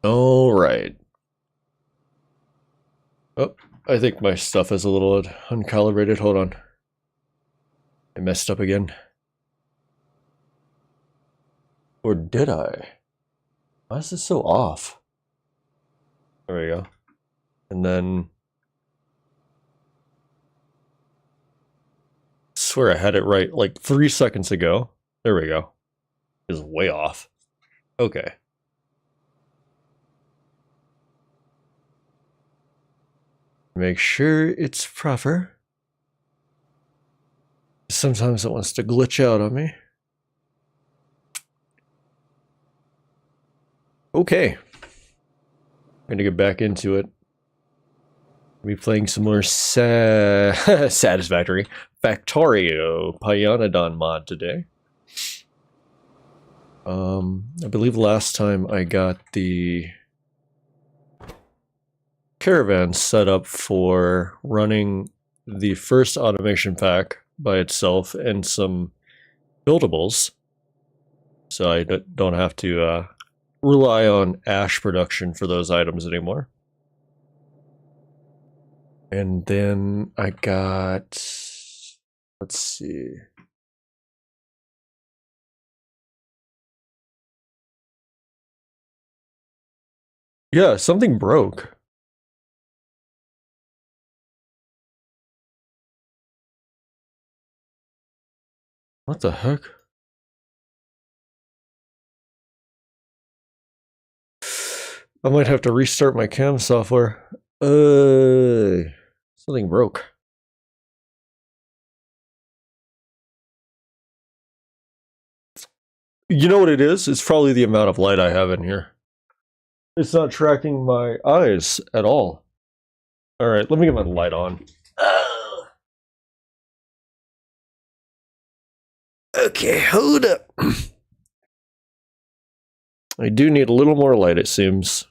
All right. Oh, I think my stuff is a little uncalibrated. Hold on. I messed up again. Or did I? Why is this so off? There we go. And then... I swear I had it right like 3 seconds ago. There we go. It's way off. Okay. Make sure it's proper. Sometimes it wants to glitch out on me. Okay. I'm gonna get back into it. I'll be playing some more Satisfactory Factorio Pyanodon mod today. I believe last time I got the caravan set up for running the first automation pack by itself and some buildables, so I don't have to rely on ash production for those items anymore. And then I got, let's see. Yeah, something broke. What the heck? I might have to restart my cam software. Something broke. You know what it is? It's probably the amount of light I have in here. It's not tracking my eyes at all. Alright, let me get my light on. Okay, hold up. I do need a little more light, it seems.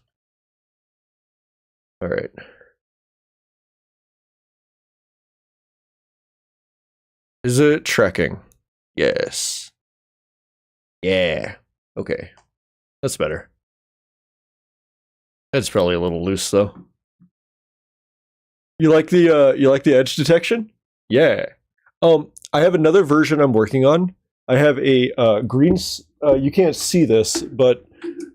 Alright. Is it tracking? Yes. Yeah. Okay. That's better. It's probably a little loose though. You like the edge detection? Yeah. I have another version I'm working on. I have a green. You can't see this, but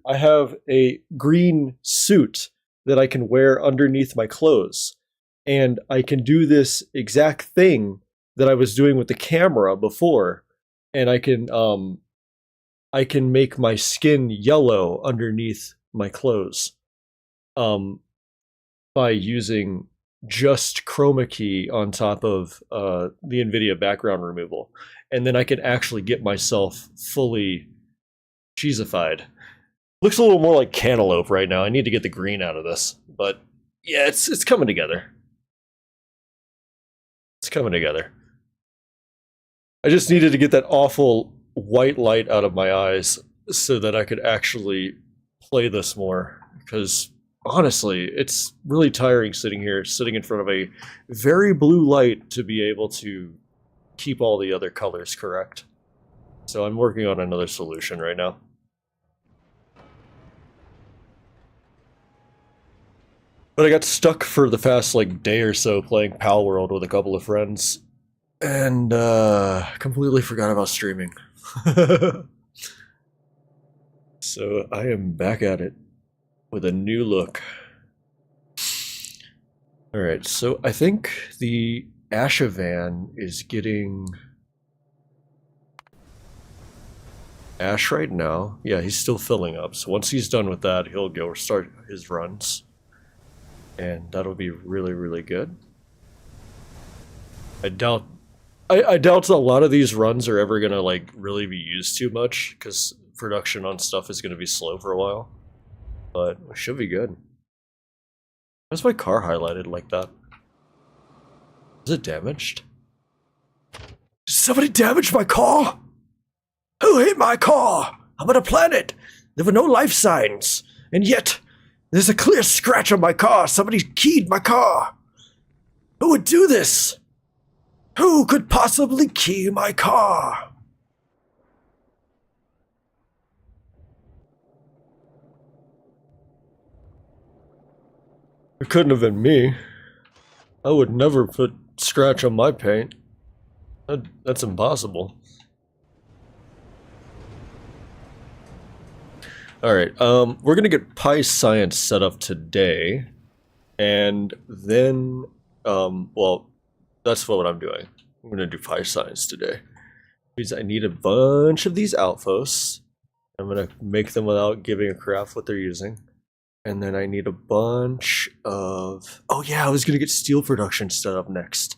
I have a green suit that I can wear underneath my clothes, and I can do this exact thing that I was doing with the camera before, and I can make my skin yellow underneath my clothes, by using just chroma key on top of the NVIDIA background removal. And then I can actually get myself fully cheesified. Looks a little more like cantaloupe right now. I need to get the green out of this. But yeah, it's coming together. It's coming together. I just needed to get that awful white light out of my eyes so that I could actually play this more. Because honestly, it's really tiring sitting in front of a very blue light to be able to keep all the other colors correct. So I'm working on another solution right now. But I got stuck for the past day or so playing Pal World with a couple of friends, and completely forgot about streaming. So I am back at it with a new look. Alright, so I think the Ashavan is getting ash right now. Yeah, he's still filling up. So once he's done with that, he'll go start his runs. And that'll be really, really good. I doubt a lot of these runs are ever gonna really be used too much, because production on stuff is gonna be slow for a while. But it should be good. Why's my car highlighted like that? Is it damaged? Did somebody damage my car? Who hit my car? I'm on a planet. There were no life signs. And yet, there's a clear scratch on my car. Somebody keyed my car. Who would do this? Who could possibly key my car? It couldn't have been me. I would never put scratch on my paint. That's impossible. Alright, we're gonna get Pi Science set up today, and then, well, that's what I'm doing. I'm gonna do Pi Science today. Because I need a bunch of these outposts. I'm gonna make them without giving a crap what they're using. And then I need a bunch of... Oh yeah, I was gonna get steel production set up next.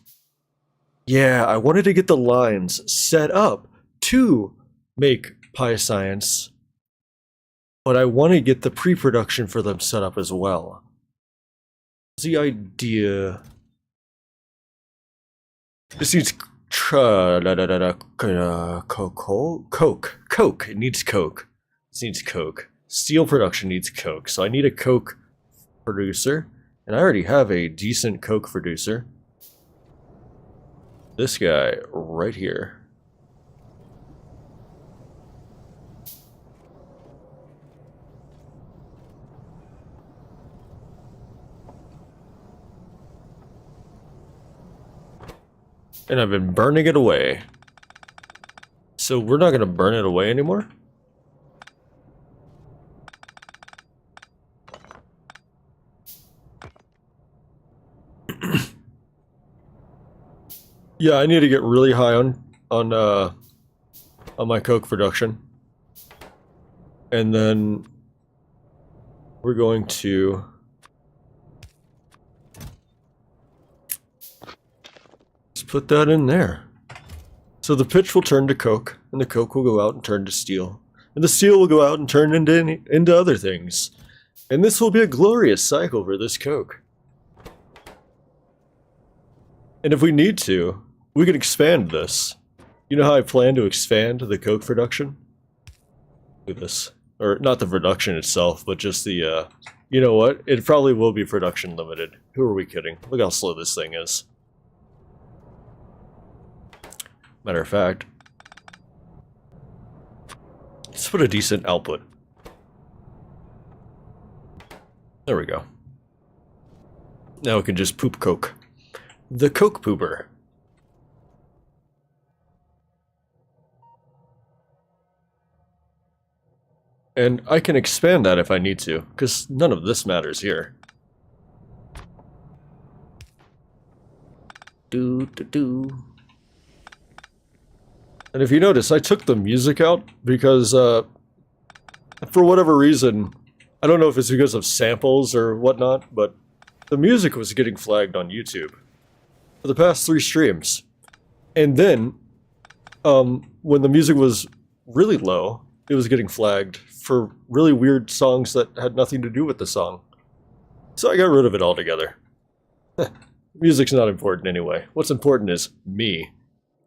Yeah, I wanted to get the lines set up to make Pi Science, but I want to get the pre-production for them set up as well. The idea... This needs coke. It needs coke. This needs coke. Steel production needs coke, so I need a coke producer, and I already have a decent coke producer. This guy right here. And I've been burning it away. So we're not gonna burn it away anymore? Yeah, I need to get really high on my coke production. And then we're going to just put that in there. So the pitch will turn to coke, and the coke will go out and turn to steel. And the steel will go out and turn into other things. And this will be a glorious cycle for this coke. And if we need to, we can expand this. You know how I plan to expand the coke production? Look at this. Or not the production itself, but just the, you know what? It probably will be production limited. Who are we kidding? Look how slow this thing is. Matter of fact, let's put a decent output. There we go. Now we can just poop coke. The coke pooper. And I can expand that if I need to, because none of this matters here. And if you notice, I took the music out because, for whatever reason, I don't know if it's because of samples or whatnot, but the music was getting flagged on YouTube for the past 3 streams. And then, when the music was really low, it was getting flagged for really weird songs that had nothing to do with the song. So I got rid of it altogether. Music's not important anyway. What's important is me,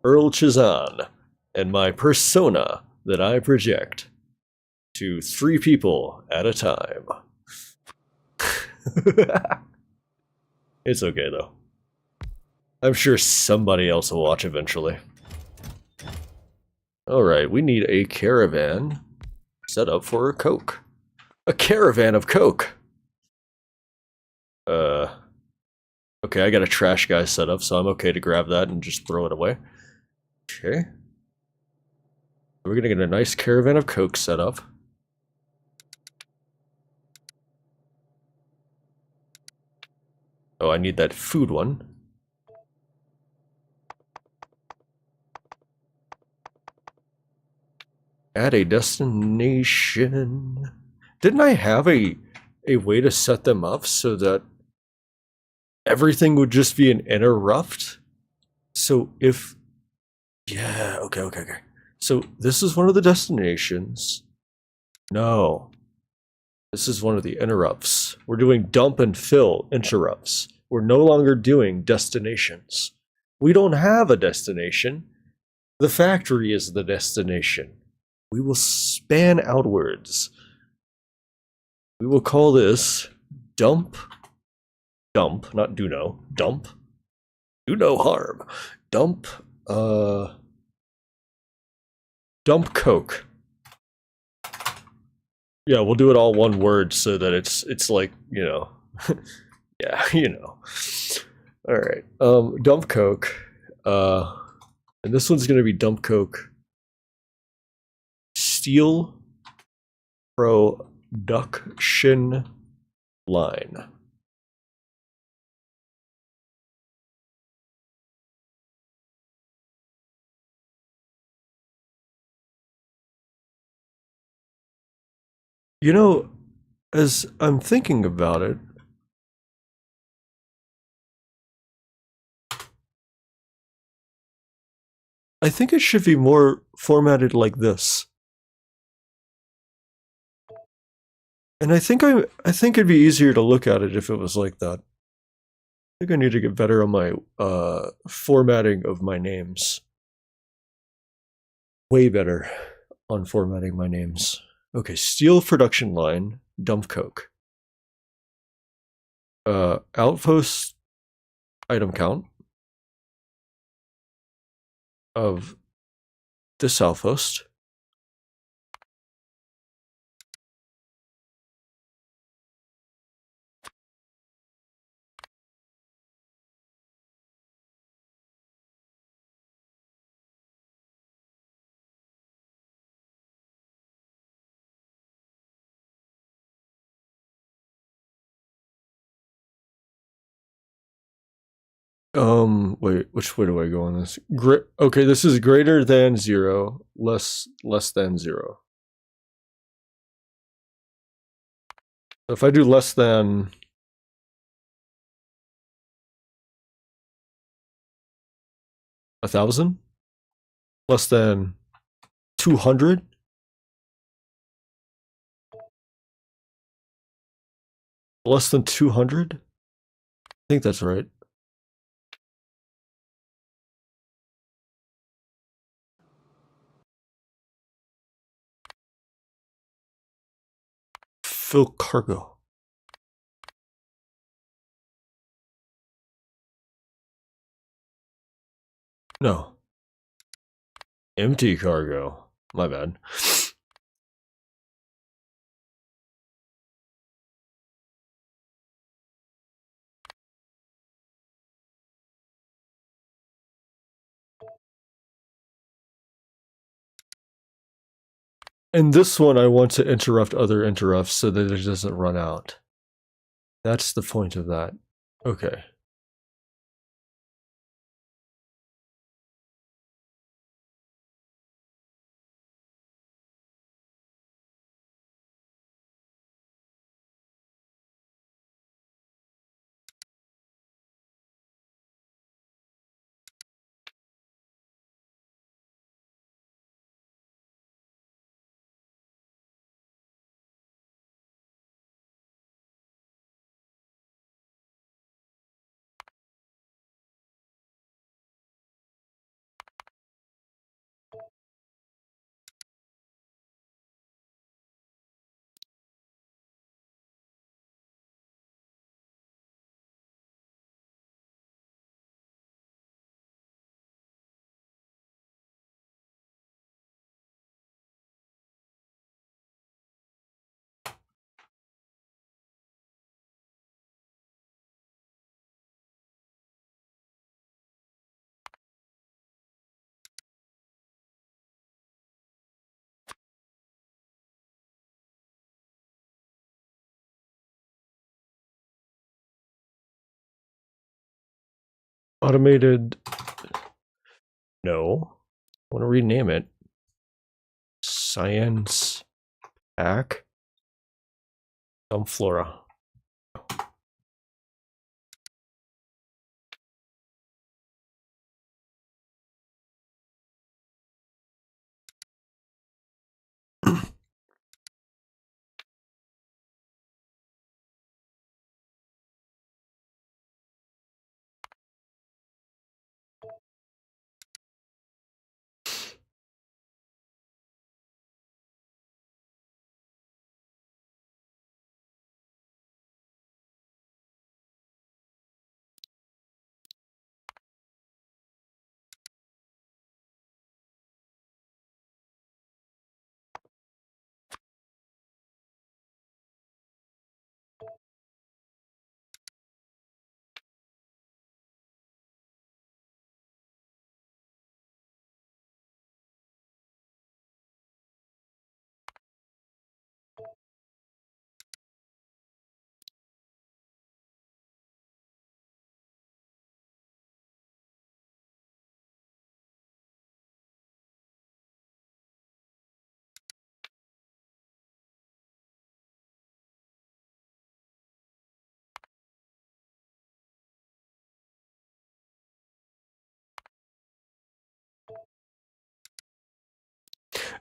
Earl Chazan, and my persona that I project to 3 people at a time. It's okay though. I'm sure somebody else will watch eventually. Alright, we need a caravan set up for a coke. A caravan of coke! Okay, I got a trash guy set up, so I'm okay to grab that and just throw it away. Okay. We're gonna get a nice caravan of coke set up. Oh, I need that food one. Add a destination. Didn't I have a way to set them up so that everything would just be an interrupt? So if... Yeah, okay. So this is one of the destinations. No. This is one of the interrupts. We're doing dump and fill interrupts. We're no longer doing destinations. We don't have a destination. The factory is the destination. We will span outwards. We will call this dump, not do no, dump, do no harm, dump coke. Yeah, we'll do it all one word so that it's like, you know, Yeah, you know. All right. Dump coke. And this one's gonna be dump coke. Steel production line. You know, as I'm thinking about it, I think it should be more formatted like this. And I think it'd be easier to look at it if it was like that. I think I need to get better on my formatting of my names. Way better on formatting my names. Okay, steel production line, dump coke. Outpost item count of this outpost. Wait, which way do I go on this? Okay, this is greater than 0, less than 0. If I do less than 1,000, less than 200, less than 200. I think that's right. Fill cargo. No. Empty cargo. My bad. And this one I want to interrupt other interrupts so that it doesn't run out. That's the point of that. Okay. Automated. No. I want to rename it. Science Pack. Flora.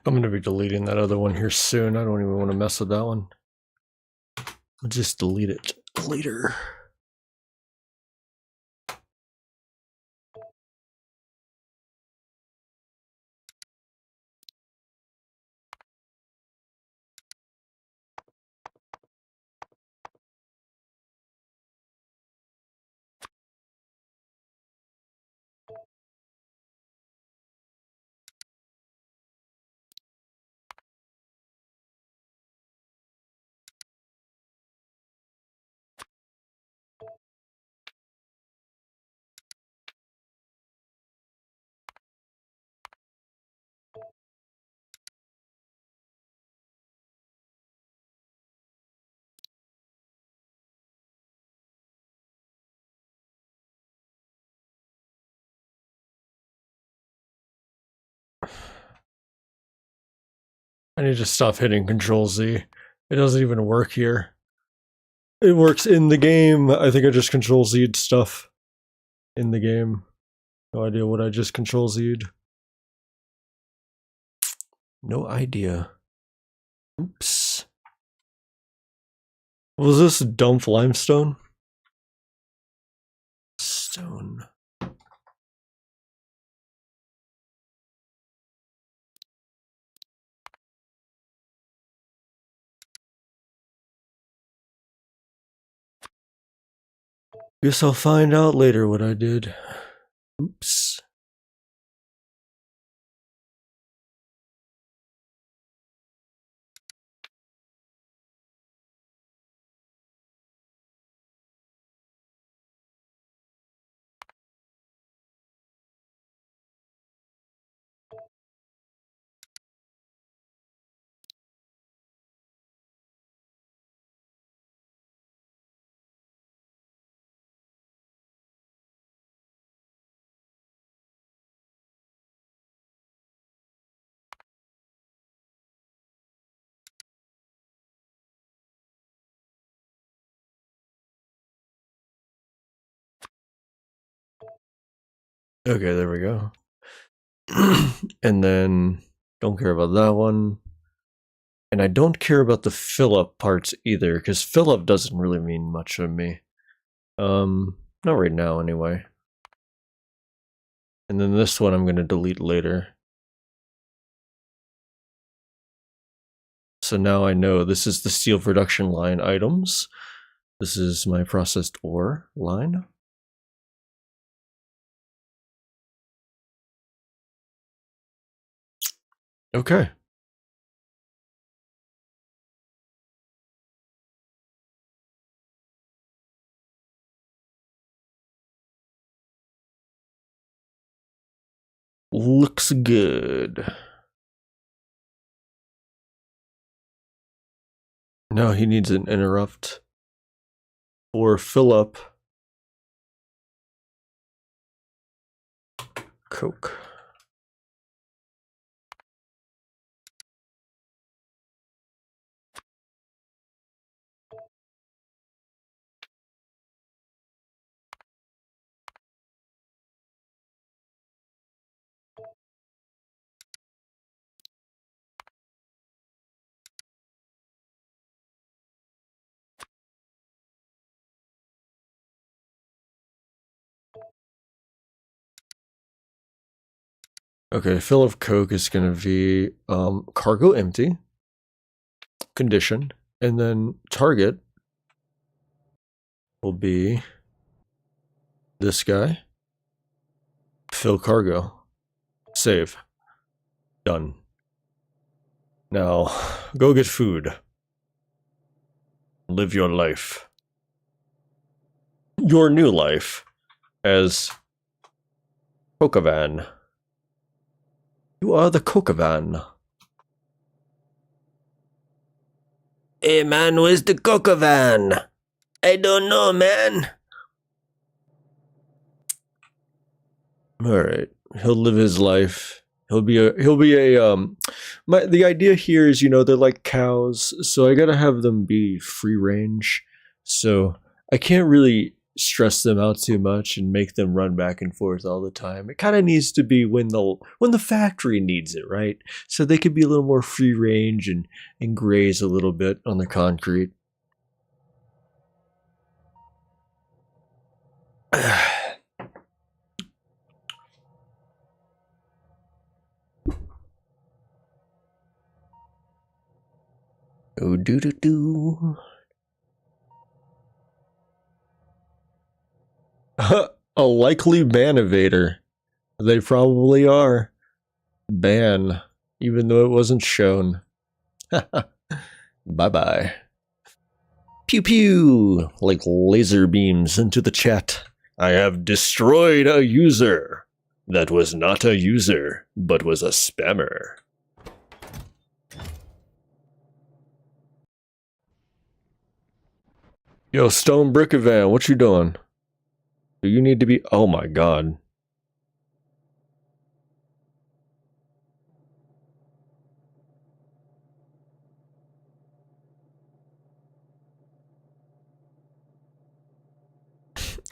I'm going to be deleting that other one here soon. I don't even want to mess with that one. I'll just delete it later. I need to stop hitting Control Z. It doesn't even work here. It works in the game. I think I just Control Z'd stuff in the game. No idea what I just Control Z'd. No idea. Oops. Was this dump limestone? Stone. Guess I'll find out later what I did. Oops. Okay, there we go. And then don't care about that one. And I don't care about the fill-up parts either, because fill-up doesn't really mean much to me. Not right now anyway. And then this one I'm going to delete later. So now I know this is the steel production line items. This is my processed ore line. Okay. Looks good. Now he needs an interrupt for fill up coke. Okay, fill of coke is going to be cargo empty, condition, and then target will be this guy. Fill cargo. Save. Done. Now, go get food. Live your life. Your new life as Cocavan. You are the Cocavan. Hey man, where's the Cocavan? I don't know, man. Alright. He'll live his life. The idea here is, you know, they're like cows, so I gotta have them be free range. So I can't really stress them out too much and make them run back and forth all the time. It kind of needs to be when the factory needs it, right? So they could be a little more free range and graze a little bit on the concrete. Oh, do. A likely ban evader. They probably are. Ban, even though it wasn't shown. Bye-bye. Pew pew, like laser beams into the chat. I have destroyed a user that was not a user, but was a spammer. Yo, Stone Brickavan, what you doing? Do you need to be... Oh my god.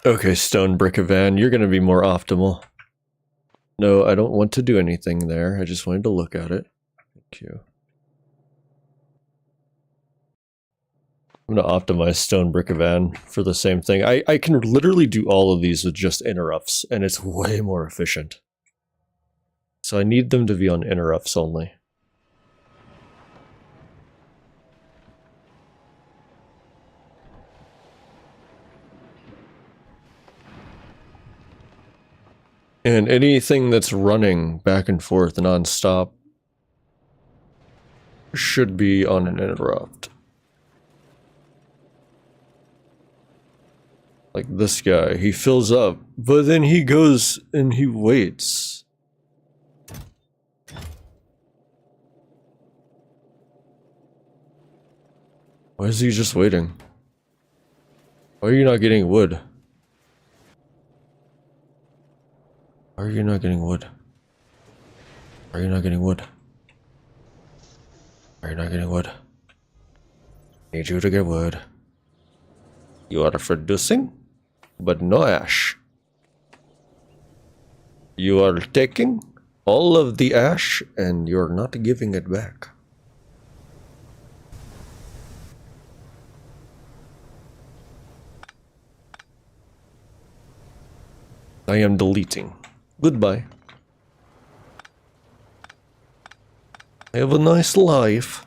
Okay, Stone Brickavan, you're gonna be more optimal. No, I don't want to do anything there. I just wanted to look at it. Thank you. I'm gonna optimize Stone Brickavan for the same thing. I can literally do all of these with just interrupts, and it's way more efficient. So I need them to be on interrupts only. And anything that's running back and forth non-stop should be on an interrupt. Like this guy, he fills up, but then he goes and he waits. Why is he just waiting? Why are you not getting wood? Why are you not getting wood? Why are you not getting wood? Why are you not getting wood? Need you to get wood. You are producing, but no ash. You are taking all of the ash and you're not giving it back. I am deleting. Goodbye. Have a nice life.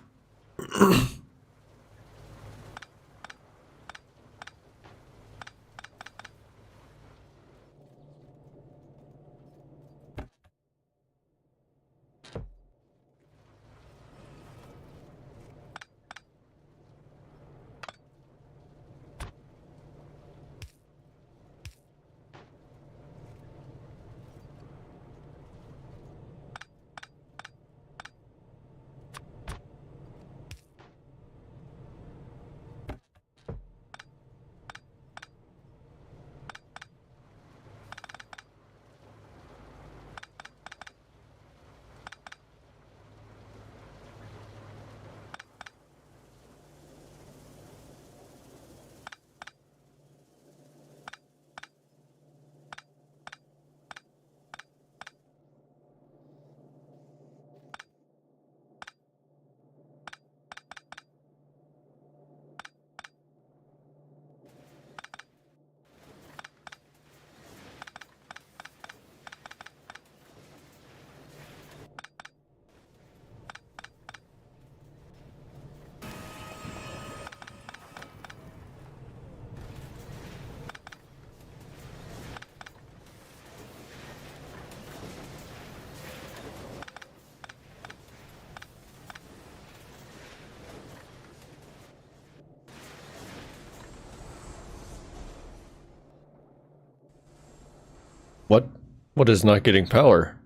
What? What is not getting power?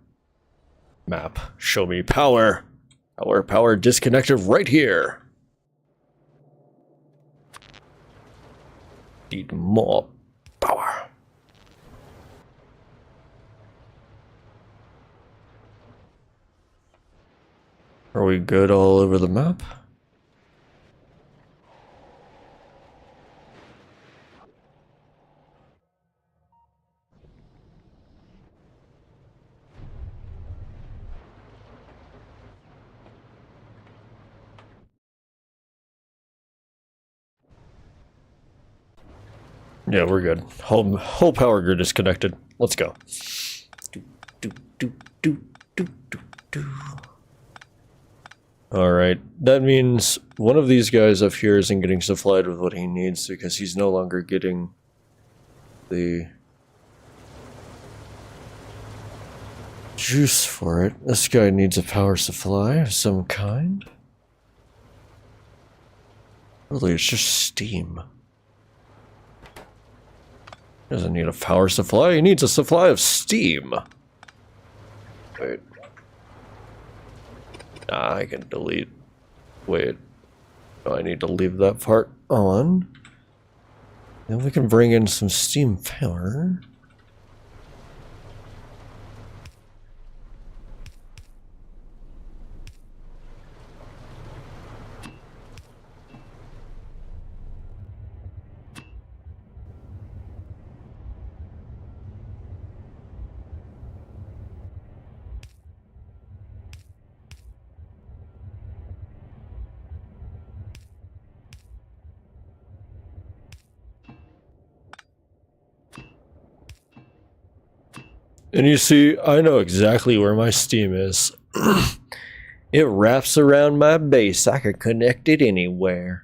Map. Show me power. Power disconnected right here. Need more power. Are we good all over the map? Yeah, we're good. Whole power grid is connected. Let's go. Alright, that means one of these guys up here isn't getting supplied with what he needs because he's no longer getting the juice for it. This guy needs a power supply of some kind. Really, it's just steam. He doesn't need a power supply, he needs a supply of steam. Wait. Nah, I can delete. Wait. Oh, I need to leave that part on. Then we can bring in some steam power. And you see, I know exactly where my steam is. It wraps around my base. I could connect it anywhere.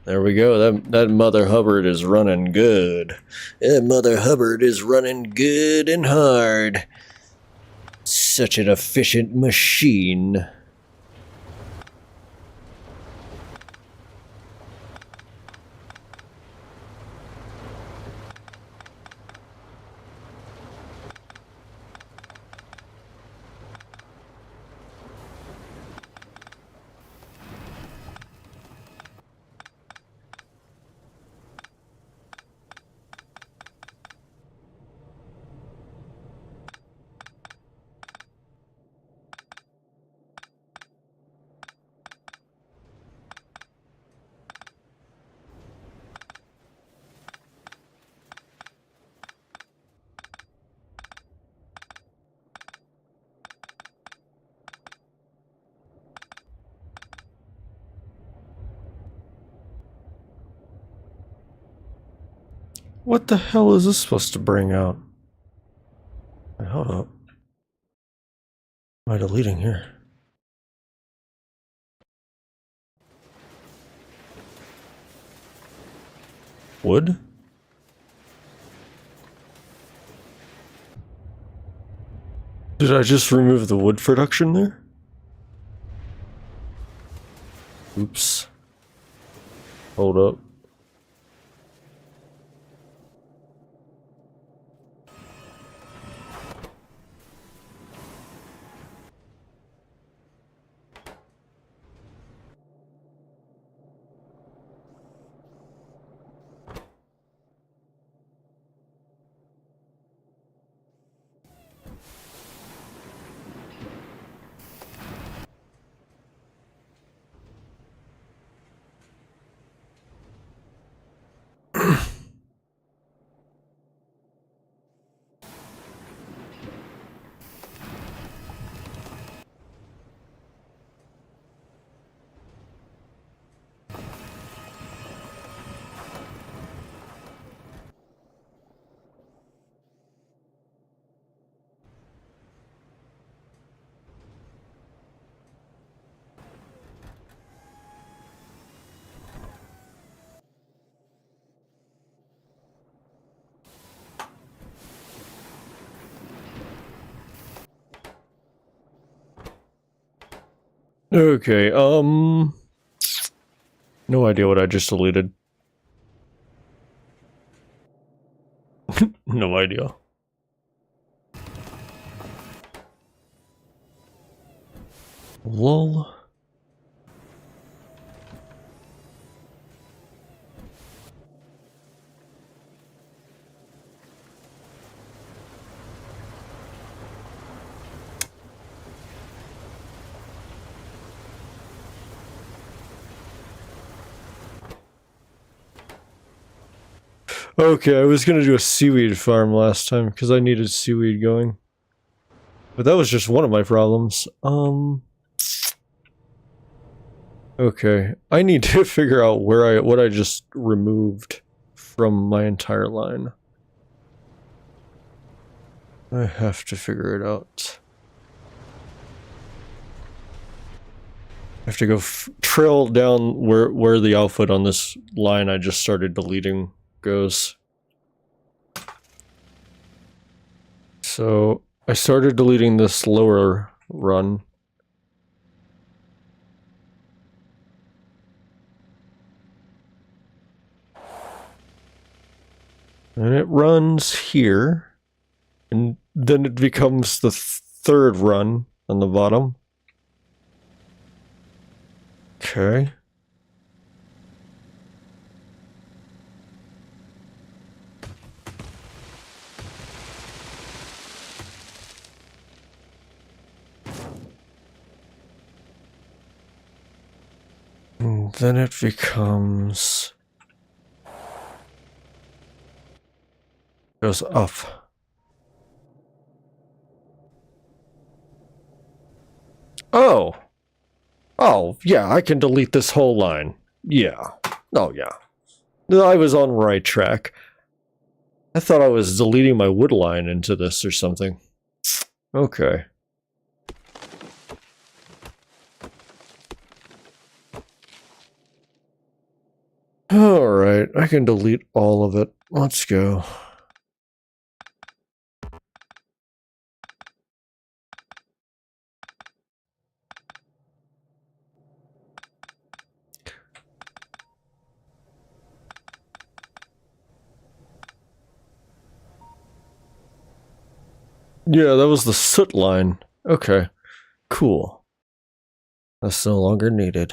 There we go. That Mother Hubbard is running good. That Mother Hubbard is running good and hard. Such an efficient machine. What the hell is this supposed to bring out? Wait, hold up. What am I deleting here? Wood? Did I just remove the wood production there? Oops. Hold up. Okay, no idea what I just deleted. No idea. Lol. Okay, I was gonna do a seaweed farm last time because I needed seaweed going. But that was just one of my problems. Okay, I need to figure out what I just removed. from my entire line. I have to figure it out. I have to go trail down where the output on this line I just started deleting goes. So I started deleting this lower run. And it runs here. And then it becomes the third run on the bottom. Okay. And then it becomes... goes up. Oh! Oh, yeah, I can delete this whole line. Yeah. Oh, yeah. I was on the right track. I thought I was deleting my wood line into this or something. Okay. Alright, I can delete all of it. Let's go. Yeah, that was the soot line. Okay, cool. That's no longer needed.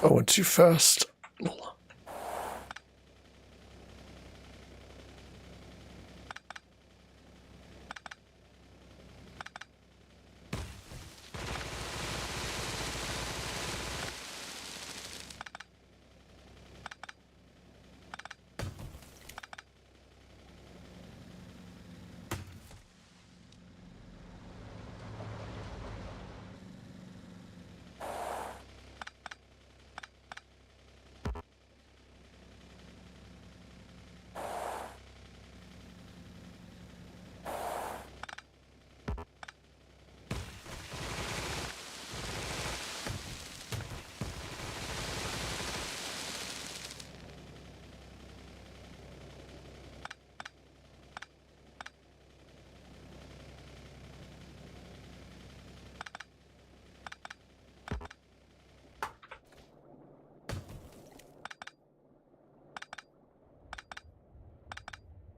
I went too fast.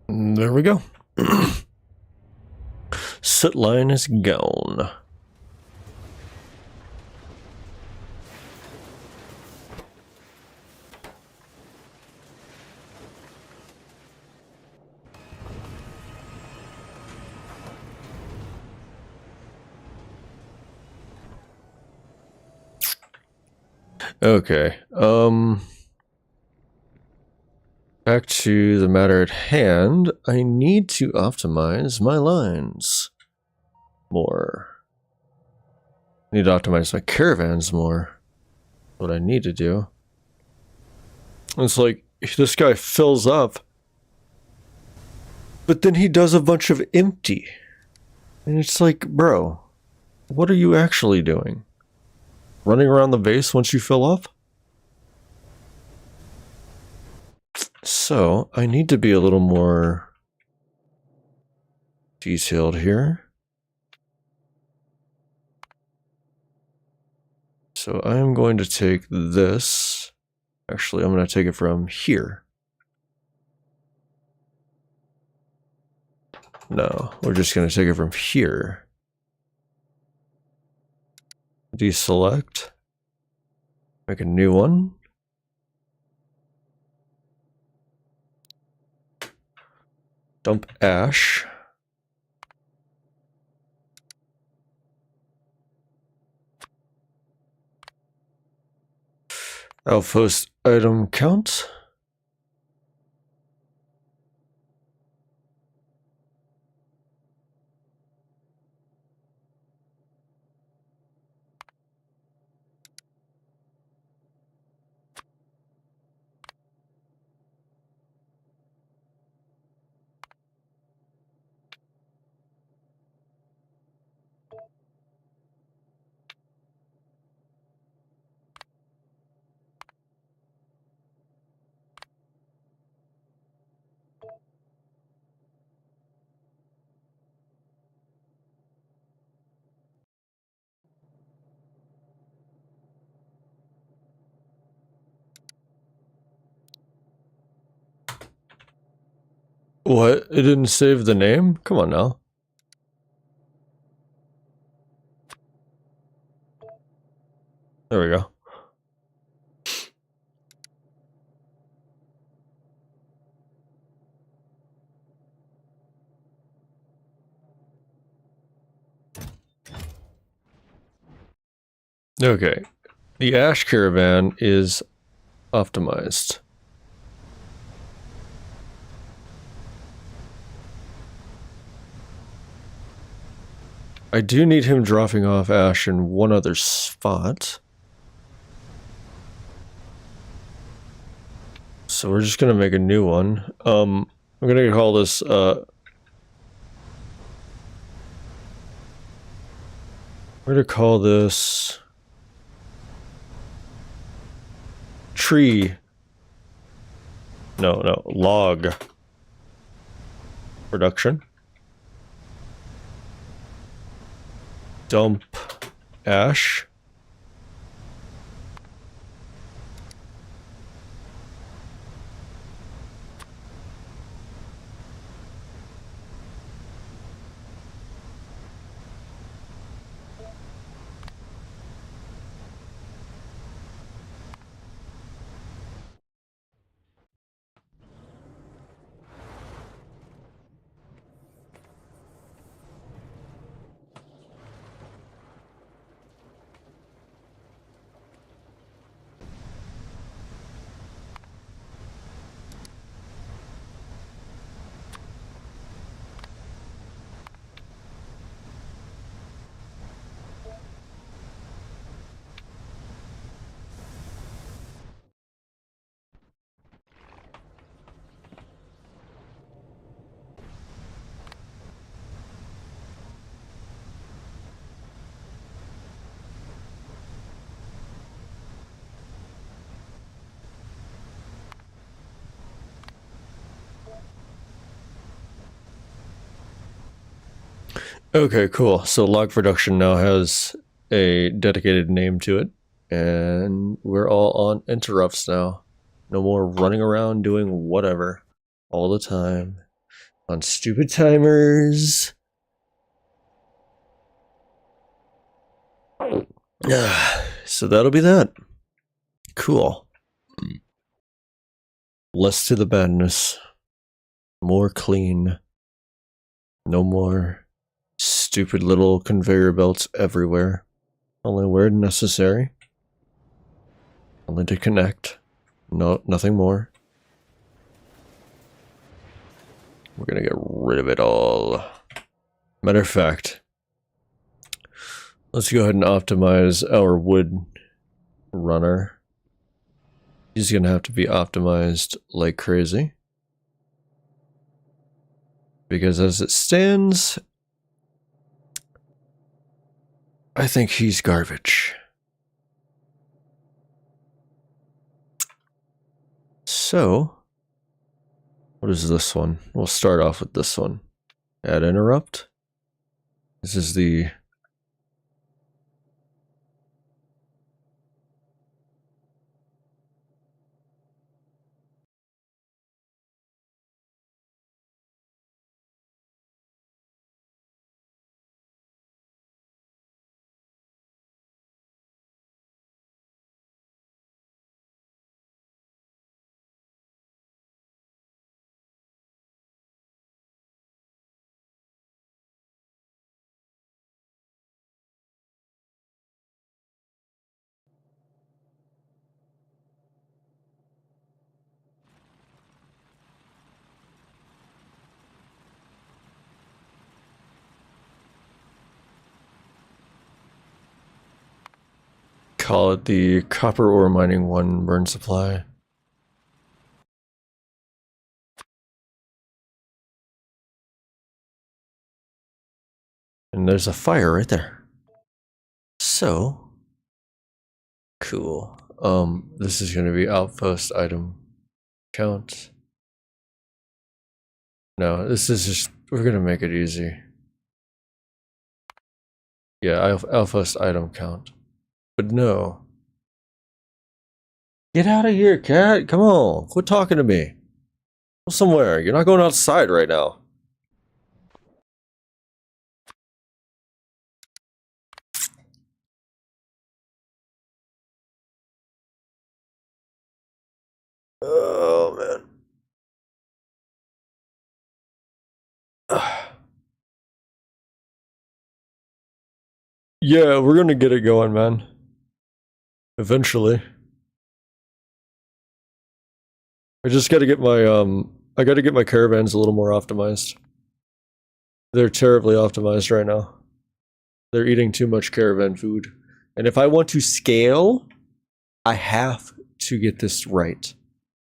There we go. Soot line is gone. Okay. Back to the matter at hand. I need to optimize my lines more. I need to optimize my caravans more. What I need to do. It's like this guy fills up, but then he does a bunch of empty. And it's like, bro, what are you actually doing? Running around the base once you fill up? So, I need to be a little more detailed here. So I'm going to take this. Actually, I'm going to take it from here. No, we're just going to take it from here. Deselect. Make a new one. Dump ash. Outpost item count. What? It didn't save the name? Come on now. There we go. Okay. The Ash Caravan is optimized. I do need him dropping off ash in one other spot. So we're just gonna make a new one. I'm gonna call this we're gonna call this tree. No, log production. Dump ash. Okay, cool. So log production now has a dedicated name to it, and we're all on interrupts now. No more running around doing whatever all the time on stupid timers. So that'll be that. Cool. Less to the badness. More clean. No more stupid little conveyor belts everywhere. Only where necessary. Only to connect. No, nothing more. We're gonna get rid of it all. Matter of fact, let's go ahead and optimize our wood runner. He's gonna have to be optimized like crazy. Because as it stands, I think he's garbage. So, what is this one? We'll start off with this one. Add interrupt. This is the call it the copper ore mining 1 burn supply. And there's a fire right there. So cool. This is going to be outpost item count. No, this is just, we're going to make it easy. Yeah, outpost item count. But no. Get out of here, cat. Come on. Quit talking to me. Go somewhere. You're not going outside right now. Oh, man. Yeah, we're gonna get it going, man. Eventually. I just gotta get my, I gotta get my caravans a little more optimized. They're terribly optimized right now. They're eating too much caravan food. And if I want to scale, I have to get this right.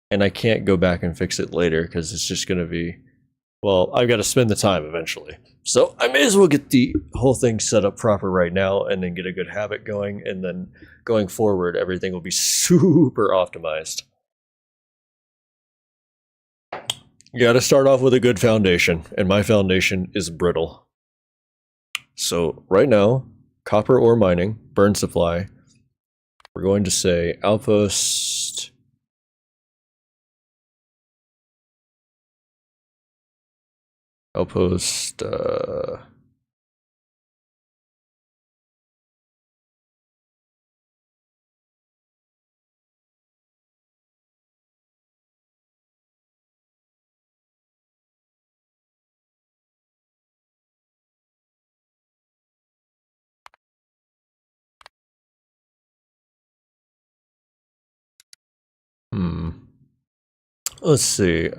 And I can't go back and fix it later because it's just gonna be, well, I've got to spend the time eventually. So I may as well get the whole thing set up proper right now and then get a good habit going. And then going forward, everything will be super optimized. You got to start off with a good foundation. And my foundation is brittle. So right now, copper ore mining, burn supply. We're going to say outpost. Outpost, let's see,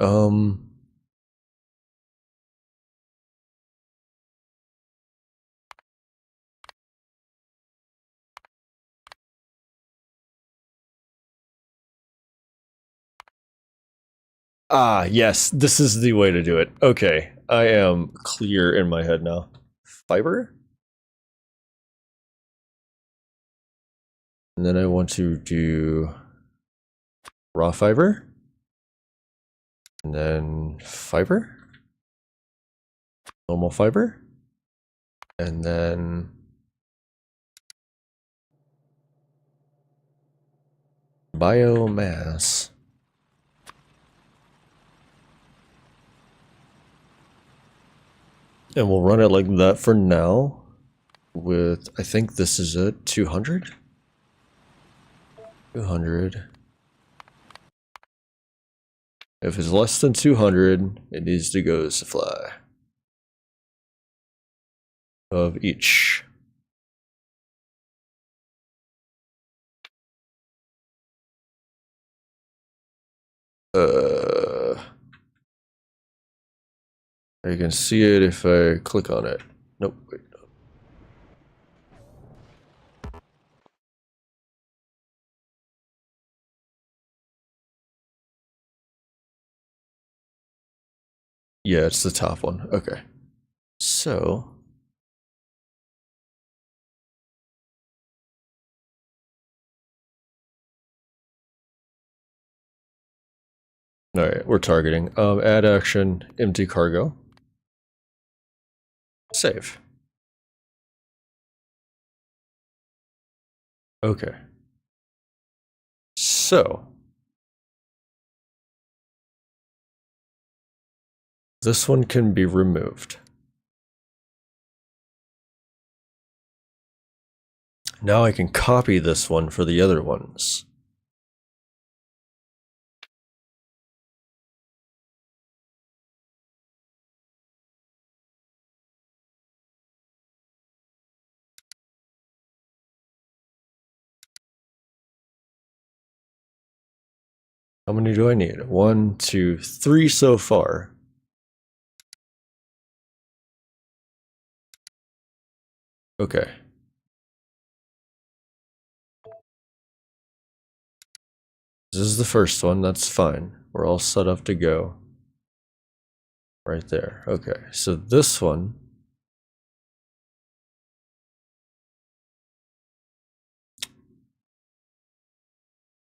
yes, this is the way to do it. Okay, I am clear in my head now. Fiber? And then I want to do raw fiber. And then fiber. Normal fiber. And then biomass. And we'll run it like that for now with, I think this is it, 200? 200. If it's less than 200, it needs to go supply of each. You can see it if I click on it. Nope, wait. Yeah, it's the top one. Okay. So all right, we're targeting. Add action, empty cargo. Save. Okay. So this one can be removed. Now I can copy this one for the other ones. How many do I need? 1, 2, 3 so far. Okay. This is the first one, that's fine. We're all set up to go. Right there. Okay, so this one.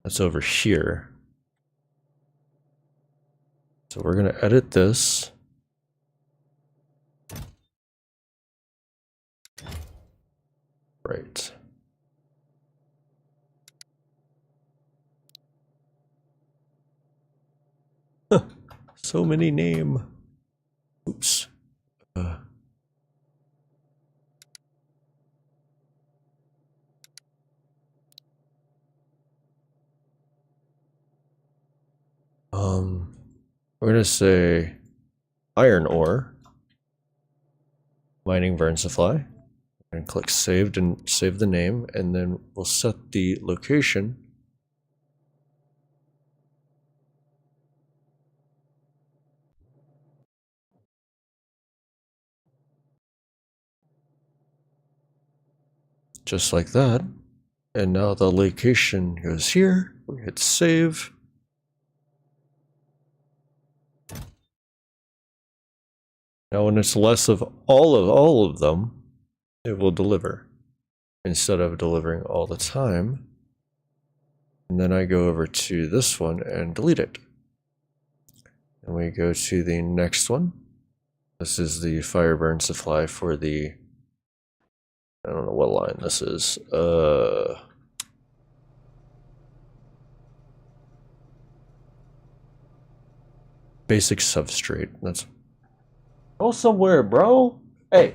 That's over here. So we're gonna edit this. Right. Huh. So many name. Oops. We're gonna say iron ore, mining burn supply, and click saved and save the name, and then we'll set the location. Just like that. And now the location goes here. We hit save. Now when it's less of all of them, it will deliver instead of delivering all the time. And then I go over to this one and delete it. And we go to the next one. This is the fire burn supply for the, I don't know what line this is. Basic substrate. That's. Go somewhere, bro. Hey,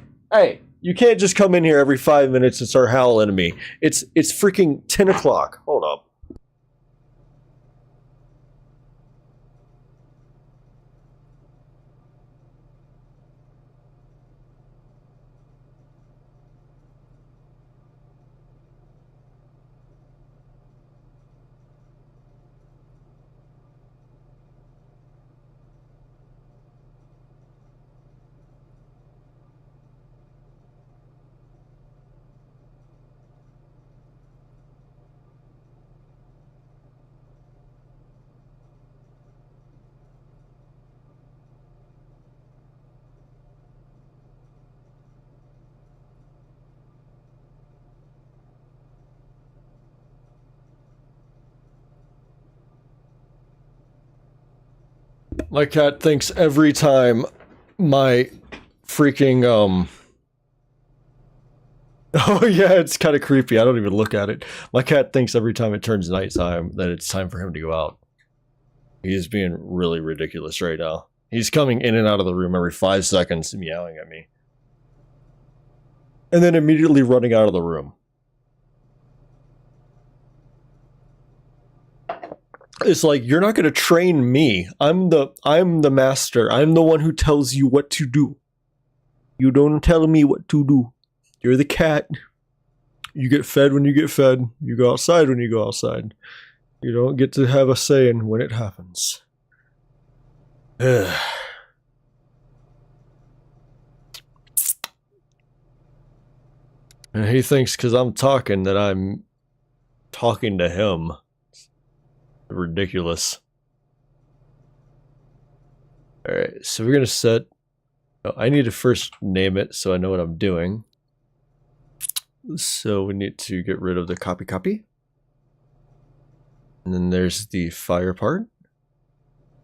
you can't just come in here every 5 minutes and start howling at me. It's freaking 10 o'clock. Hold up. My cat thinks every time my freaking oh yeah, it's kind of creepy. I don't even look at it. My cat thinks every time it turns nighttime that it's time for him to go out. He is being really ridiculous right now. He's coming in and out of the room every 5 seconds, meowing at me. And then immediately running out of the room. It's like, you're not going to train me. I'm the master. I'm the one who tells you what to do. You don't tell me what to do. You're the cat. You get fed when you get fed. You go outside when you go outside. You don't get to have a say in when it happens. And he thinks because I'm talking that I'm talking to him. Ridiculous. Alright, so we're going to set... Oh, I need to first name it so I know what I'm doing. So we need to get rid of the copy. And then there's the fire part.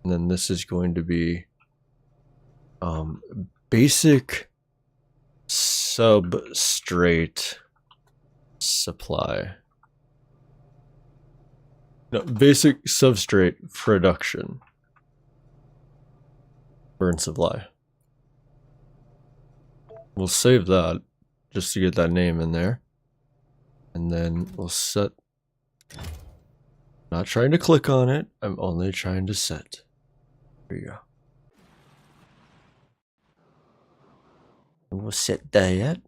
And then this is going to be basic substrate supply. No, basic substrate production. Burn supply. We'll save that just to get that name in there. And then we'll set. Not trying to click on it, I'm only trying to set. There you go. And we'll set that.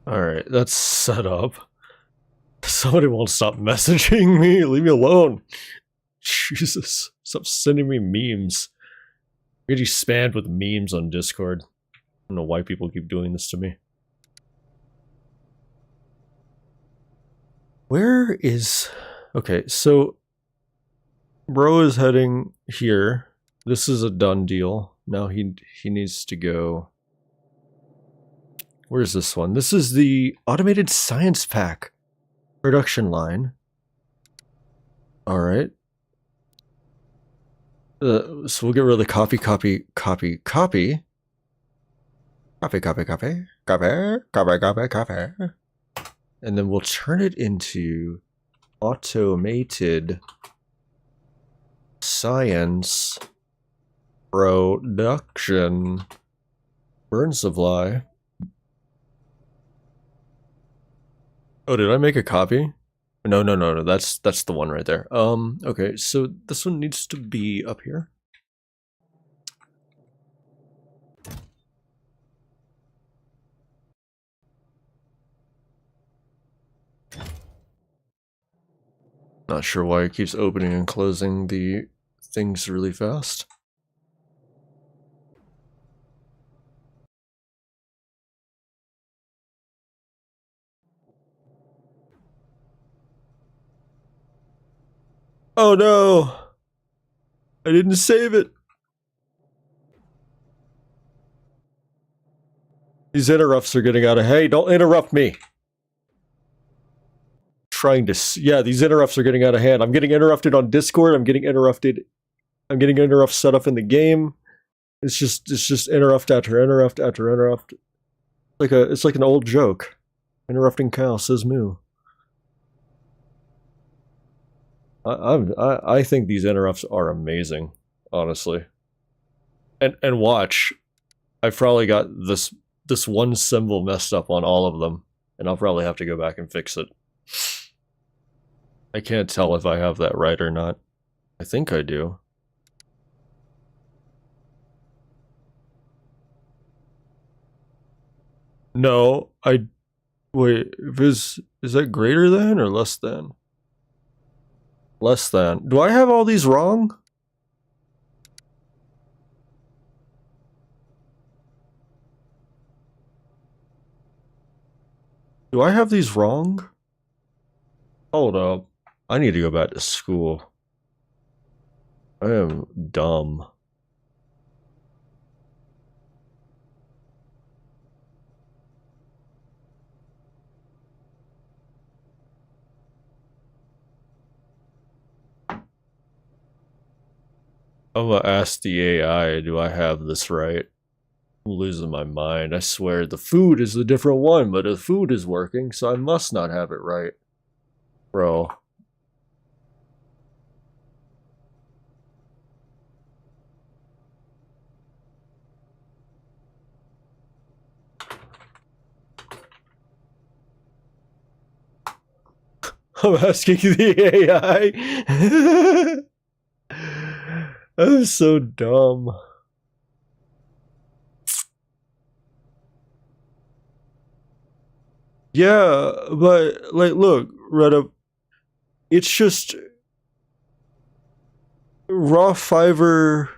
Alright, that's set up. Somebody won't stop messaging me. Leave me alone. Jesus. Stop sending me memes. I'm getting spammed with memes on Discord. I don't know why people keep doing this to me. Where is... Okay, so... Bro is heading here. This is a done deal. Now he needs to go... Where's this one? This is the automated science pack production line. Alright. So we'll get rid of the copy. And then we'll turn it into automated science production burn supply. Oh, did I make a copy? No. That's the one right there. Okay, so this one needs to be up here. Not sure why it keeps opening and closing the things really fast. Oh no! I didn't save it! These interrupts are getting out of... Hey, don't interrupt me! Trying to... Yeah, these interrupts are getting out of hand. I'm getting interrupted on Discord. I'm getting interrupts set up in the game. It's just interrupt after interrupt after interrupt. It's like an old joke. Interrupting cow says moo. I think these interrupts are amazing, honestly. And watch, I've probably got this one symbol messed up on all of them, and I'll probably have to go back and fix it. I can't tell if I have that right or not. I think I do. No, wait, is that greater than or less than? Less than. Do I have all these wrong? Do I have these wrong? Hold up. I need to go back to school. I am dumb. I'm gonna ask the AI, do I have this right? I'm losing my mind. I swear the food is the different one, but the food is working, so I must not have it right. Bro. I'm asking the AI. I'm so dumb. Yeah, but like, look, Reddit. It's just raw fiber.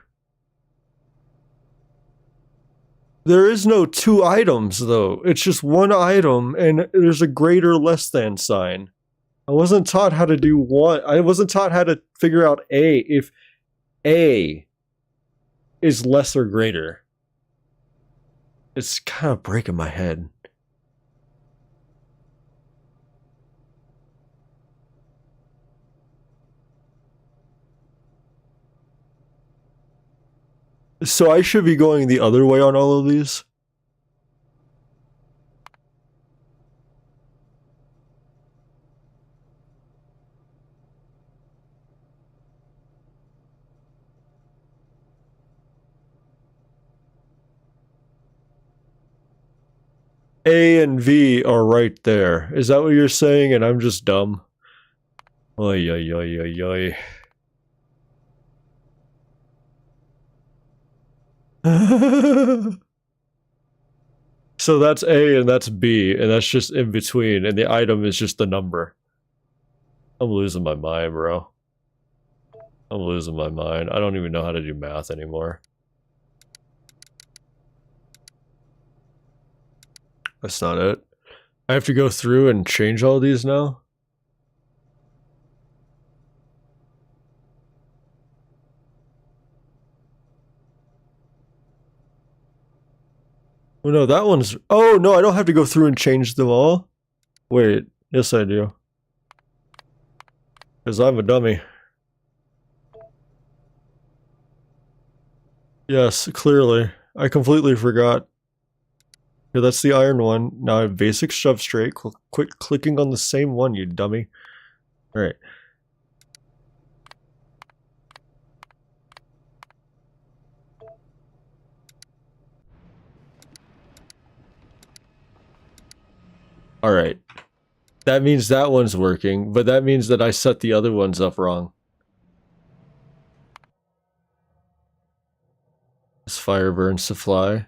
There is no two items though. It's just one item, and there's a greater less than sign. I wasn't taught how to do one. I wasn't taught how to figure out if A is less or greater. It's kind of breaking my head. So I should be going the other way on all of these? A and V are right there. Is that what you're saying and I'm just dumb? Oy, oy, oy, oy, oy. So that's A and that's B, and that's just in between, and the item is just the number. I'm losing my mind, bro. I'm losing my mind. I don't even know how to do math anymore. That's not it. I have to go through and change all these now? Oh no, that one's... Oh no, I don't have to go through and change them all? Wait, yes I do. Because I'm a dummy. Yes, clearly. I completely forgot. Yeah, that's the iron one. Now I have basic shove straight. Quit clicking on the same one, you dummy. Alright. Alright. That means that one's working, but that means that I set the other ones up wrong. This fire burns to fly.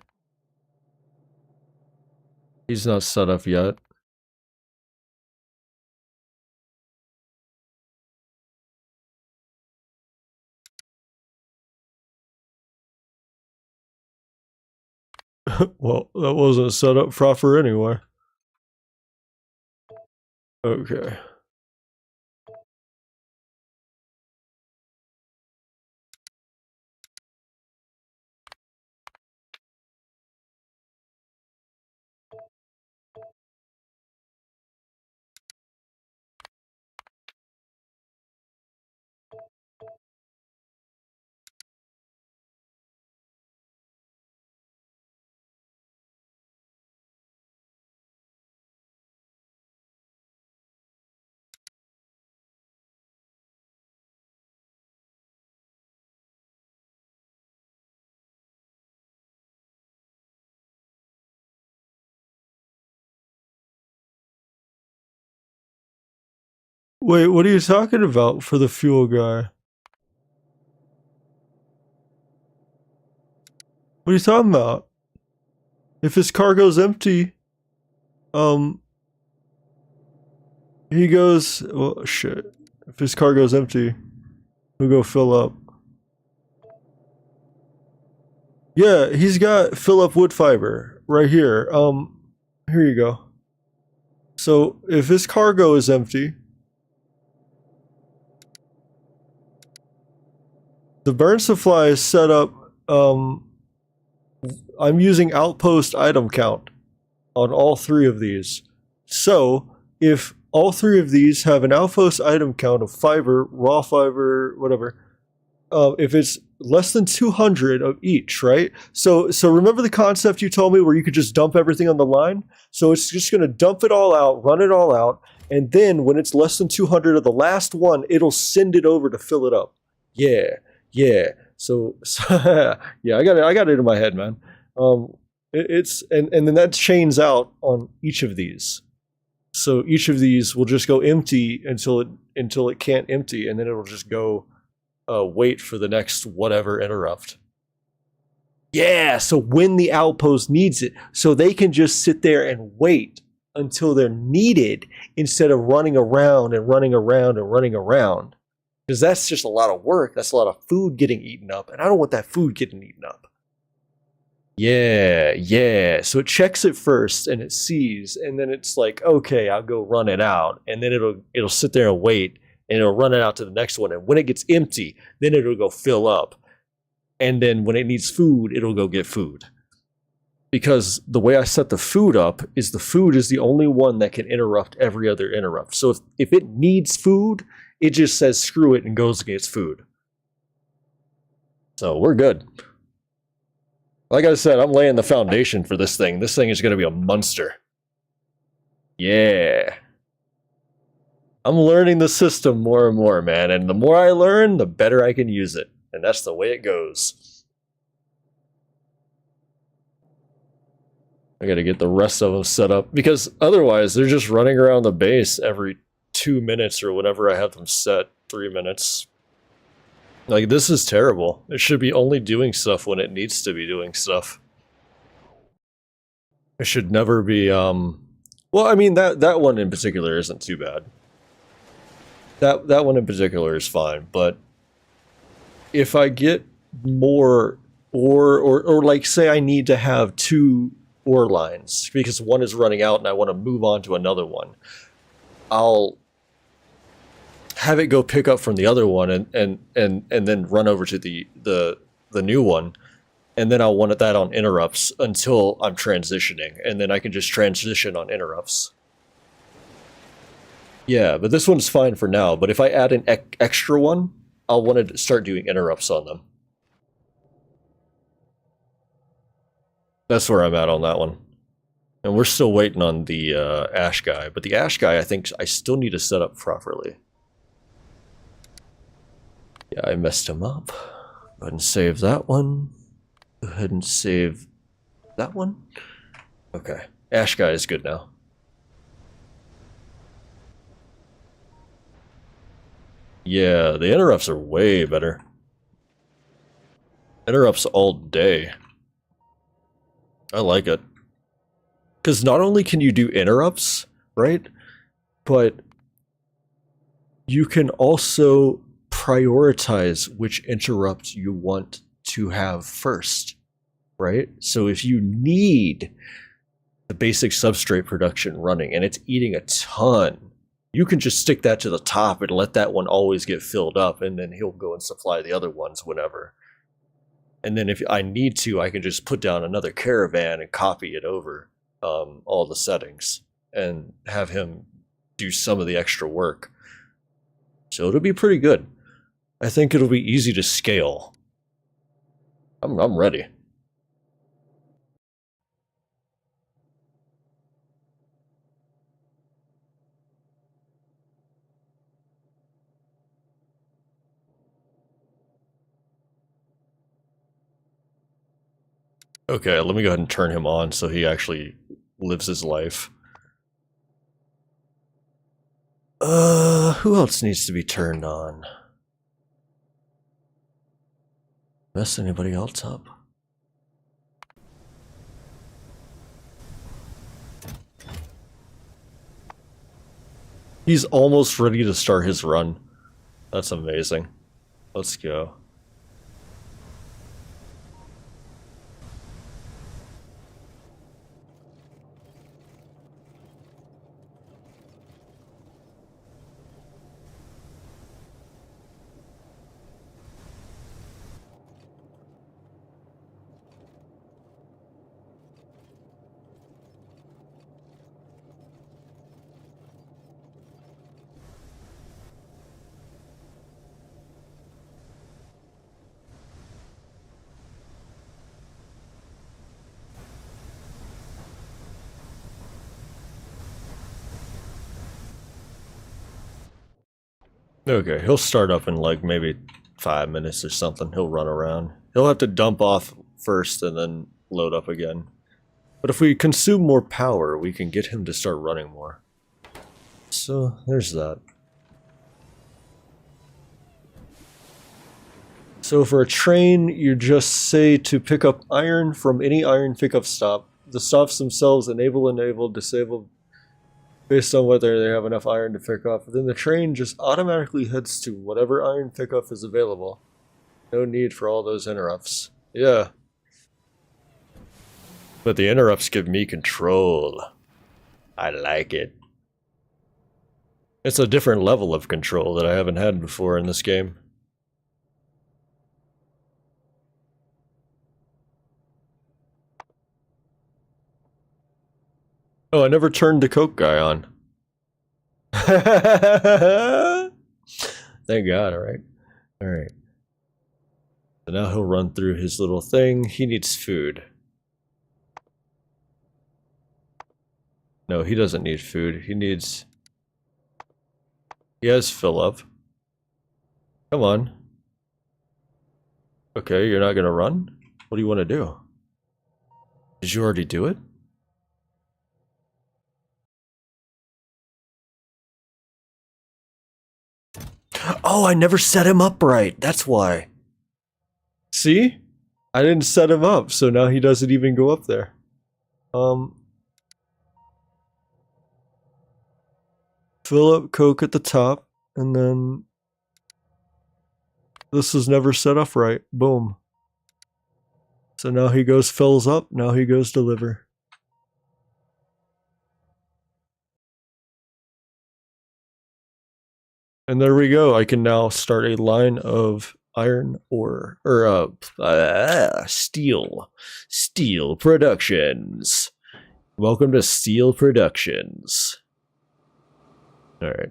He's not set up yet. Well, that wasn't set up proper anyway. Okay. Wait, what are you talking about for the fuel guy? What are you talking about? If his cargo's empty, he goes, well, shit. If his cargo's empty, he'll go fill up. Yeah, he's got fill up wood fiber right here. Here you go. So if his cargo is empty, the burn supply is set up. I'm using outpost item count on all three of these. So if all three of these have an outpost item count of fiber, raw fiber, whatever, if it's less than 200 of each, right? So remember the concept you told me where you could just dump everything on the line? So it's just going to dump it all out, run it all out, and then when it's less than 200 of the last one, it'll send it over to fill it up. Yeah. So yeah, I got it in my head, man. It's and then that chains out on each of these. So each of these will just go empty until it can't empty, and then it'll just go wait for the next whatever interrupt. Yeah, so when the outpost needs it, so they can just sit there and wait until they're needed instead of running around and running around and running around. Because that's just a lot of work. That's a lot of food getting eaten up, and I don't want that food getting eaten up. Yeah. So it checks it first, and it sees, and then it's like, okay, I'll go run it out, and then it'll sit there and wait, and it'll run it out to the next one. And when it gets empty, then it'll go fill up, and then when it needs food, it'll go get food. Because the way I set the food up is the food is the only one that can interrupt every other interrupt. So if it needs food, it just says screw it and goes against food. So we're good. Like I said, I'm laying the foundation for this thing. This thing is going to be a monster. Yeah. I'm learning the system more and more, man. And the more I learn, the better I can use it. And that's the way it goes. I got to get the rest of them set up. Because otherwise, they're just running around the base every 2 minutes or whenever I have them set. 3 minutes. Like, this is terrible. It should be only doing stuff when it needs to be doing stuff. It should never be, well, I mean, that one in particular isn't too bad. That one in particular is fine, but if I get more or like say I need to have two ore lines because one is running out and I want to move on to another one, I'll have it go pick up from the other one and then run over to the new one, and then I'll want that on interrupts until I'm transitioning, and then I can just transition on interrupts. Yeah, but this one's fine for now, but if I add an extra one, I'll want to start doing interrupts on them. That's where I'm at on that one. And we're still waiting on the Ash guy, but the Ash guy I think I still need to set up properly. Yeah, I messed him up. Go ahead and save that one. Go ahead and save that one. Okay, Ash guy is good now. Yeah, the interrupts are way better. Interrupts all day. I like it. Because not only can you do interrupts, right? But you can also prioritize which interrupt you want to have first, right? So if you need the basic substrate production running and it's eating a ton, you can just stick that to the top and let that one always get filled up, and then he'll go and supply the other ones whenever. And then if I need to, I can just put down another caravan and copy it over all the settings and have him do some of the extra work. So it'll be pretty good. I think it'll be easy to scale. I'm ready. Okay, let me go ahead and turn him on so he actually lives his life. Who else needs to be turned on? Mess anybody else up? He's almost ready to start his run. That's amazing. Let's go. Okay, he'll start up in like maybe 5 minutes or something. He'll run around. He'll have to dump off first and then load up again. But if we consume more power, we can get him to start running more. So, there's that. So for a train, you just say to pick up iron from any iron pickup stop. The stops themselves enable, disable, based on whether they have enough iron to pick up. Then the train just automatically heads to whatever iron pickup is available. No need for all those interrupts. Yeah. But the interrupts give me control. I like it. It's a different level of control that I haven't had before in this game. Oh, I never turned the Coke guy on. Thank God, alright. Alright. So now he'll run through his little thing. He needs food. No, he doesn't need food. He needs... He has fill up. Come on. Okay, you're not gonna run? What do you want to do? Did you already do it? Oh, I never set him up right. That's why. See? I didn't set him up, so now he doesn't even go up there. fill up Coke at the top, and then this is never set up right. Boom. So now he goes fills up, now he goes deliver. And there we go. I can now start a line of iron ore, or steel productions. Welcome to Steel Productions. All right.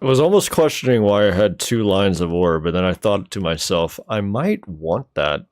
I was almost questioning why I had 2 lines of ore, but then I thought to myself, I might want that.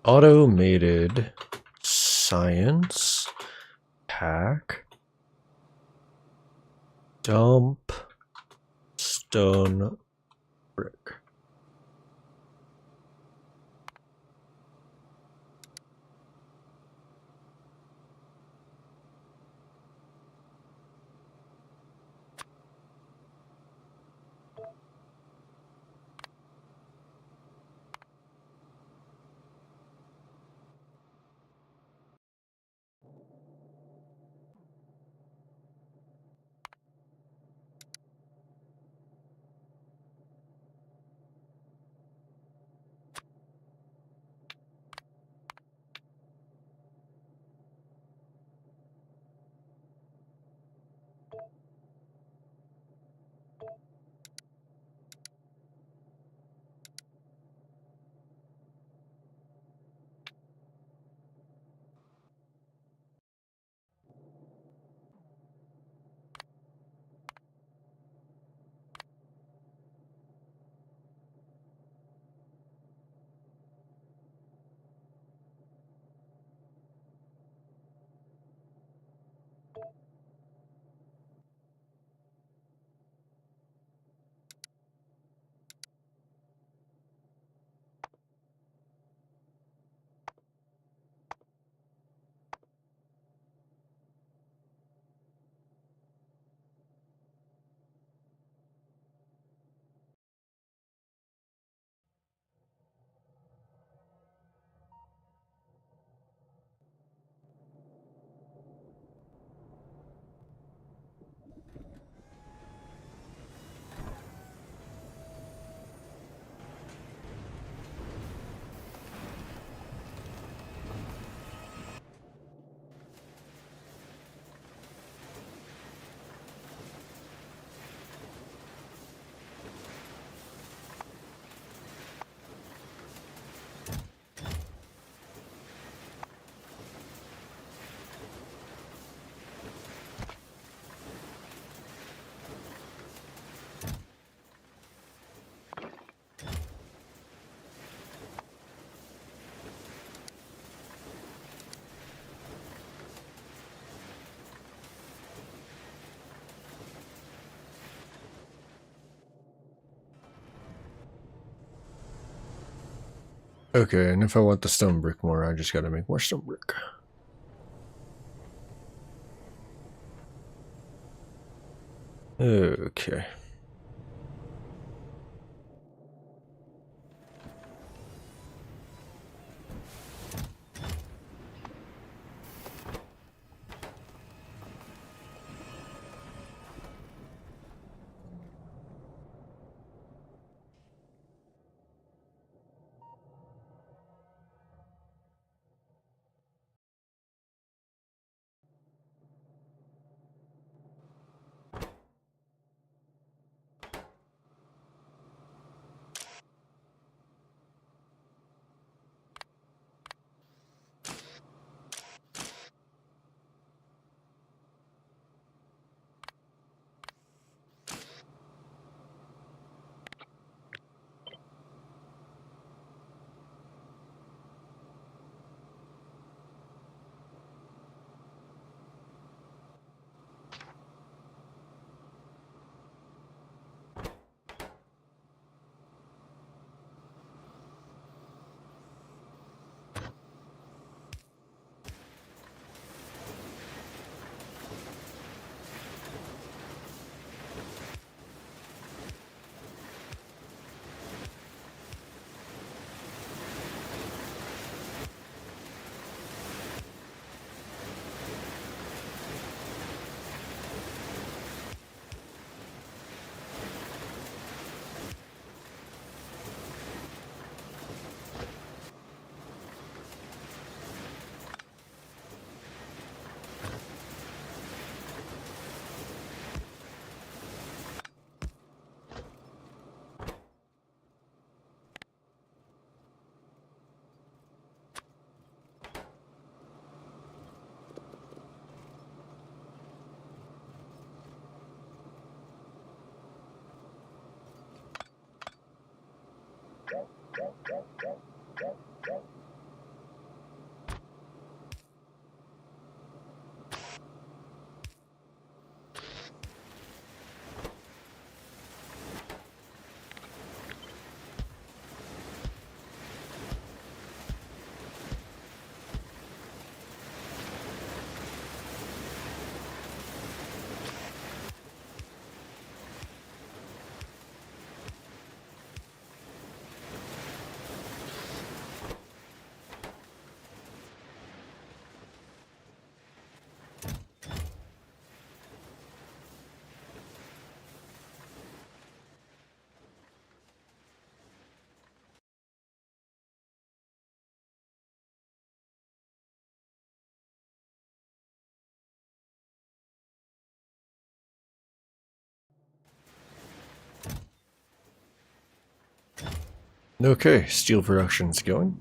Automated science pack dump stone brick. Okay, and if I want the stone brick more, I just gotta make more stone brick. Okay. Okay, steel production's going.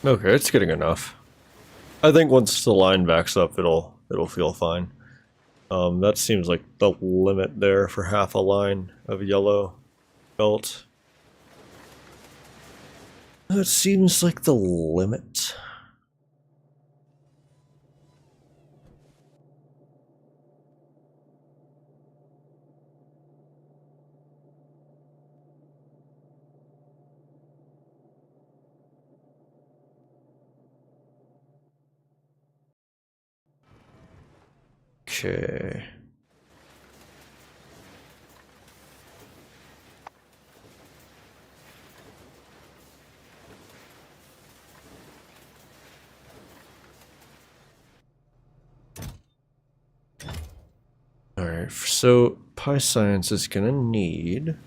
Okay, it's getting enough. I think once the line backs up, it'll feel fine. That seems like the limit there for half a line of yellow belt. That seems like the limit. Okay. Alright, so Pi Science is gonna need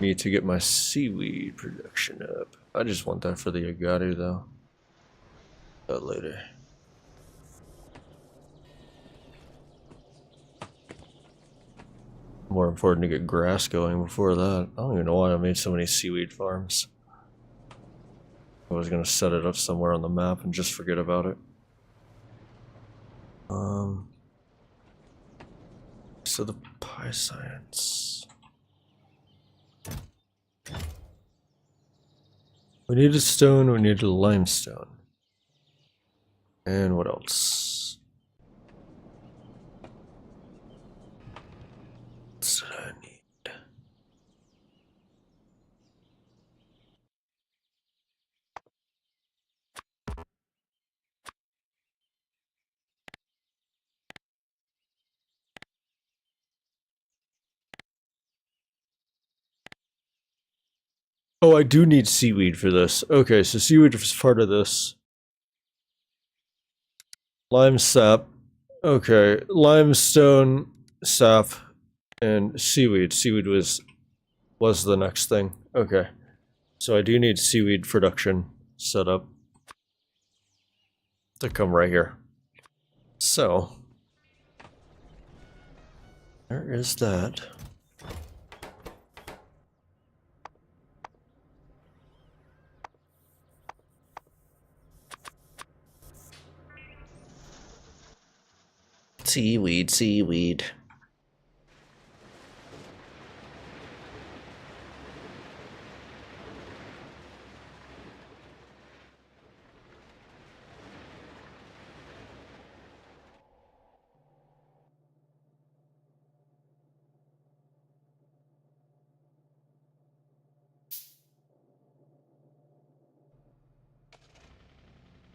me to get my seaweed production up. I just want that for the Agati though. That later. More important to get grass going before that. I don't even know why I made so many seaweed farms. I was gonna set it up somewhere on the map and just forget about it. So the Pi Science. We need a stone, we need a limestone. And what else? What did I need? Oh, I do need seaweed for this. Okay, so seaweed is part of this. Lime sap. Okay, limestone, sap, and seaweed. Seaweed was the next thing. Okay, so I do need seaweed production set up to come right here. So there is that. Seaweed, seaweed.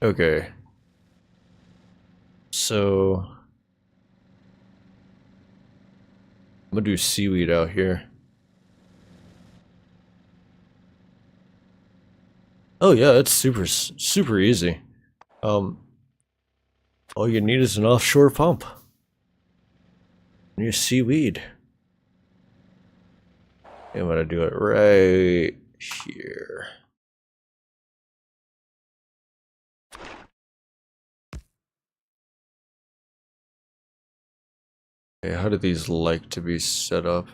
Okay. So I'm gonna do seaweed out here. Oh yeah, it's super easy. All you need is an offshore pump. And your seaweed. I'm gonna do it right here. Okay, how do these like to be set up?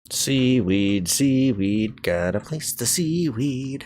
Seaweed, seaweed, gotta place the seaweed.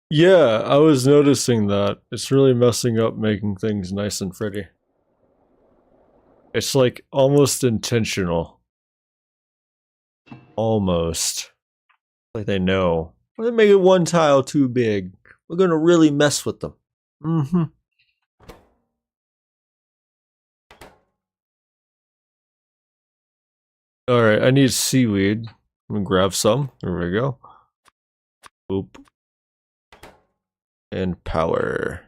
Yeah, I was noticing that. It's really messing up making things nice and pretty. It's like almost intentional. Almost. Like they know. We're gonna make it one tile too big. We're gonna really mess with them. Mm-hmm. Alright, I need seaweed. I'm gonna grab some. There we go. Boop. And power.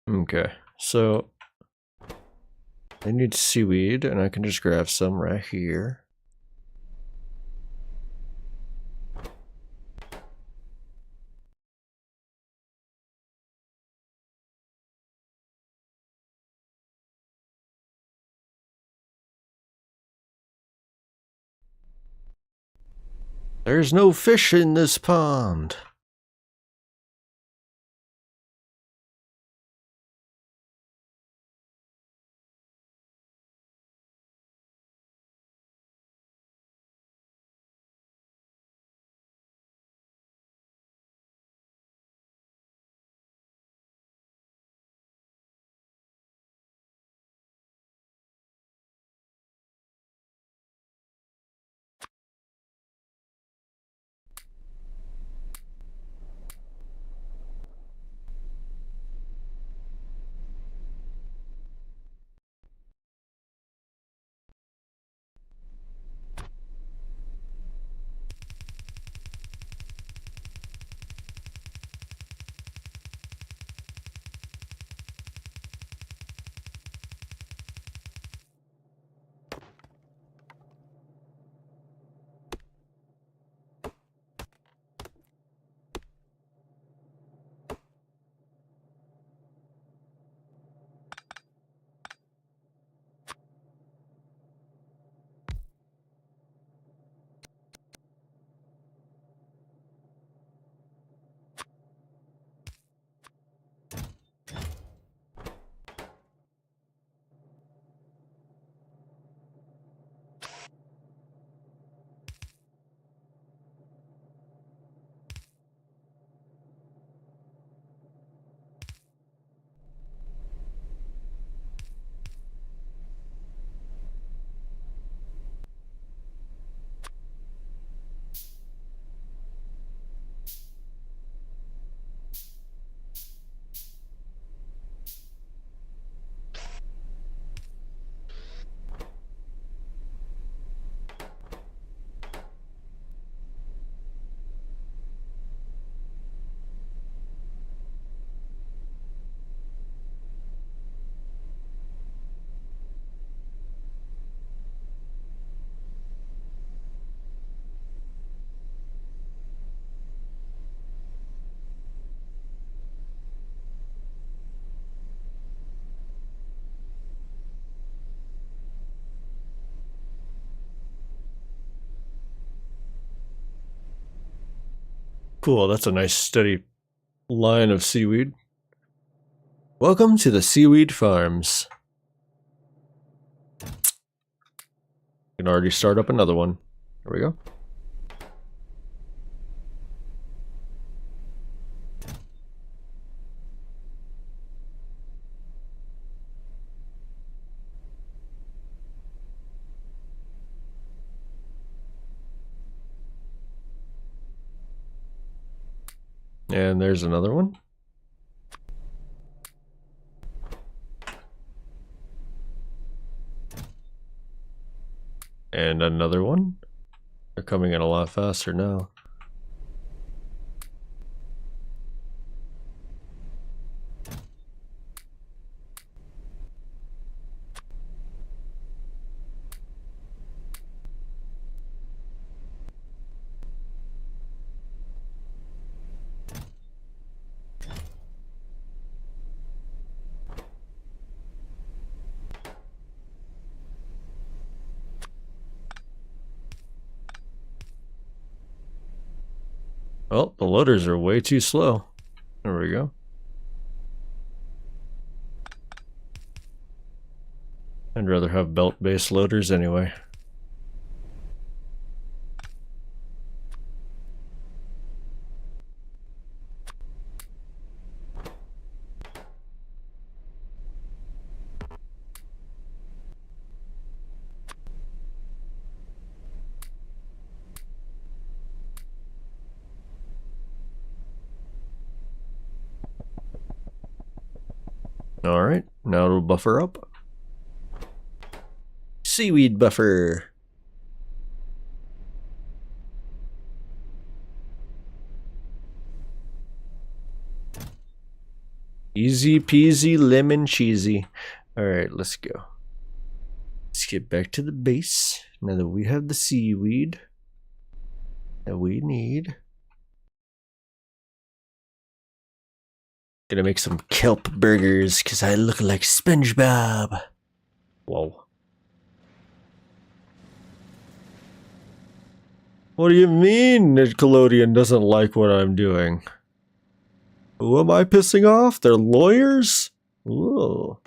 Okay, so I need seaweed, and I can just grab some right here. There's no fish in this pond. Cool, that's a nice steady line of seaweed. Welcome to the seaweed farms. You can already start up another one. There we go. And there's another one. And another one. They're coming in a lot faster now. Well, the loaders are way too slow. There we go. I'd rather have belt-based loaders anyway. Alright, now it'll buffer up. Seaweed buffer. Easy peasy lemon cheesy. Alright, let's go. Let's get back to the base. Now that we have the seaweed that we need. Gonna make some kelp burgers because I look like SpongeBob. Whoa. What do you mean Nickelodeon doesn't like what I'm doing? Who am I pissing off? They're lawyers? Whoa.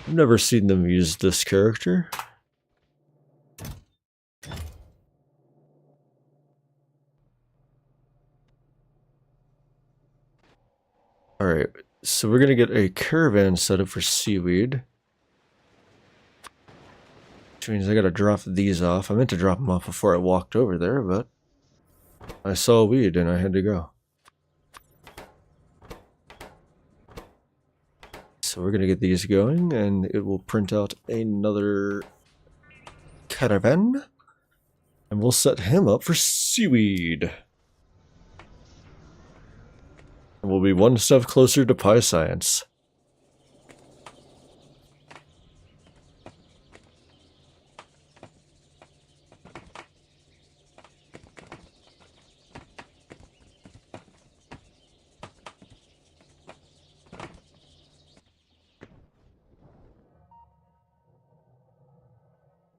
I've never seen them use this character. Alright, so we're gonna get a caravan set up for seaweed. Which means I gotta drop these off. I meant to drop them off before I walked over there, but I saw weed and I had to go. So we're gonna get these going and it will print out another caravan. And we'll set him up for seaweed. And we'll be one step closer to pie science.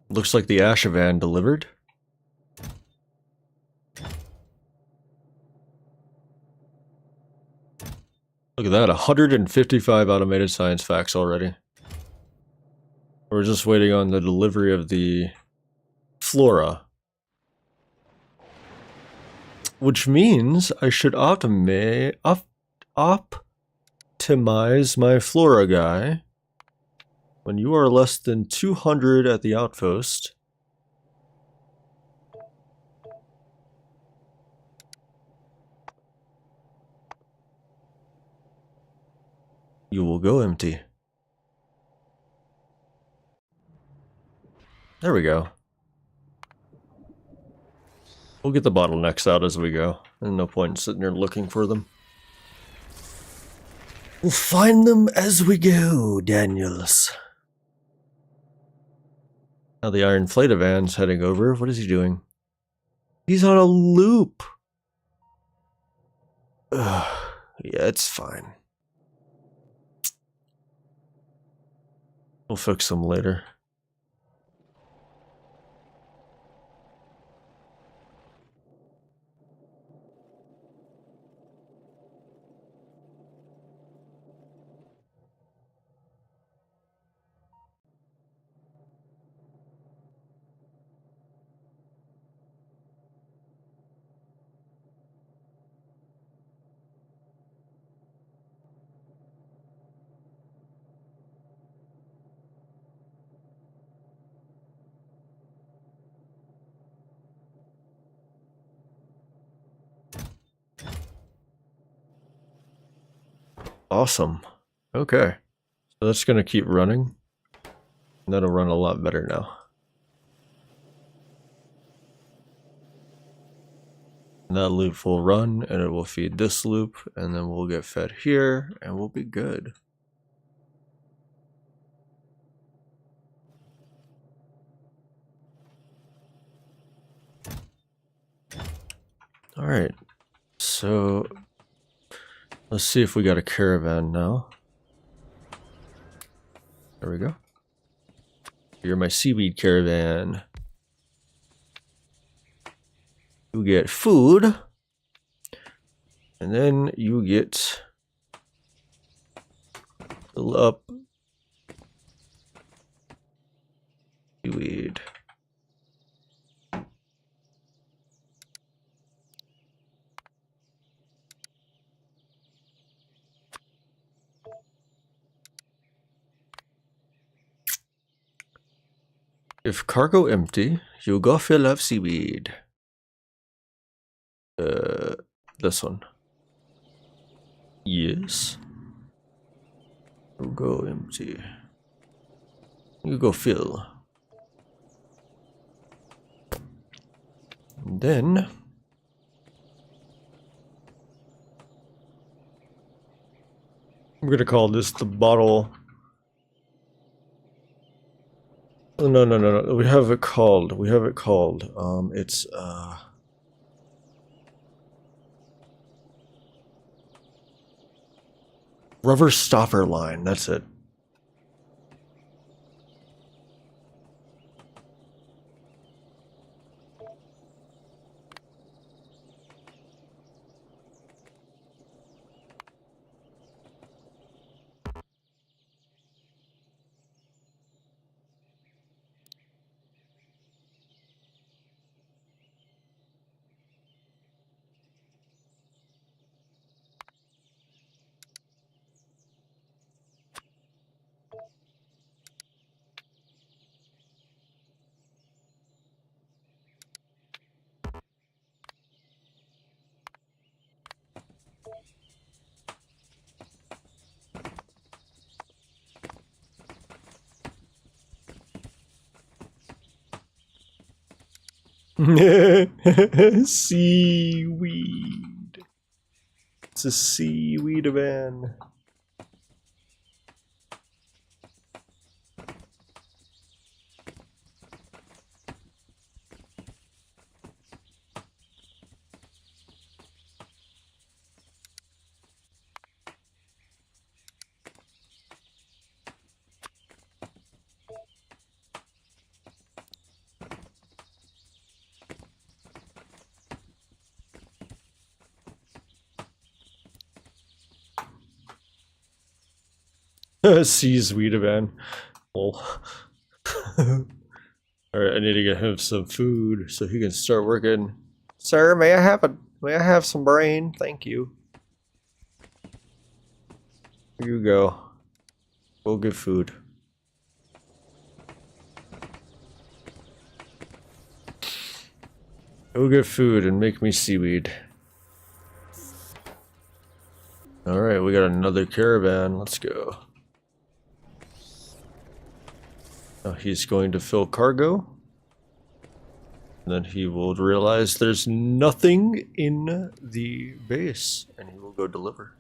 Looks like the Ashavan delivered. Look at that, 155 automated science facts already. We're just waiting on the delivery of the flora. Which means I should optimize my flora guy. When you are less than 200 at the outpost, you will go empty. There we go. We'll get the bottlenecks out as we go. There's no point in sitting there looking for them. We'll find them as we go, Daniels. Now the Iron Flatavan's heading over. What is he doing? He's on a loop. Ugh, yeah, it's fine. We'll fix them later. Awesome. Okay. So that's going to keep running. And that'll run a lot better now. And that loop will run, and it will feed this loop, and then we'll get fed here, and we'll be good. All right. So let's see if we got a caravan now. There we go. You're my seaweed caravan. You get food. And then you get fill up seaweed. If cargo empty, you go fill up seaweed. This one. Yes. You go empty. You go fill. And then I'm gonna call this the bottle. Oh, no. We have it called. It's rubber stopper line. That's it. Seaweed. It's a seaweed van. Seaweed van. Well. Alright, I need to get him some food so he can start working. Sir, may I have some brain? Thank you. Here you go. We'll get food. Go get food and make me seaweed. Alright, we got another caravan. Let's go. Now he's going to fill cargo. And then he will realize there's nothing in the base. And he will go deliver.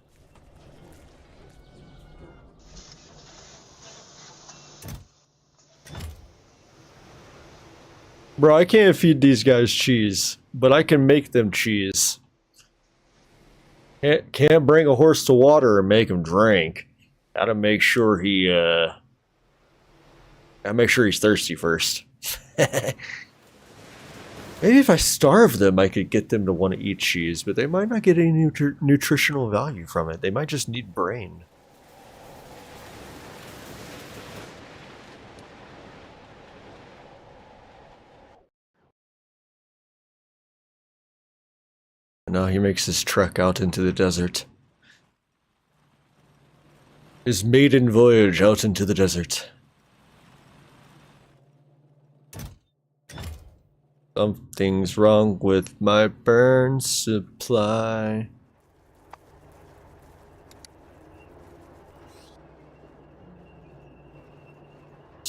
Bro, I can't feed these guys cheese, but I can make them cheese. Can't bring a horse to water and make him drink. Gotta make sure he's thirsty first. Maybe if I starve them, I could get them to want to eat cheese, but they might not get any nutritional value from it. They might just need brain. Now he makes his trek out into the desert. His maiden voyage out into the desert. Something's wrong with my burn supply.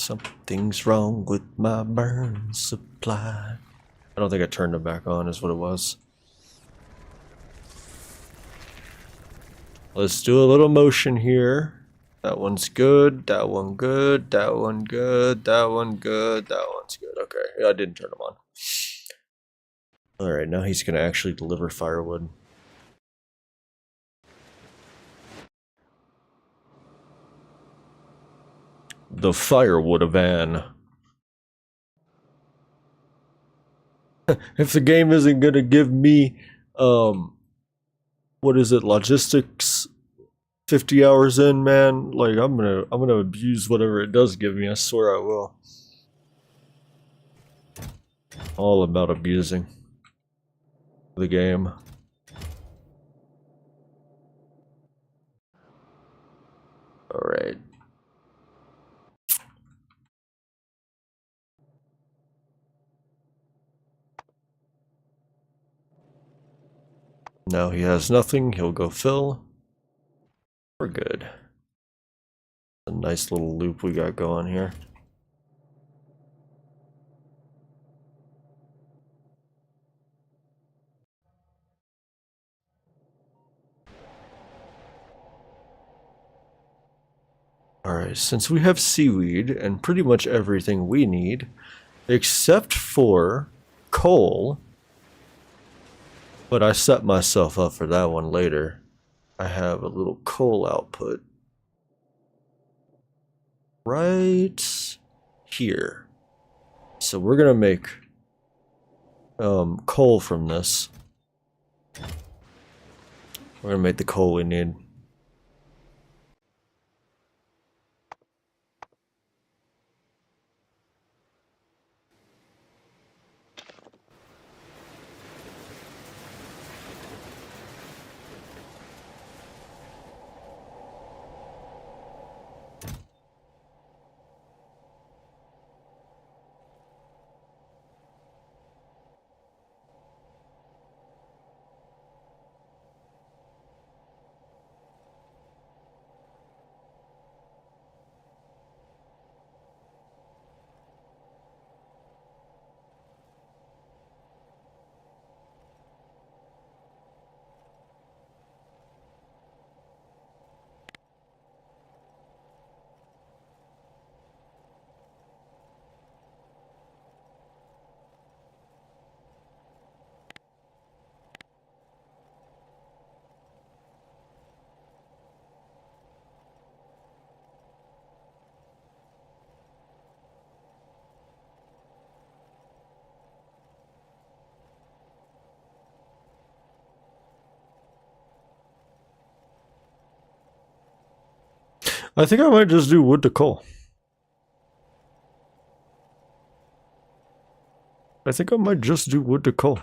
Something's wrong with my burn supply. I don't think I turned it back on, is what it was. Let's do a little motion here. That one's good, that one good, that one good, that one good, that one's good. Okay, yeah, I didn't turn them on. Alright, now he's gonna actually deliver firewood. The firewood van. If the game isn't gonna give me, what is it, logistics 50 hours in, man, like I'm gonna abuse whatever it does give me. I swear I will. All about abusing the game. All right. Now he has nothing. He'll go fill. We're good. A nice little loop we got going here. Alright, since we have seaweed and pretty much everything we need, except for coal, but I set myself up for that one later. I have a little coal output right here. So we're gonna make coal from this. We're gonna make the coal we need. I think I might just do wood to coal. I think I might just do wood to coal.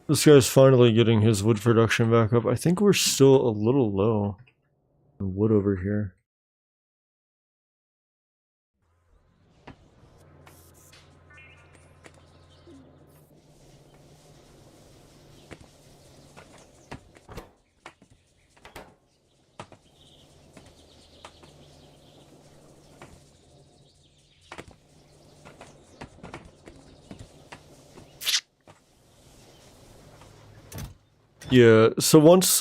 This guy's finally getting his wood production back up. I think we're still a little low on wood over here. Yeah, so once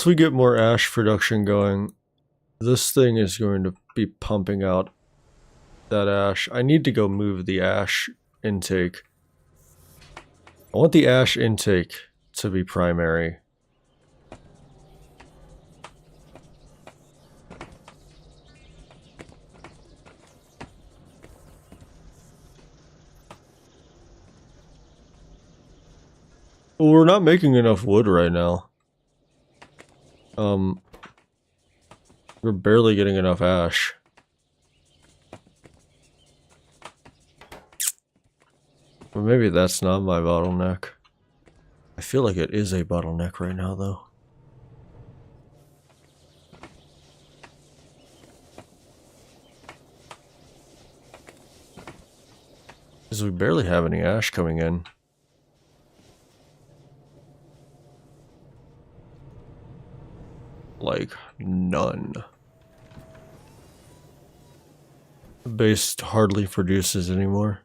we get more ash production going, this thing is going to be pumping out that ash. I need to go move the ash intake. I want the ash intake to be primary. Well, we're not making enough wood right now. We're barely getting enough ash. Or maybe that's not my bottleneck. I feel like it is a bottleneck right now, though. Because we barely have any ash coming in. like none. The base hardly produces anymore.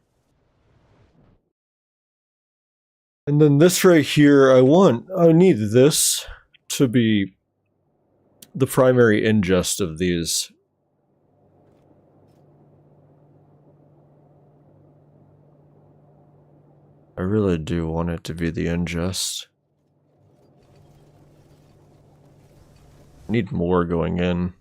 And then this right here, I need this to be the primary ingest of these. I really do want it to be the ingest. I need more going in.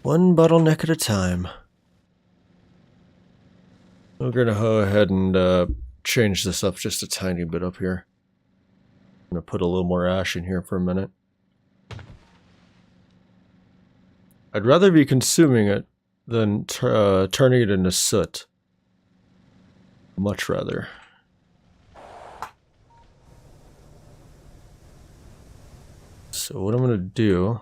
One bottleneck at a time. We're gonna go ahead and change this up just a tiny bit up here. I'm gonna put a little more ash in here for a minute. I'd rather be consuming it than turning it into soot. Much rather. So what I'm gonna do...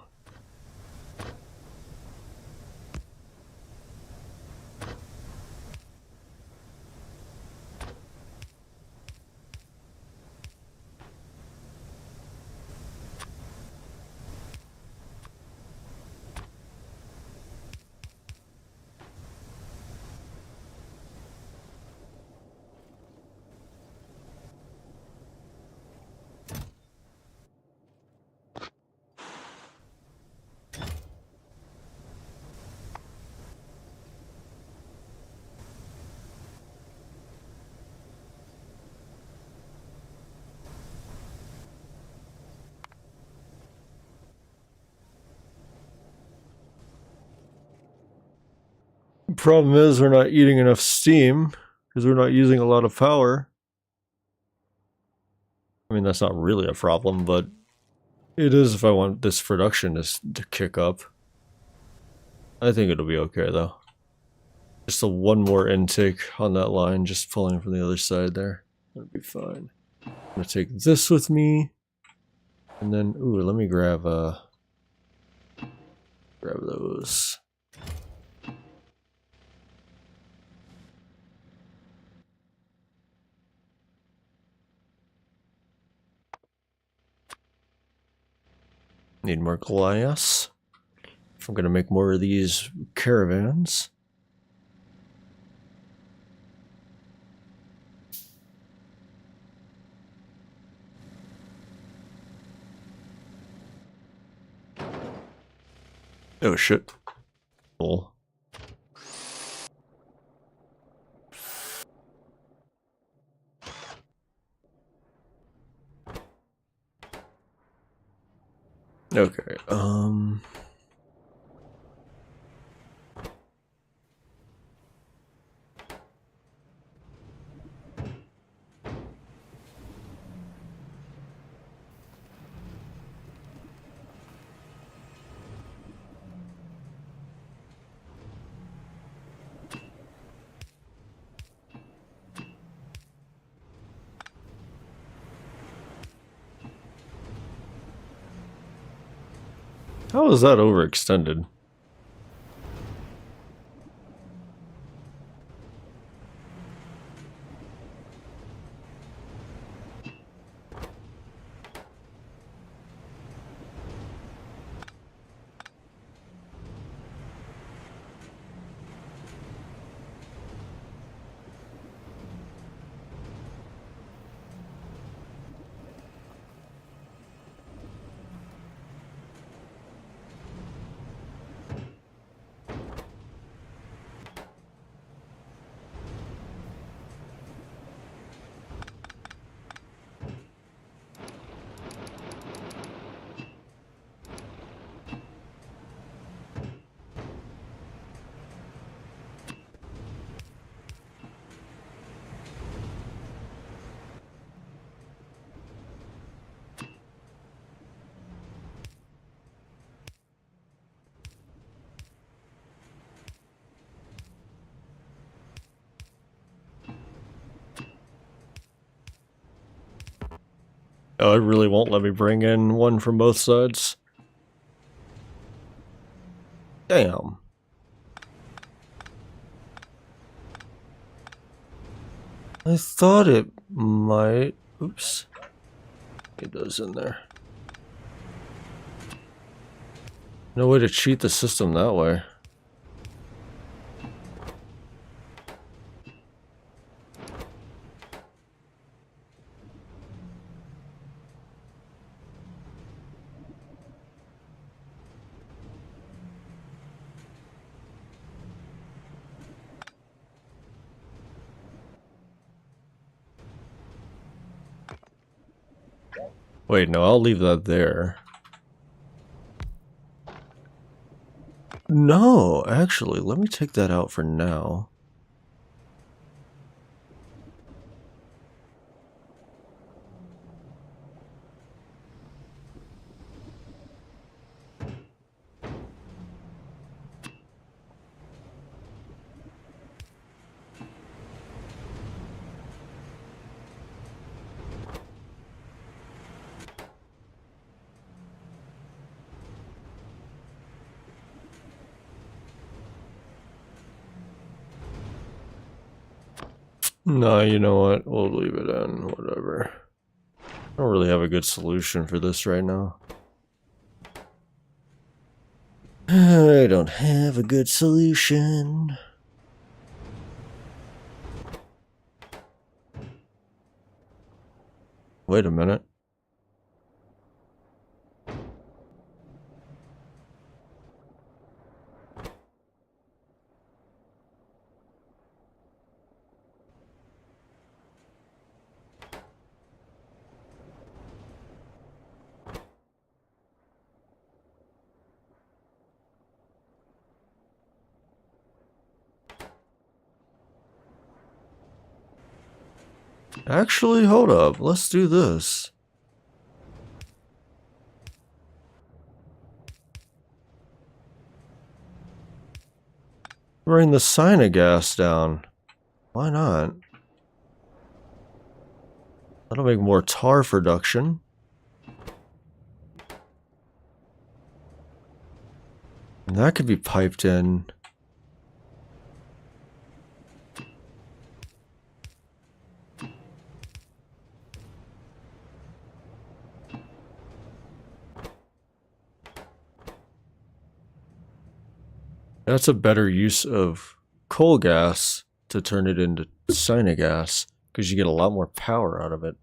Problem is we're not eating enough steam because we're not using a lot of power. I mean, that's not really a problem, but it is if I want this production to kick up. I think it'll be okay though. Just a one more intake on that line, just pulling from the other side there. That'll be fine. I'm gonna take this with me. And then, ooh, let me grab those. Need more glass. If I'm gonna make more of these caravans. Oh shit. Oh. Okay, how is that overextended? Oh, it really won't let me bring in one from both sides. Damn. I thought it might. Oops. Get those in there. No way to cheat the system that way. Wait, no, I'll leave that there. No, actually, let me take that out for now. No, you know what? We'll leave it in, whatever. I don't really have a good solution for this right now. I don't have a good solution. Wait a minute. Actually, hold up. Let's do this. Bring the gas down. Why not? That'll make more tar production. And that could be piped in. That's a better use of coal gas to turn it into gas, because you get a lot more power out of it.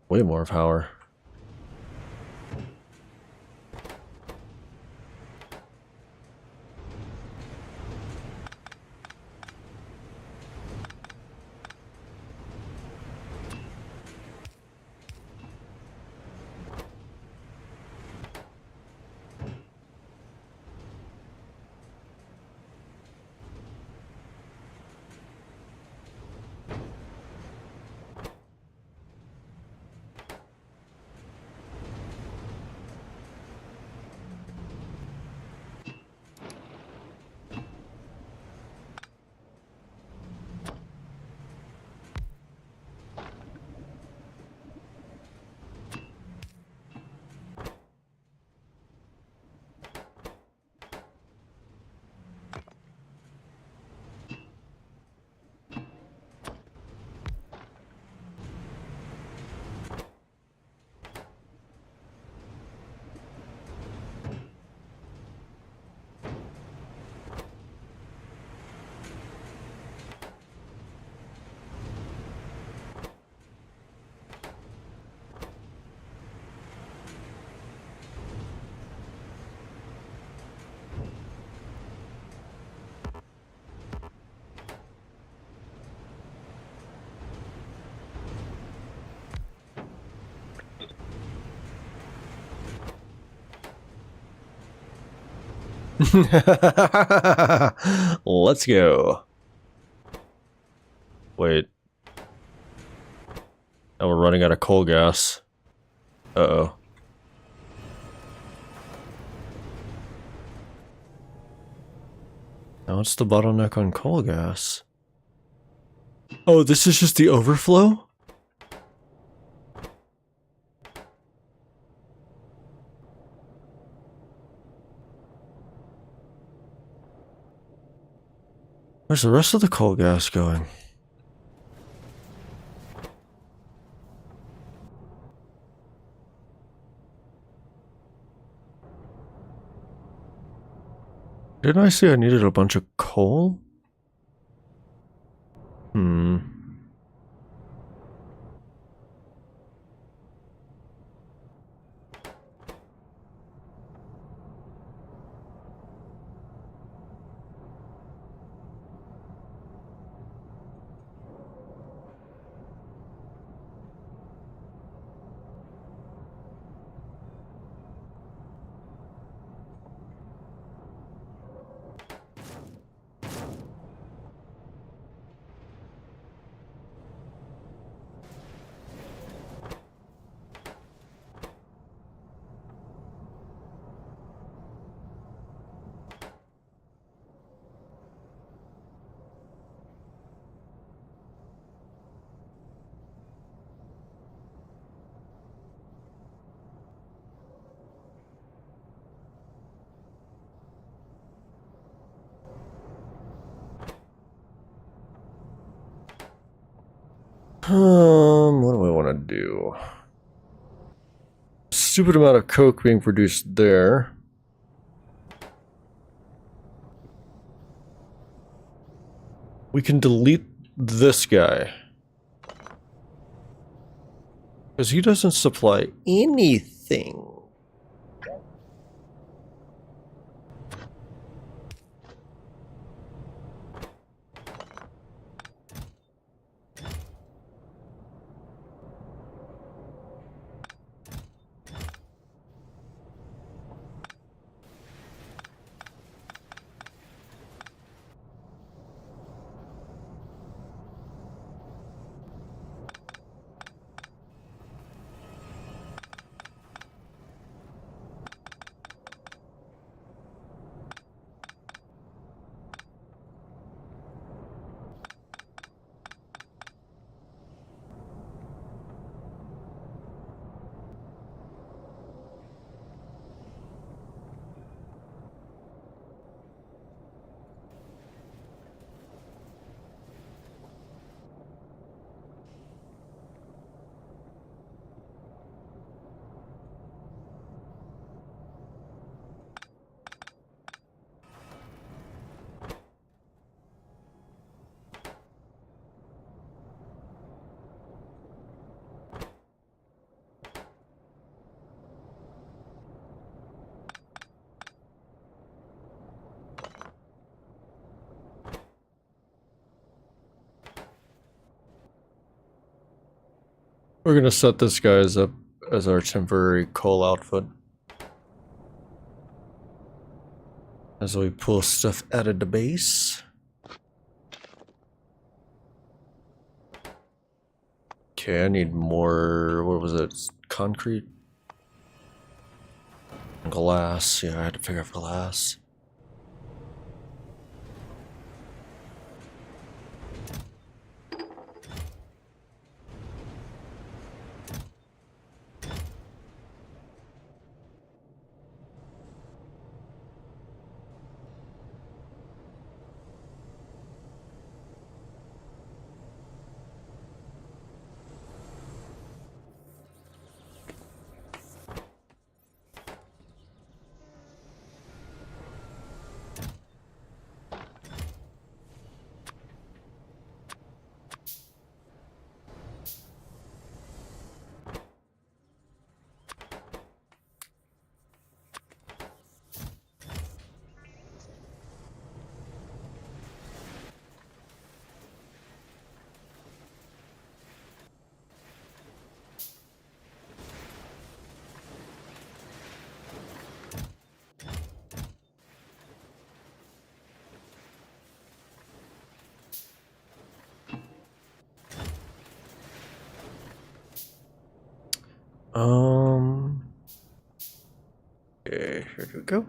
Way more power. Let's go. Wait. Now we're running out of coal gas. Uh-oh. Now what's the bottleneck on coal gas? Oh, this is just the overflow? Where's the rest of the coal gas going? Didn't I say I needed a bunch of coal? Hmm. What do I want to do? Stupid amount of coke being produced there. We can delete this guy. Because he doesn't supply anything. We're gonna set this guy up as our temporary coal outfit. As we pull stuff out of the base. Okay, I need more, what was it? Concrete? Glass, yeah, I had to figure out glass. Okay, here we go.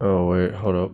Oh wait, hold up.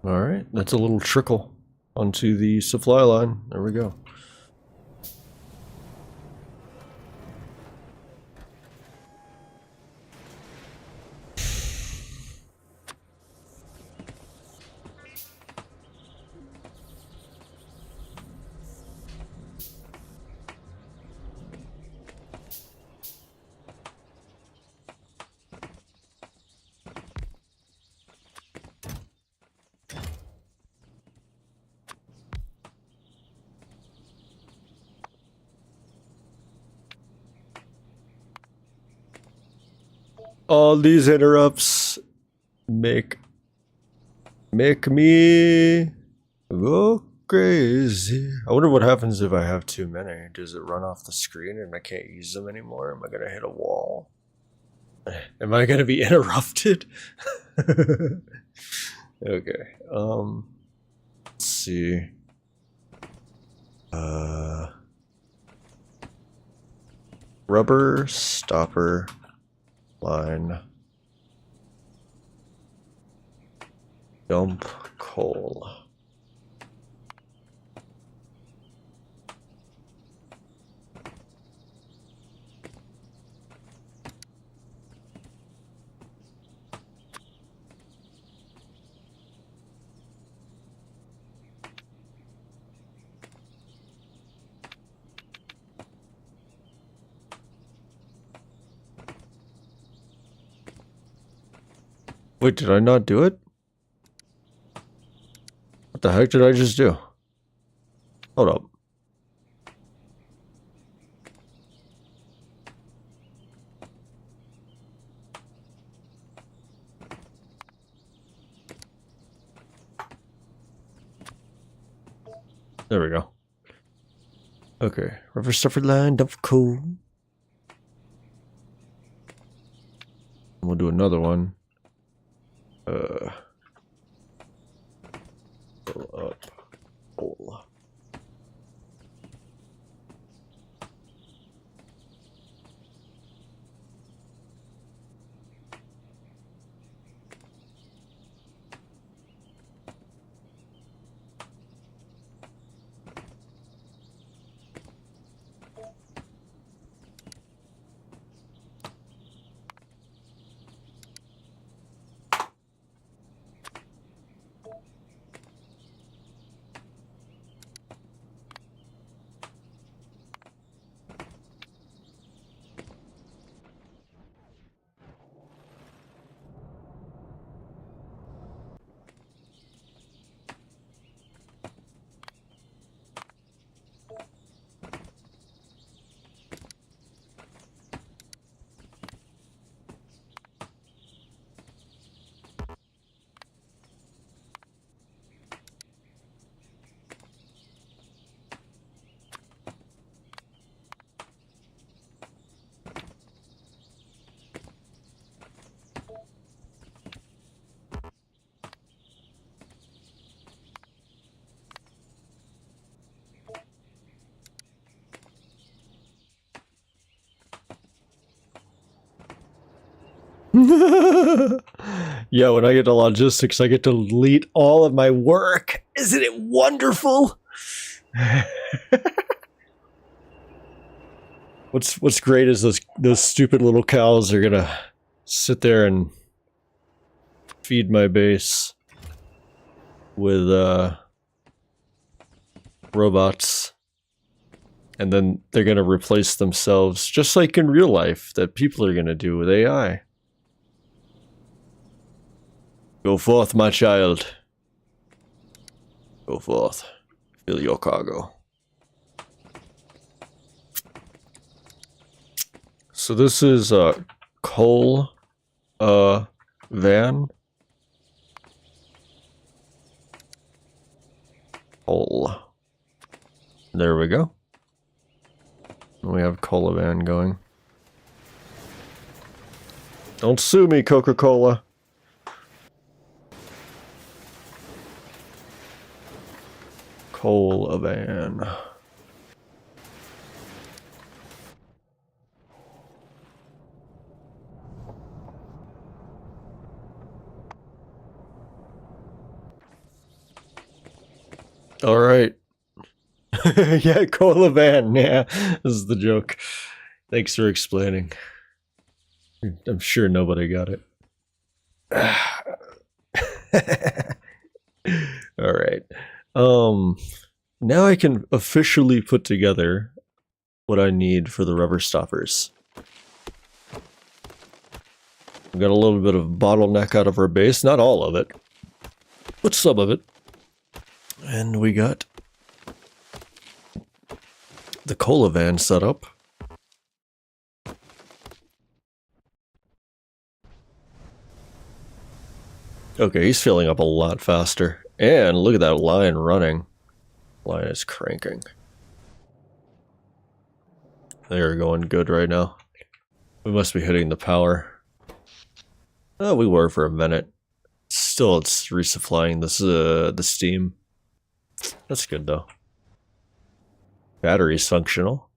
Alright, that's a little trickle onto the supply line. There we go. All these interrupts make me go crazy. I wonder what happens if I have too many. Does it run off the screen and I can't use them anymore? Am I gonna hit a wall? Am I gonna be interrupted? Okay. Let's see. Rubber stopper line. Dump coal. Wait, did I not do it? What the heck did I just do? Hold up. There we go. Okay, rubber stopper line, dump coal. We'll do another one. Pull up. Pull. Yeah, when I get to logistics, I get to delete all of my work. Isn't it wonderful? What's great is those stupid little cows are gonna sit there and feed my base with robots, and then they're gonna replace themselves, just like in real life that people are gonna do with AI. Go forth, my child. Go forth. Fill your cargo. So this is a coal van. Coal. There we go. We have cola van going. Don't sue me, Coca-Cola. Coal van. All right. Yeah, cola van. Yeah, this is the joke. Thanks for explaining. I'm sure nobody got it. All right. Now I can officially put together what I need for the rubber stoppers. We got a little bit of bottleneck out of our base, not all of it, but some of it. And we got the cola van set up. Okay, he's filling up a lot faster. And look at that line running. Line is cranking. They are going good right now. We must be hitting the power. Oh, we were for a minute. Still, it's resupplying this the steam. That's good though. Battery's functional.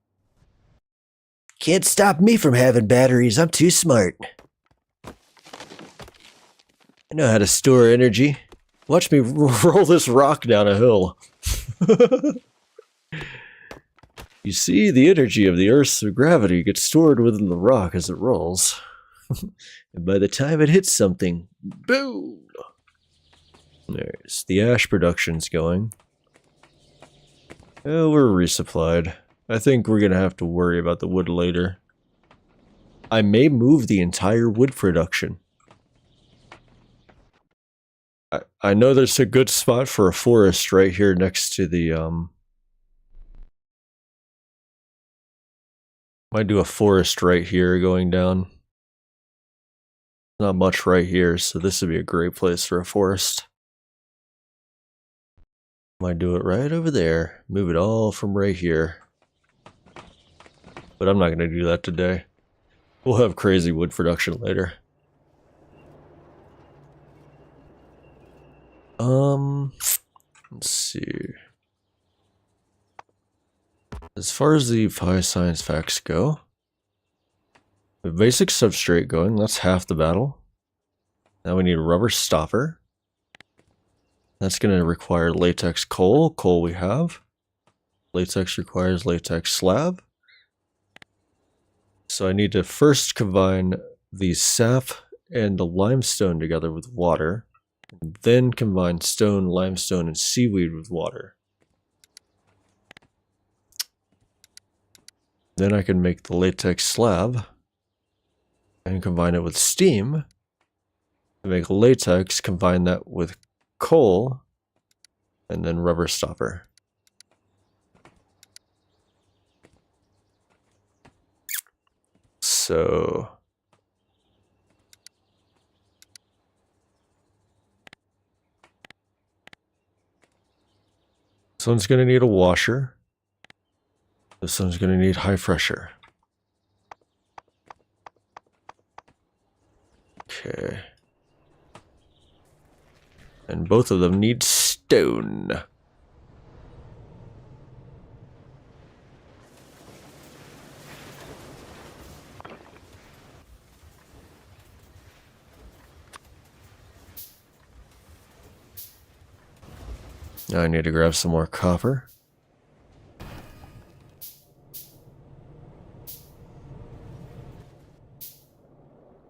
Can't stop me from having batteries. I'm too smart. I know how to store energy. Watch me roll this rock down a hill. You see, the energy of the Earth's gravity gets stored within the rock as it rolls. And by the time it hits something, boom! There's the ash production's going. Oh, we're resupplied. I think we're gonna have to worry about the wood later. I may move the entire wood production. I know there's a good spot for a forest right here next to the, might do a forest right here going down. Not much right here, so this would be a great place for a forest. Might do it right over there. Move it all from right here. But I'm not going to do that today. We'll have crazy wood production later. Let's see. As far as the 5 science facts go, the basic substrate going, that's half the battle. Now we need a rubber stopper. That's going to require latex coal. Coal we have. Latex requires latex slab. So I need to first combine the sap and the limestone together with water. Then combine stone, limestone, and seaweed with water. Then I can make the latex slab and combine it with steam to make latex, combine that with coal, and then rubber stopper. So this one's going to need a washer. This one's going to need high pressure. Okay. And both of them need stone. Now I need to grab some more copper.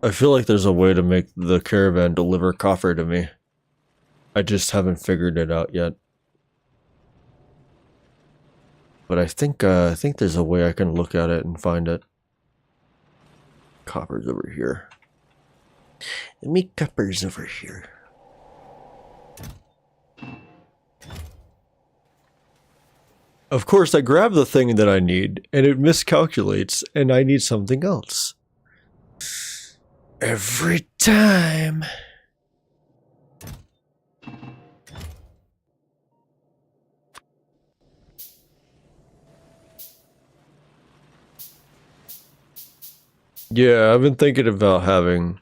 I feel like there's a way to make the caravan deliver copper to me. I just haven't figured it out yet. But I think there's a way I can look at it and find it. Copper's over here. Let me copper's over here. Of course, I grab the thing that I need, and it miscalculates, and I need something else. Every time. Yeah, I've been thinking about having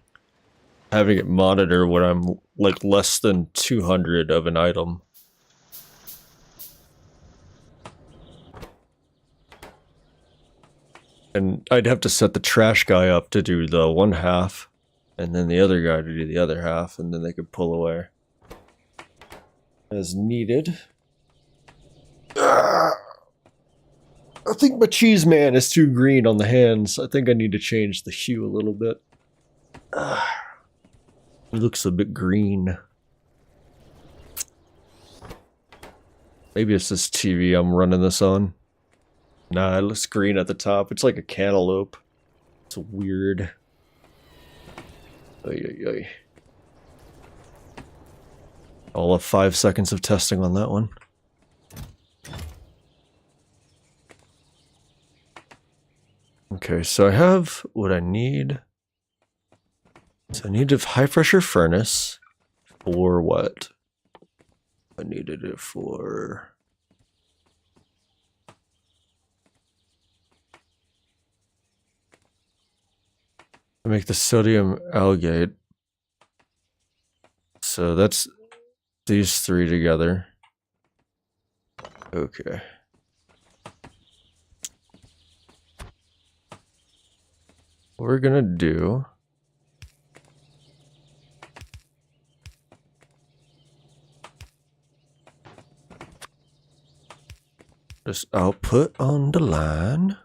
it monitor when I'm like less than 200 of an item. And I'd have to set the trash guy up to do the one half, and then the other guy to do the other half, and then they could pull away as needed. I think my cheese man is too green on the hands. I think I need to change the hue a little bit. It looks a bit green. Maybe it's this TV I'm running this on. Nah, it looks green at the top. It's like a cantaloupe. It's weird. Ay, ay, ay. All of 5 seconds of testing on that one. Okay, so I have what I need. So I need a high pressure furnace for what? I needed it for... to make the sodium algate. So that's these three together. Okay. What we're gonna do... just output on the line.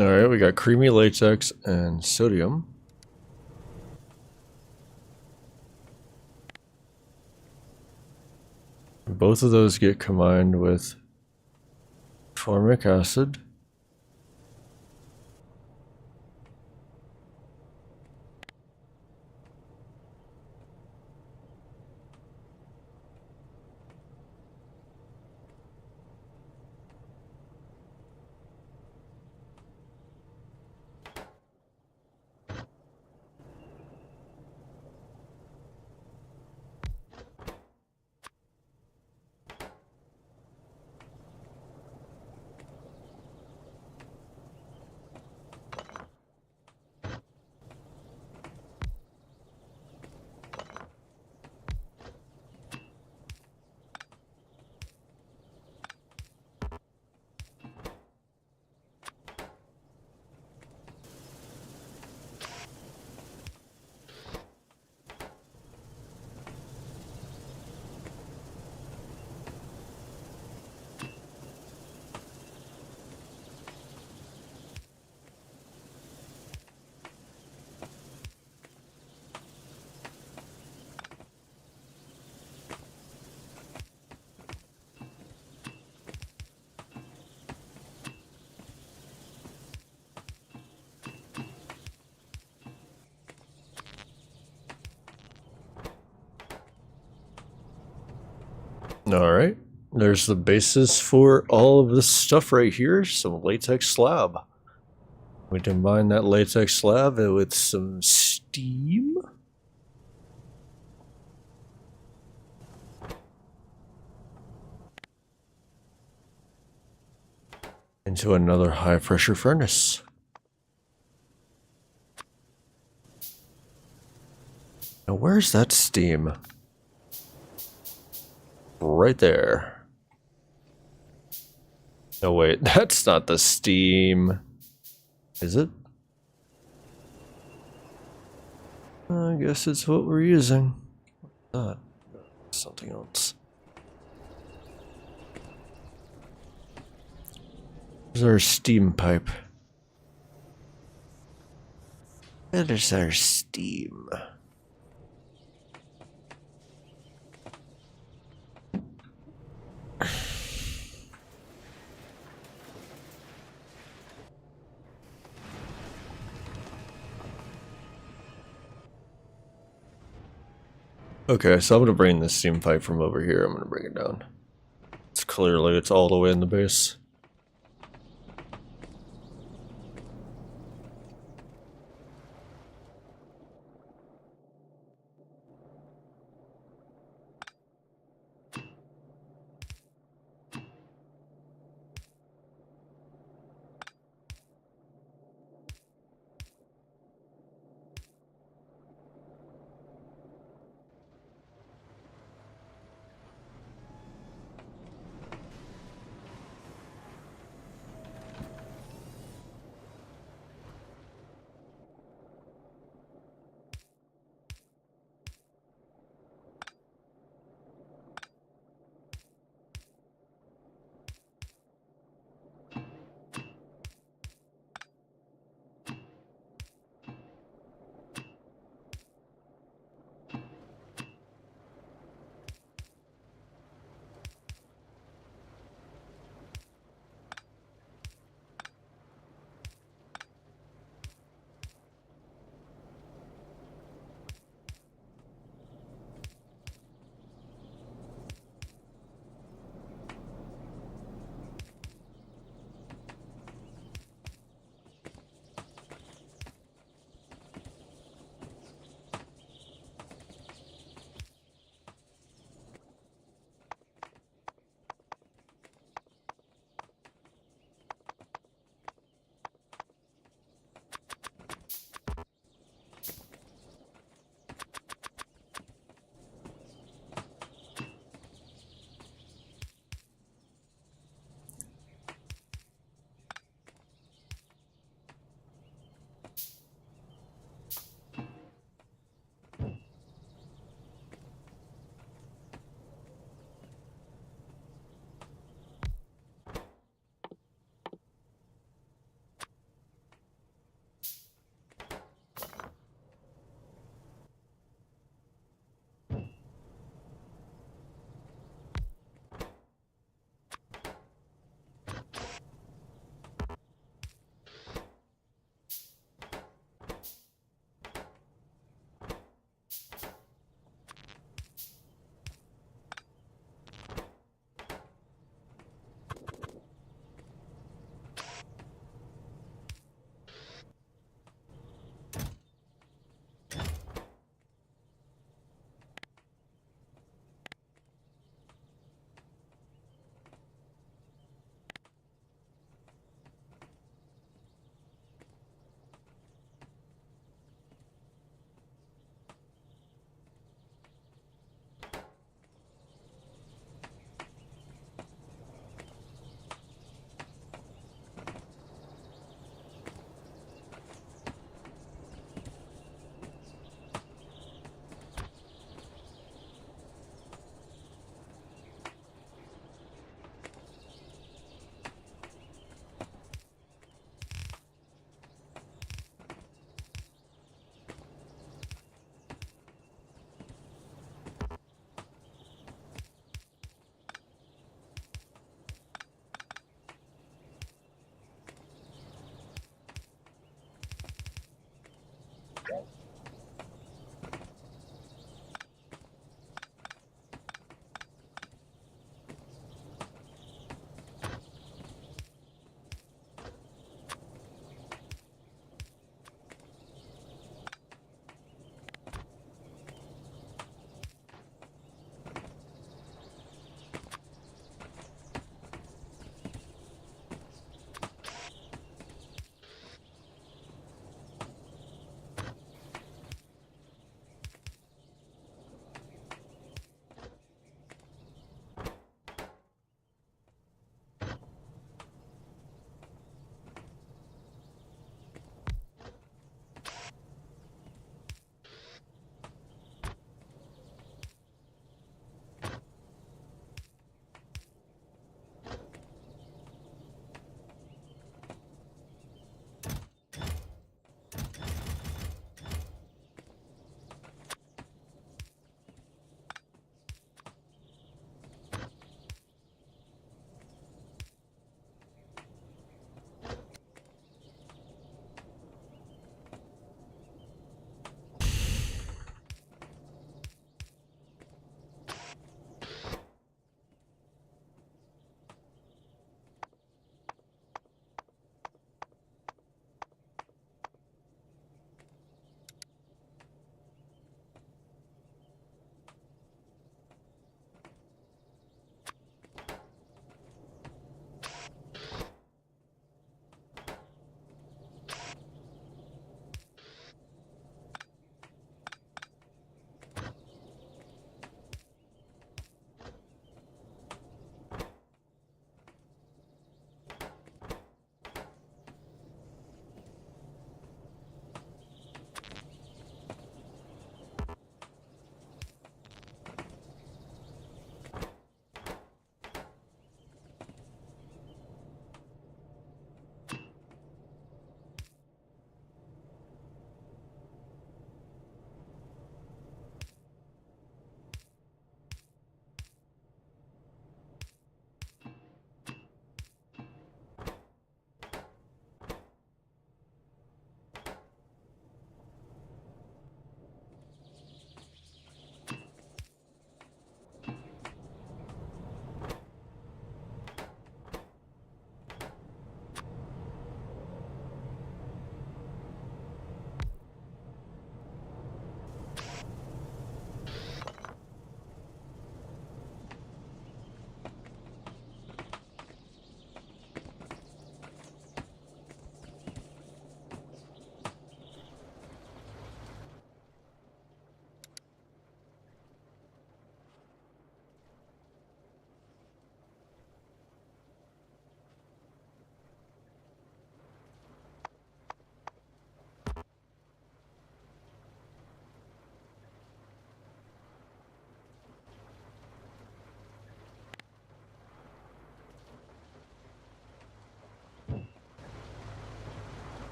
Alright, we got creamy latex and sodium. Both of those get combined with formic acid. Alright, there's the basis for all of this stuff right here, some latex slab. We combine that latex slab with some steam. Into another high pressure furnace. Now where's that steam? Right there. No wait, that's not the steam. Is it? I guess it's what we're using. What's that? Something else. There's our steam pipe. There's our steam. Okay, so I'm gonna bring this steam pipe from over here. I'm gonna bring it down. It's all the way in the base.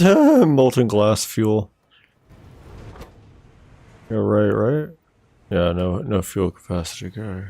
Molten glass fuel. Yeah, right. Yeah, no fuel capacity guy.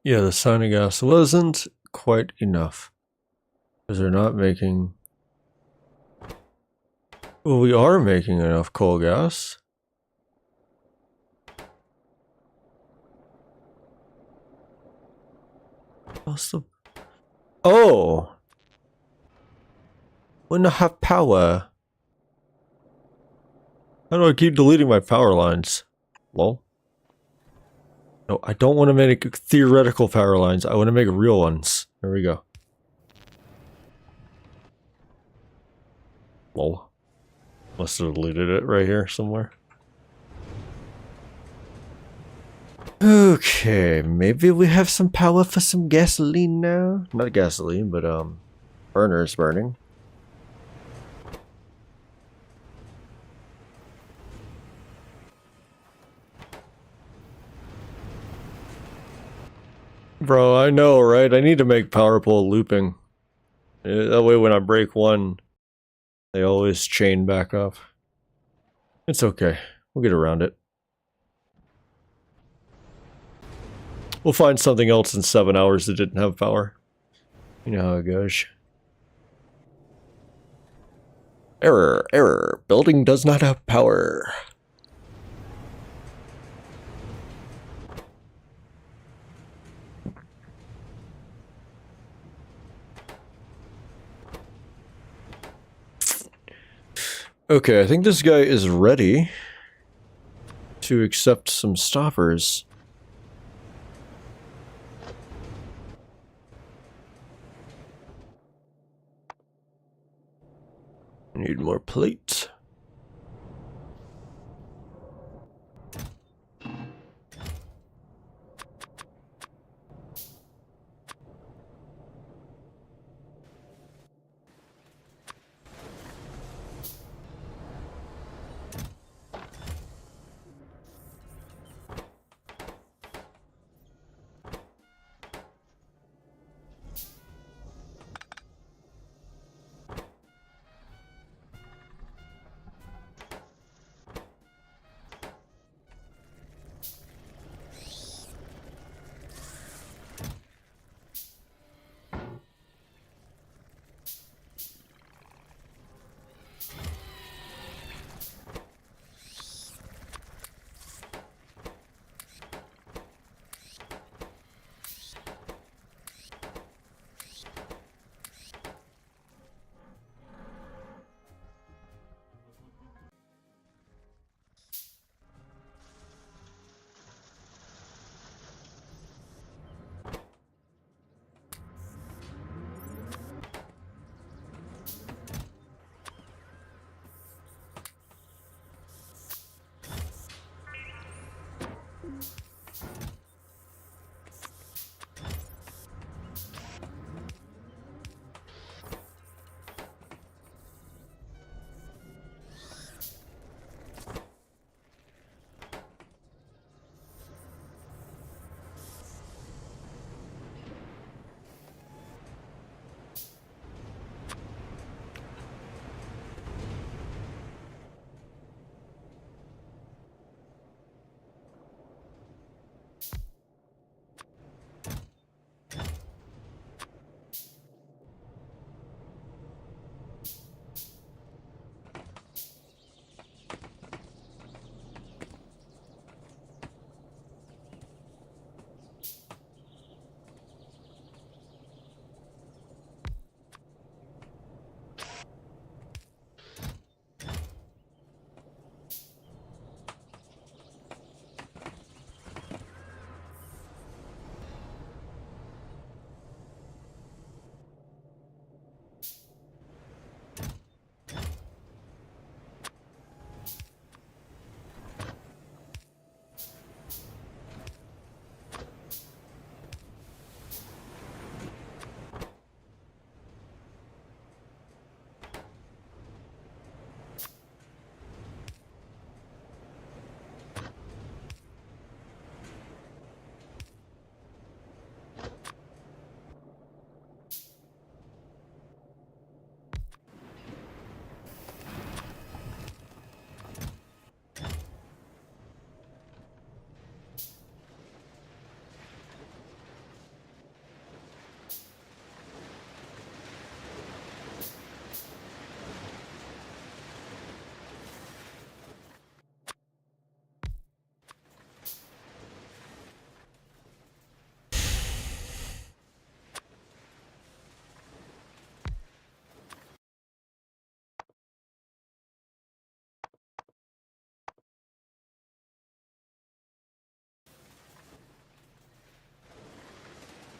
Yeah, the cyanide gas wasn't quite enough. Because they're not making... Well, we are making enough coal gas. What's the... Oh! When I have power. How do I keep deleting my power lines? Lol. No, I don't want to make theoretical power lines. I want to make real ones. There we go. Lol. Must have deleted it right here somewhere. Okay, maybe we have some power for some gasoline now. Not gasoline, but burners burning. Bro, I know, right? I need to make power pole looping. That way when I break one, they always chain back up. It's okay. We'll get around it. We'll find something else in 7 hours that didn't have power. You know how it goes. Error. Building does not have power. Okay, I think this guy is ready to accept some stoppers. Need more plates.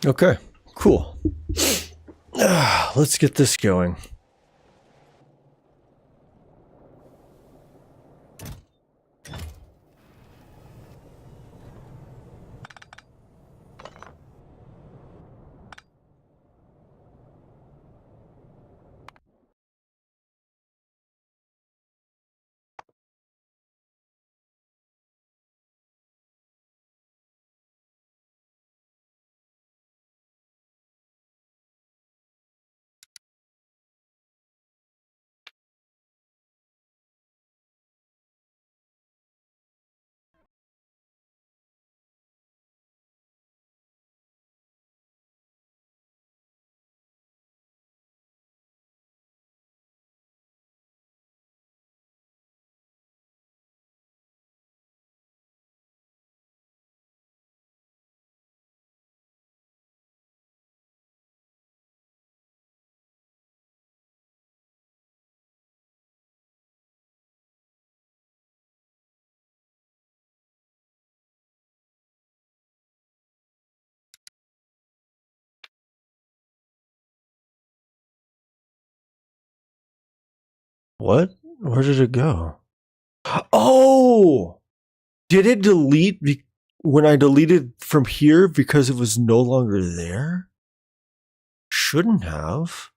Okay, cool. Let's get this going. What? Where did it go? Oh! Did it delete when I deleted from here because it was no longer there? Shouldn't have.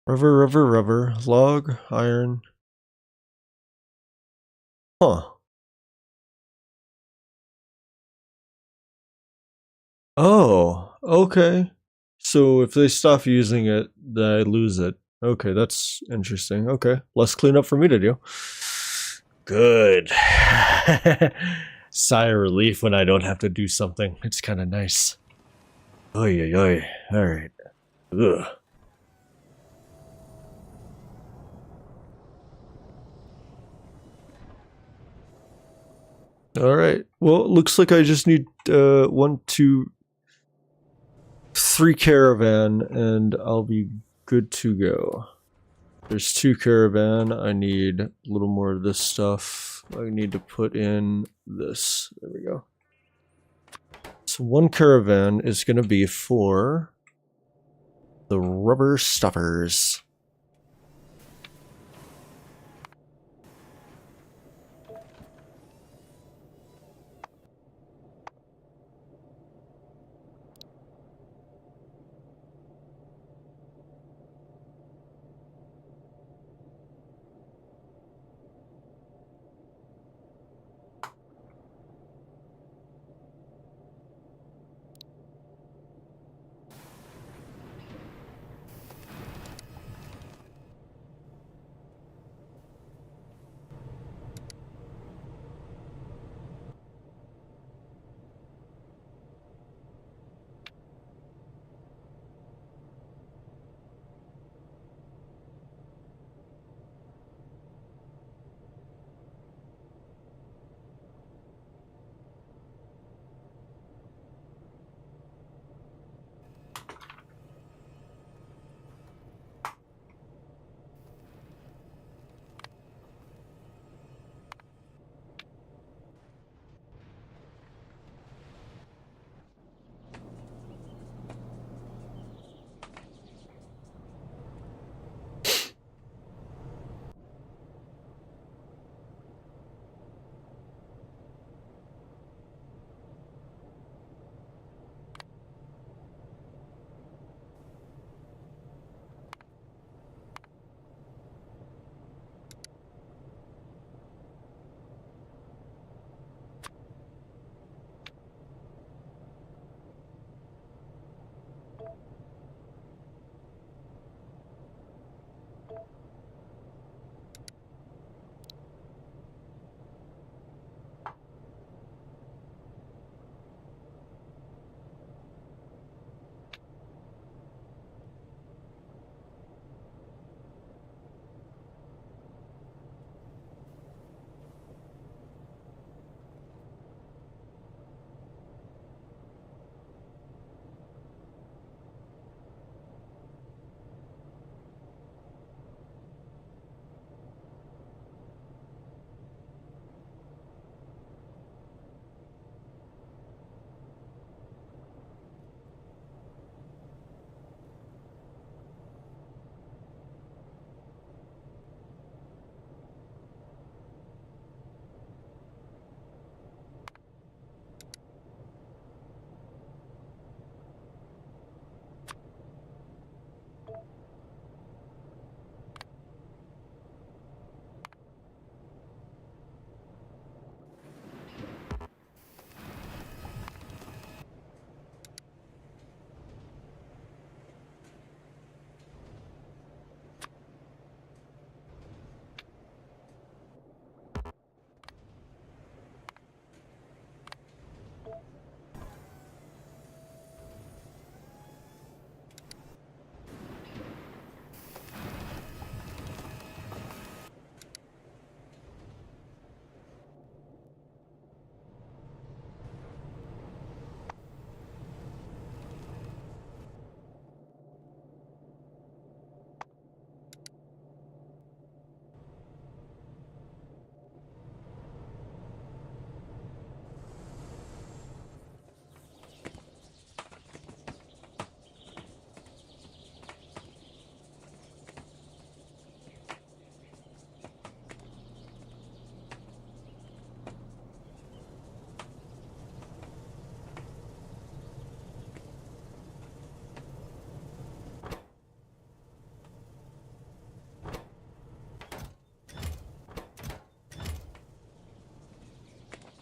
Rubber, log, iron. Huh. Oh, okay. So if they stop using it, then I lose it. Okay, that's interesting. Okay, less cleanup for me to do. Good. Sigh of relief when I don't have to do something. It's kind of nice. Oy, oy, oy. All right. Ugh. All right. Well, it looks like I just need 1, 2, 3 caravan, and I'll be good to go. There's 2 caravan. I need a little more of this stuff. I need to put in this. There we go. So 1 caravan is going to be for the rubber stuffers.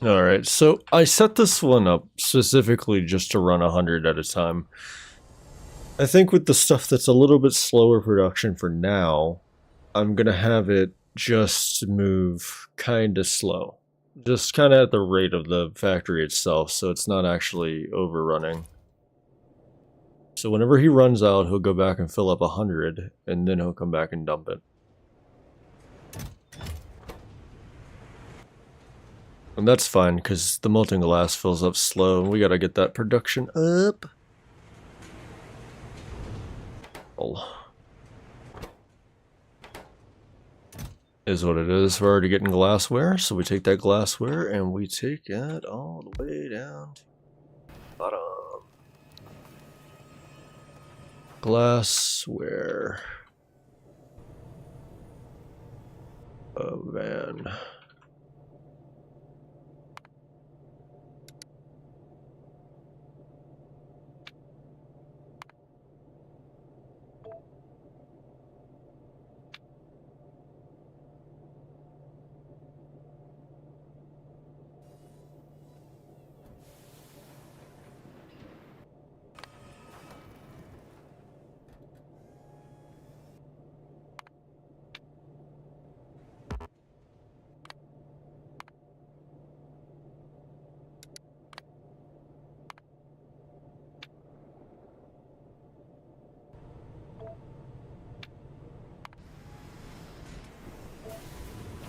Alright, so I set this one up specifically just to run 100 at a time. I think with the stuff that's a little bit slower production for now, I'm gonna have it just move kinda slow. Just kinda at the rate of the factory itself, so it's not actually overrunning. So whenever he runs out, he'll go back and fill up 100, and then he'll come back and dump it. And that's fine, because the molten glass fills up slow, and we gotta get that production up. Oh. Is what it is. We're already getting glassware, so we take that glassware, and we take it all the way down to the bottom. Glassware. Oh, man.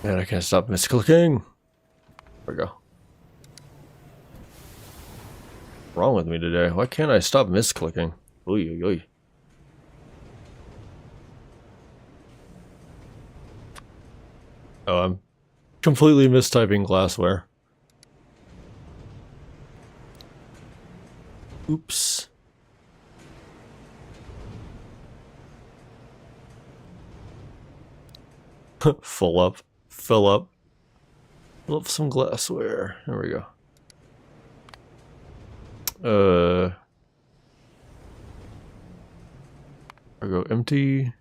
Man, I can't stop misclicking. There we go. What's wrong with me today? Why can't I stop misclicking? Oy, oy, oy. Oh, I'm completely mistyping glassware. Oops. Full up. Fill up. Fill up some glassware. There we go. I go empty.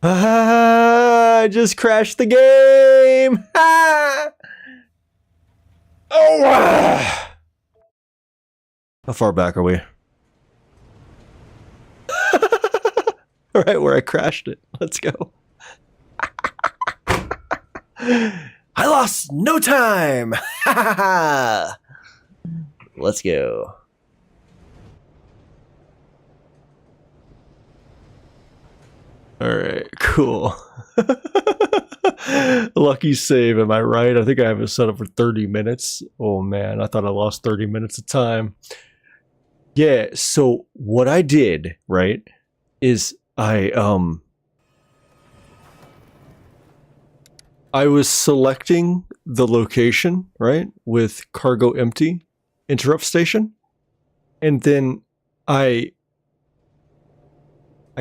I just crashed the game. Oh! How far back are we? Right where I crashed it. Let's go. I lost no time! Let's go. Alright, cool. Lucky save, am I right? I think I have it set up for 30 minutes. Oh man, I thought I lost 30 minutes of time. Yeah, so what I did, right, is I was selecting the location, right, with cargo empty, interrupt station, and then I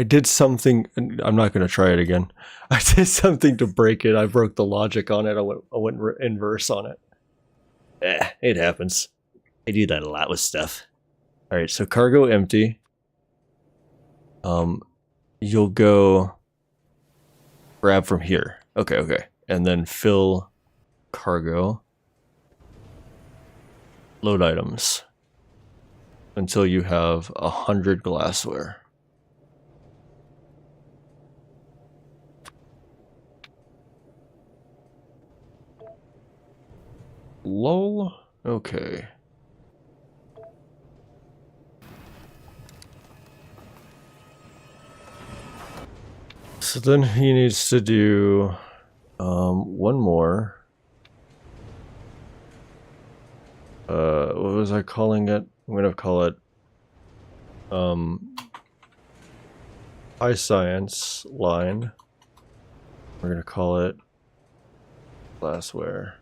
did something. I'm not going to try it again. I did something to break it. I broke the logic on it. I went inverse on it. It happens. I do that a lot with stuff. All right, so cargo empty. You'll go grab from here. Okay. And then fill cargo. Load items. Until you have 100 glassware. Lol. Okay. So then he needs to do one more. What was I calling it? I'm gonna call it high science line. We're gonna call it glassware.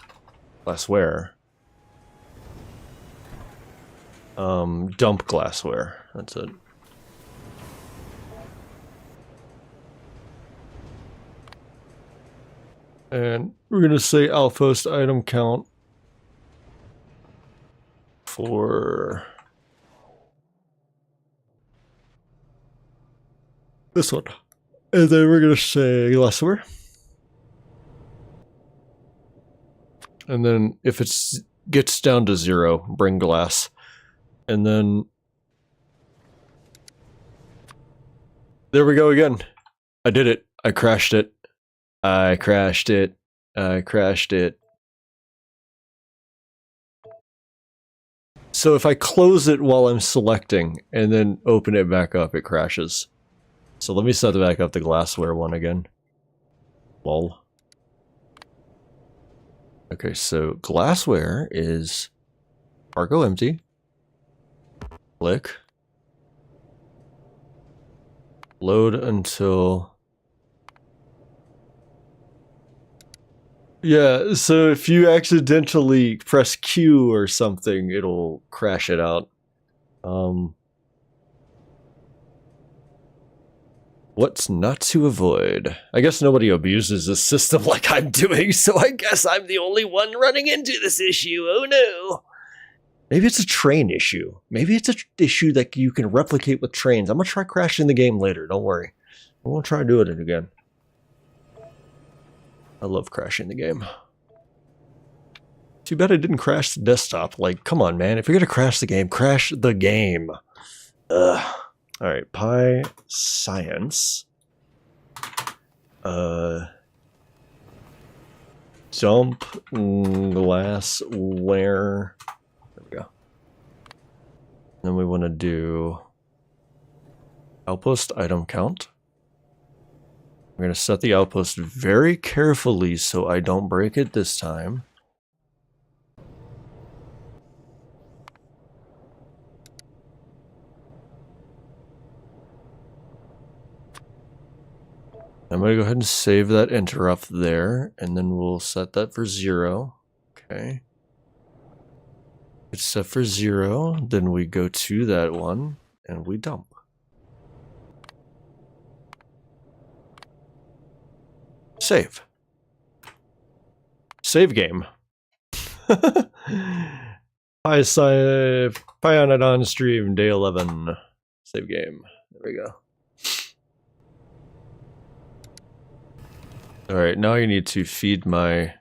Dump glassware. That's it. And we're gonna say outpost item count for this one. And then we're gonna say glassware. And then if it gets down to 0, bring glass. And then there we go again. I did it. I crashed it. I crashed it. I crashed it. So if I close it while I'm selecting and then open it back up, it crashes. So let me set back up the glassware one again. Lol. Okay, so glassware is cargo empty. Click. Load until... Yeah, so if you accidentally press Q or something, it'll crash it out. What's not to avoid? I guess nobody abuses this system like I'm doing, so I guess I'm the only one running into this issue. Oh no! Maybe it's a train issue. Maybe it's an issue that you can replicate with trains. I'm gonna try crashing the game later, don't worry. I won't try doing it again. I love crashing the game. Too bad I didn't crash the desktop. Like, come on, man. If you're gonna crash the game, crash the game. Ugh. Alright, Pi Science. Dump glassware. There we go. Then we want to do outpost item count. I'm going to set the outpost very carefully so I don't break it this time. I'm going to go ahead and save that interrupt there, and then we'll set that for 0. Okay. It's set for 0, then we go to that one, and we dump. Save. Save game. Pyanodon stream, day 11. Save game. There we go. Alright, now I need to feed my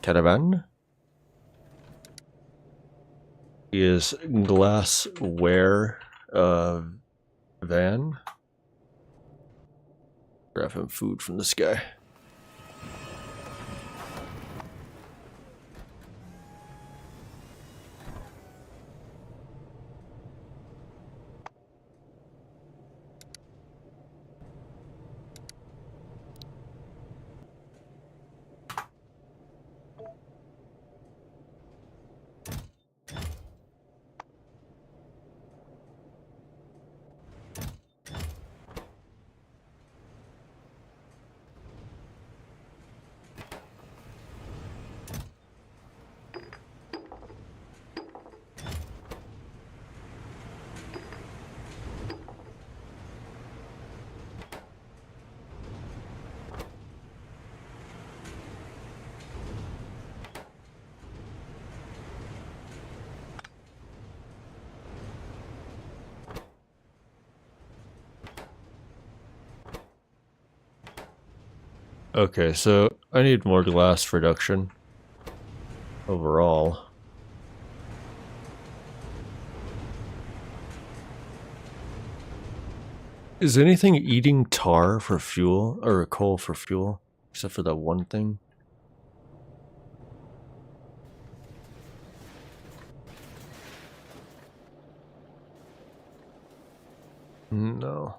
caravan. He is glassware van. Grab him food from this guy. Okay, so I need more glass production overall. Is anything eating tar for fuel or coal for fuel except for that one thing? No.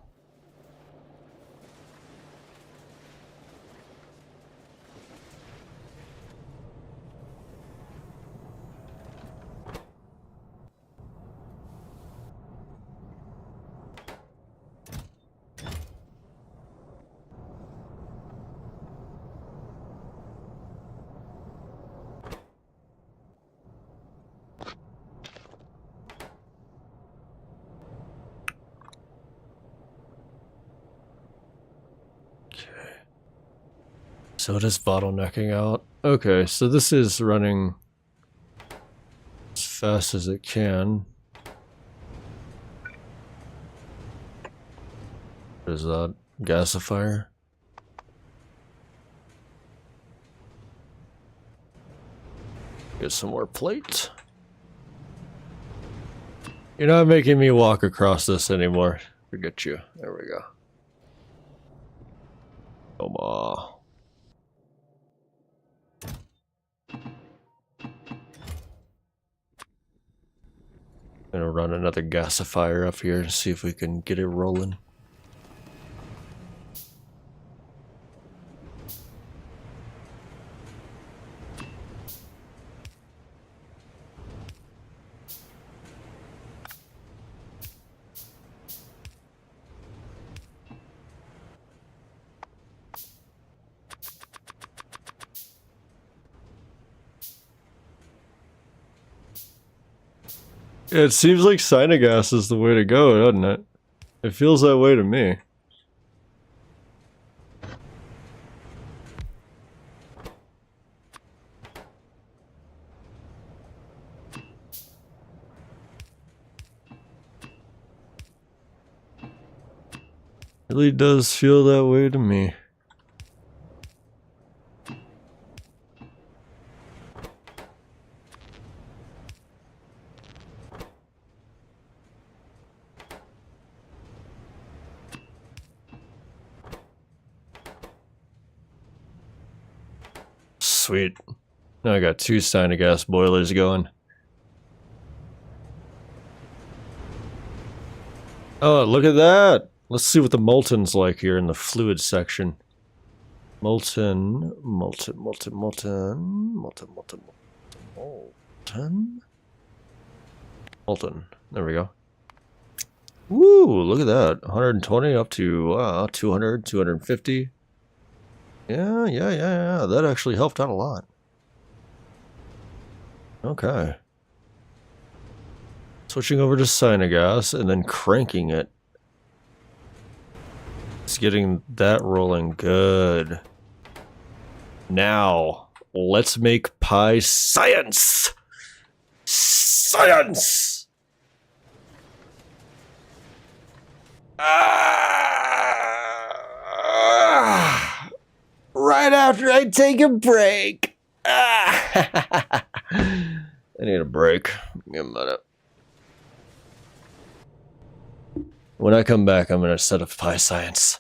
So it is bottlenecking out. Okay, so this is running as fast as it can. What is that? gasifier. Get some more plate. You're not making me walk across this anymore. Forget you. There we go. Come on. Gonna run another gasifier up here and see if we can get it rolling. It seems like Synagas is the way to go, doesn't it? It feels that way to me. Really does feel that way to me. Sweet. Now I got 2 Synagas boilers going. Oh, look at that! Let's see what the molten's like here in the fluid section. Molten. There we go. Woo, look at that. 120 up to 200, 250. Yeah. That actually helped out a lot. Okay. Switching over to Synagas and then cranking it. It's getting that rolling good. Now, let's make pie science! Science! Right after I take a break. I need a break. Give me a minute. When I come back, I'm going to set up pie science.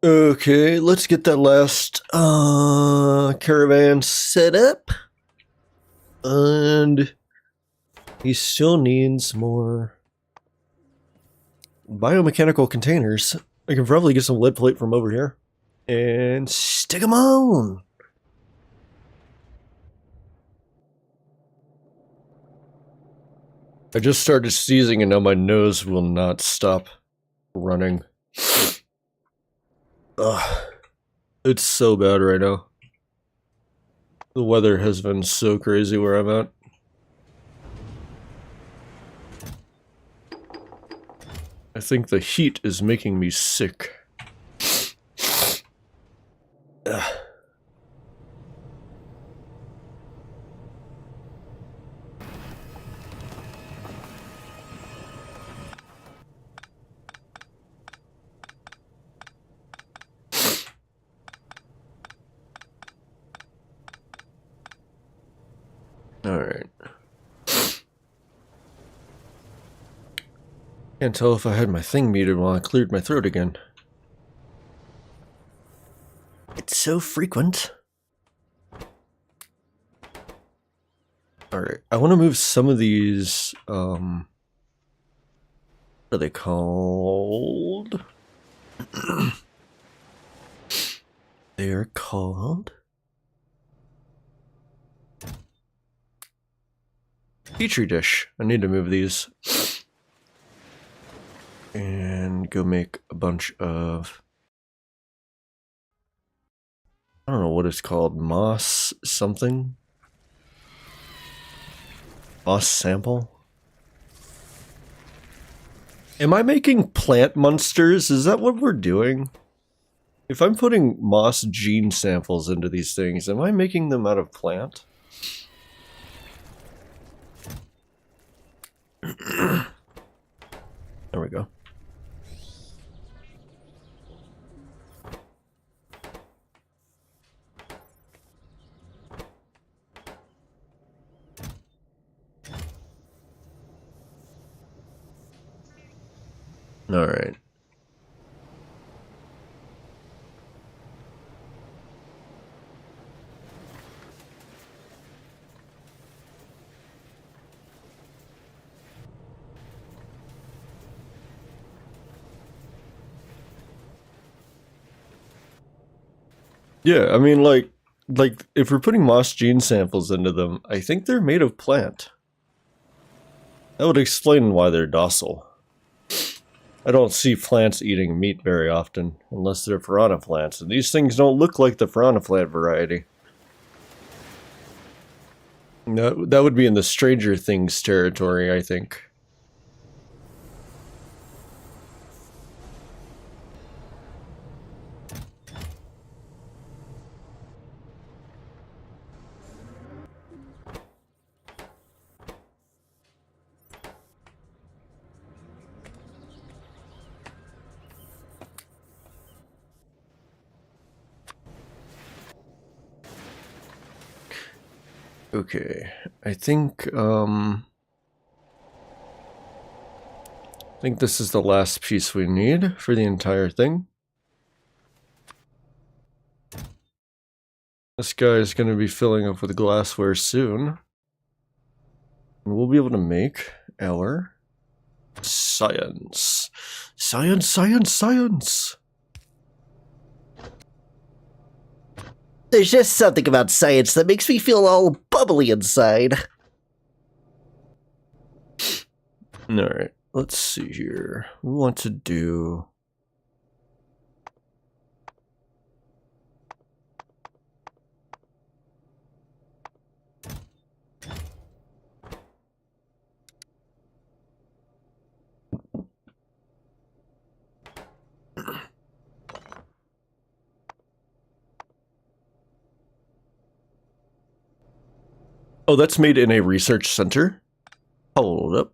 Okay, let's get that last caravan set up. And he still needs more biomechanical containers. I can probably get some lead plate from over here. And stick them on! I just started sneezing and now my nose will not stop running. Ugh. It's so bad right now. The weather has been so crazy where I'm at. I think the heat is making me sick. Ugh. Alright. Can't tell if I had my thing muted while I cleared my throat again. It's so frequent. Alright, I want to move some of these, what are they called? They are called Petri dish. I need to move these. And go make a bunch of, I don't know what it's called, moss something? Moss sample? Am I making plant monsters? Is that what we're doing? If I'm putting moss gene samples into these things, am I making them out of plant? There we go. Alright. Yeah, I mean, like if we're putting moss gene samples into them, I think they're made of plant. That would explain why they're docile. I don't see plants eating meat very often, unless they're piranha plants, and these things don't look like the piranha plant variety. That would be in the Stranger Things territory, I think. Okay, I think this is the last piece we need for the entire thing. This guy is going to be filling up with glassware soon. And we'll be able to make our science. Science, science, science! There's just something about science that makes me feel all bubbly inside. Alright, let's see here. We want to do... Oh, that's made in a research center? Hold up.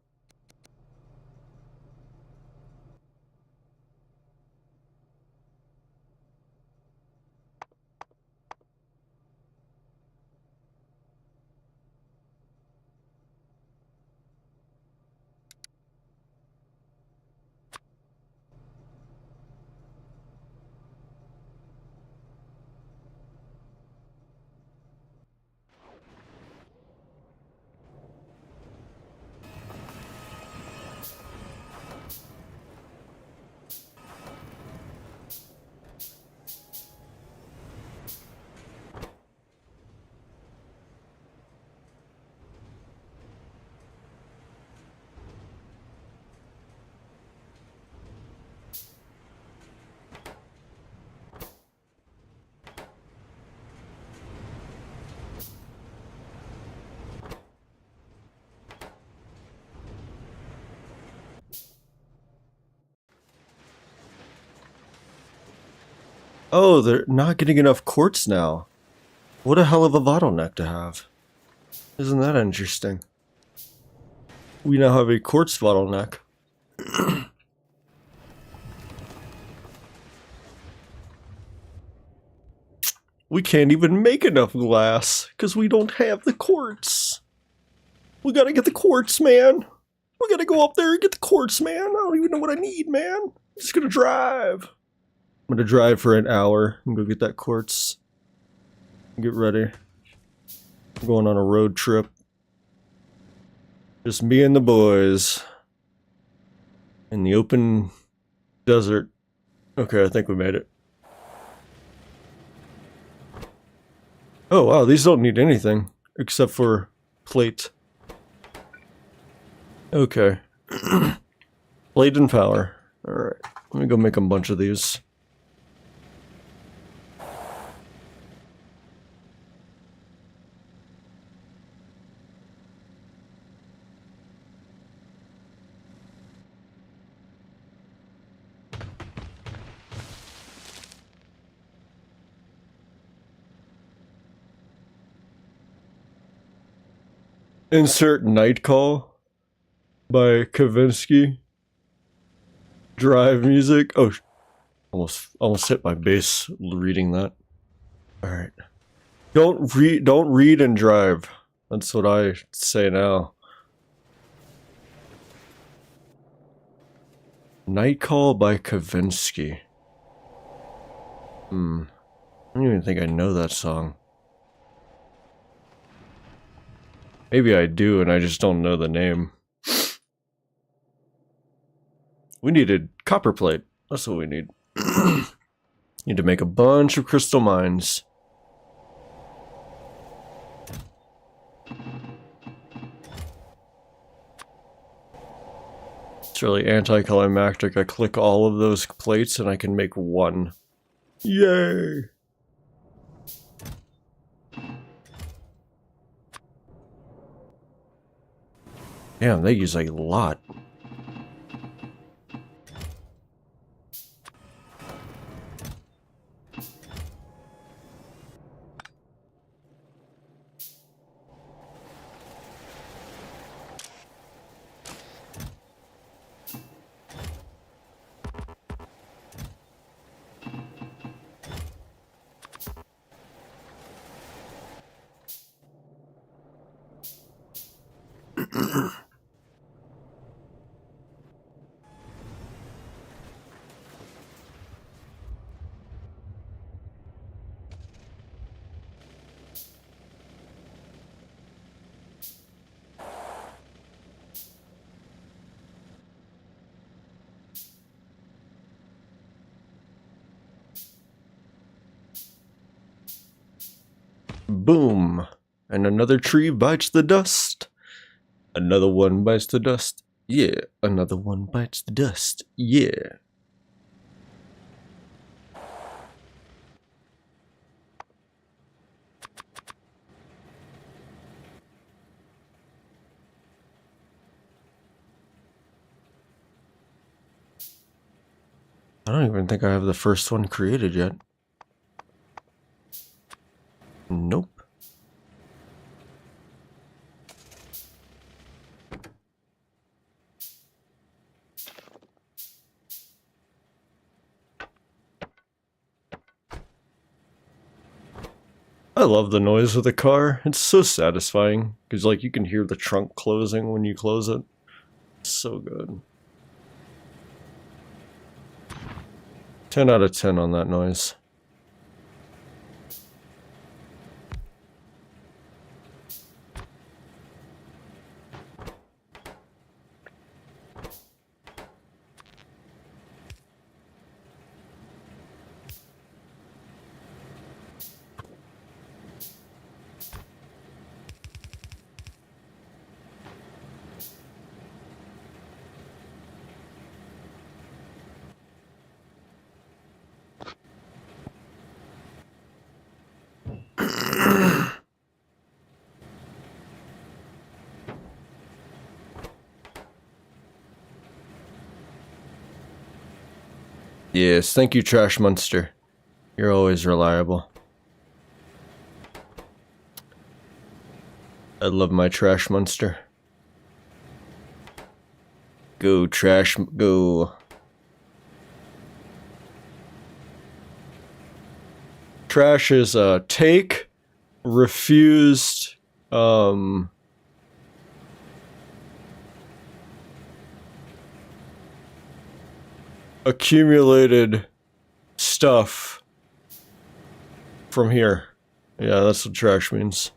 Oh, they're not getting enough quartz now. What a hell of a bottleneck to have. Isn't that interesting? We now have a quartz bottleneck. We can't even make enough glass because we don't have the quartz. We gotta get the quartz, man. We gotta go up there and get the quartz, man. I don't even know what I need, man. I'm just gonna drive. I'm gonna drive for an hour and go get that quartz. Get ready. I'm going on a road trip. Just me and the boys. In the open desert. Okay, I think we made it. Oh wow, these don't need anything except for plate. Okay. Plate and power. Alright, let me go make a bunch of these. Insert Night Call by Kavinsky. Drive music. Oh, almost hit my base reading that. All right. Don't read and drive. That's what I say now. Night Call by Kavinsky. I don't even think I know that song. Maybe I do, and I just don't know the name. We needed copper plate. That's what we need. Need to make a bunch of crystal mines. It's really anticlimactic. I click all of those plates and I can make one. Yay! Damn, they use a lot. Boom. And another tree bites the dust. Another one bites the dust. Yeah. Another one bites the dust. Yeah. I don't even think I have the first one created yet. Nope. I love the noise of the car. It's so satisfying. Because, like, you can hear the trunk closing when you close it. It's so good. 10 out of 10 on that noise. Yes, thank you, Trash Monster. You're always reliable. I love my trash monster. Go, trash, go. Trash is take, refused, accumulated stuff from here. Yeah, that's what trash means.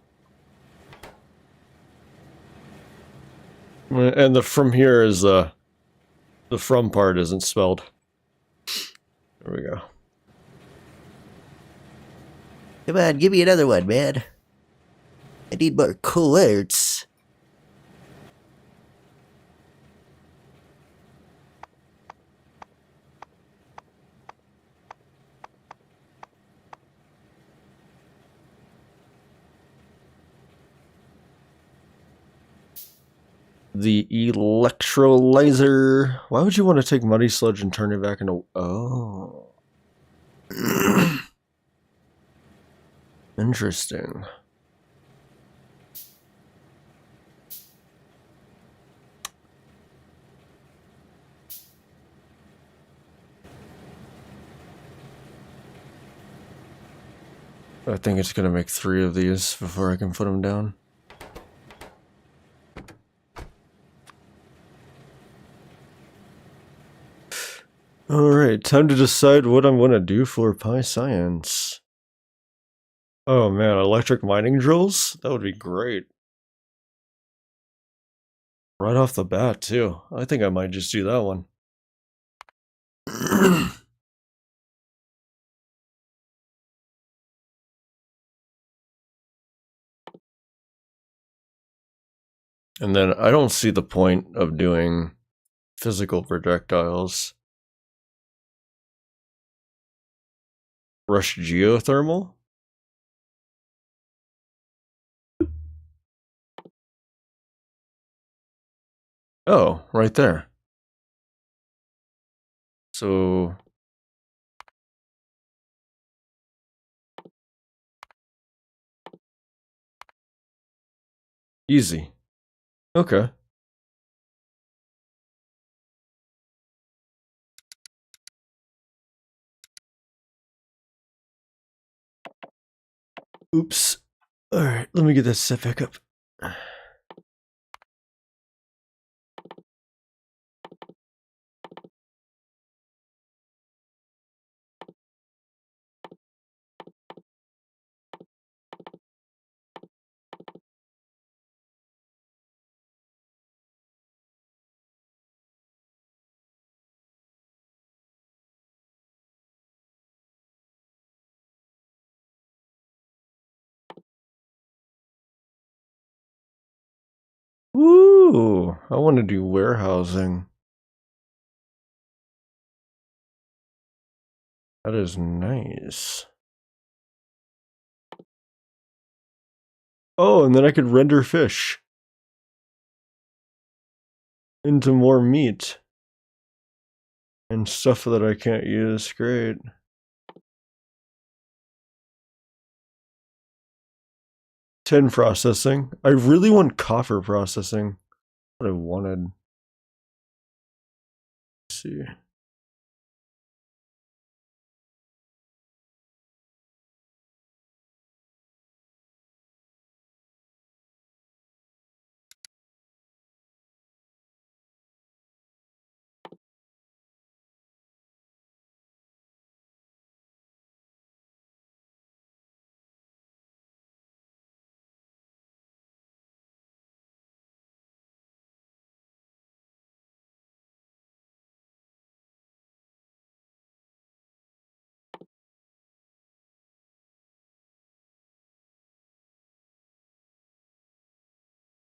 And the from here is the from part isn't spelled. There we go. Come on, give me another one, man. I need more cool arts. The electrolyzer. Why would you want to take Muddy Sludge and turn it back into... Oh. Interesting. I think it's going to make 3 of these before I can put them down. Alright, time to decide what I'm going to do for Pi Science. Oh man, electric mining drills? That would be great. Right off the bat, too. I think I might just do that one. And then I don't see the point of doing physical projectiles. Rush geothermal? Oh, right there. So... Easy. Okay. Oops. Alright, let me get this set back up. Ooh, I want to do warehousing. That is nice. Oh, and then I could render fish into more meat and stuff that I can't use. Great. Tin processing. I really want copper processing. What I wanted. Let's see.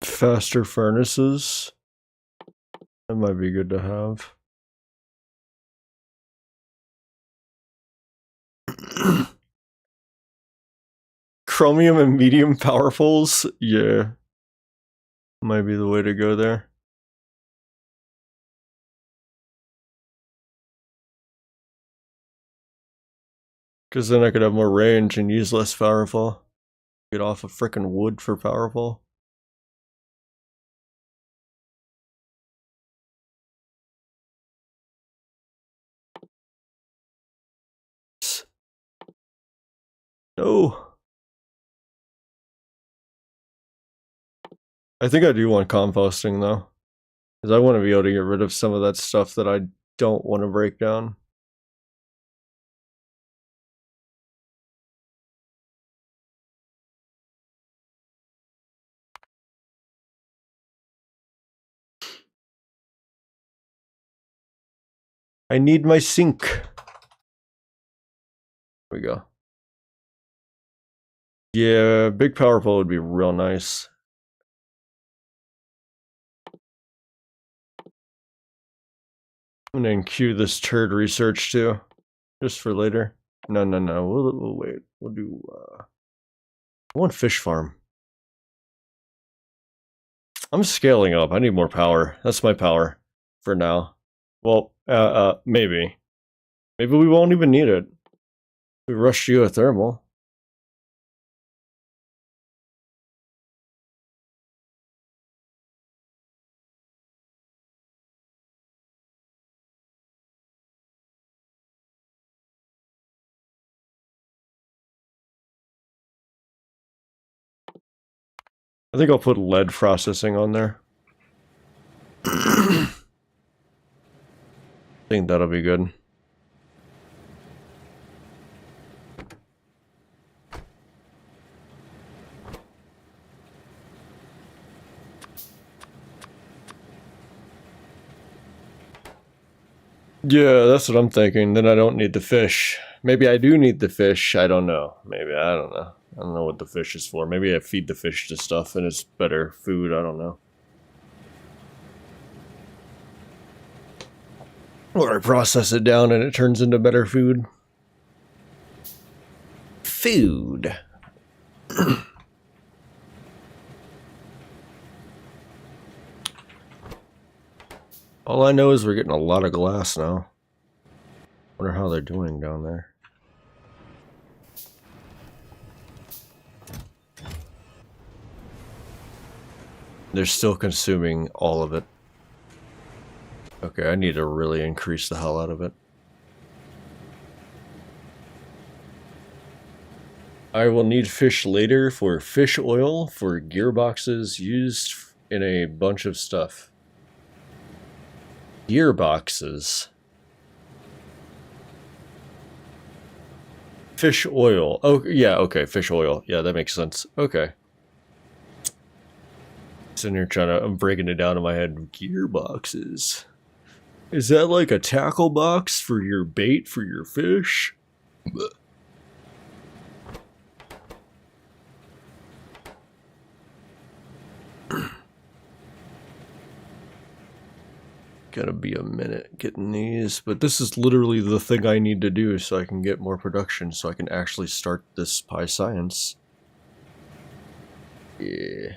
Faster furnaces. That might be good to have. Chromium and medium powerfuls? Yeah. Might be the way to go there. Because then I could have more range and use less powerful. Get off of frickin' wood for powerful. No. I think I do want composting though. Because I want to be able to get rid of some of that stuff that I don't want to break down. I need my sink. There we go. Yeah, big powerful would be real nice. I'm gonna cue this turd research too, just for later. No. We'll wait. We'll do. I want fish farm. I'm scaling up. I need more power. That's my power for now. Well, maybe. Maybe we won't even need it. We rush geothermal. I think I'll put lead processing on there. I think that'll be good. Yeah, that's what I'm thinking. Then I don't need the fish. Maybe I do need the fish. I don't know. Maybe. I don't know. I don't know what the fish is for. Maybe I feed the fish to stuff and it's better food. I don't know. Or I process it down and it turns into better food. Food. All I know is we're getting a lot of glass now. Wonder how they're doing down there. They're still consuming all of it. Okay, I need to really increase the hell out of it. I will need fish later for fish oil for gearboxes used in a bunch of stuff. Gearboxes. Fish oil. Oh, yeah, okay, fish oil. Yeah, that makes sense. Okay. Sitting here trying to, I'm breaking it down in my head. Gearboxes. Is that like a tackle box for your bait for your fish? Gotta be a minute getting these, but this is literally the thing I need to do so I can get more production, so I can actually start this Pi Science. Yeah.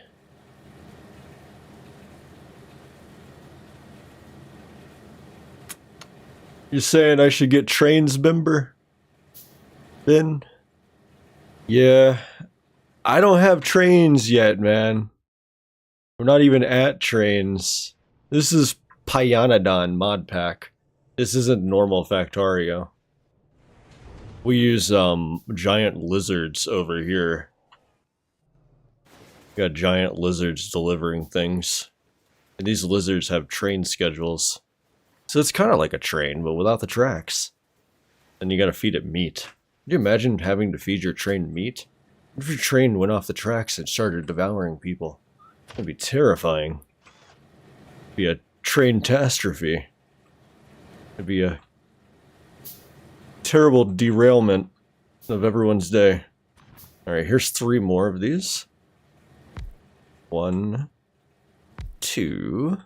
You're saying I should get trains, Bimber? Ben? Yeah. I don't have trains yet, man. We're not even at trains. This is Pyanodon Modpack. This isn't normal Factorio. We use giant lizards over here. We got giant lizards delivering things. And these lizards have train schedules. So it's kind of like a train, but without the tracks. And you gotta feed it meat. Can you imagine having to feed your train meat? What if your train went off the tracks and started devouring people? That'd be terrifying. It'd be a train catastrophe. It'd be a terrible derailment of everyone's day. Alright, here's 3 more of these. 1, 2...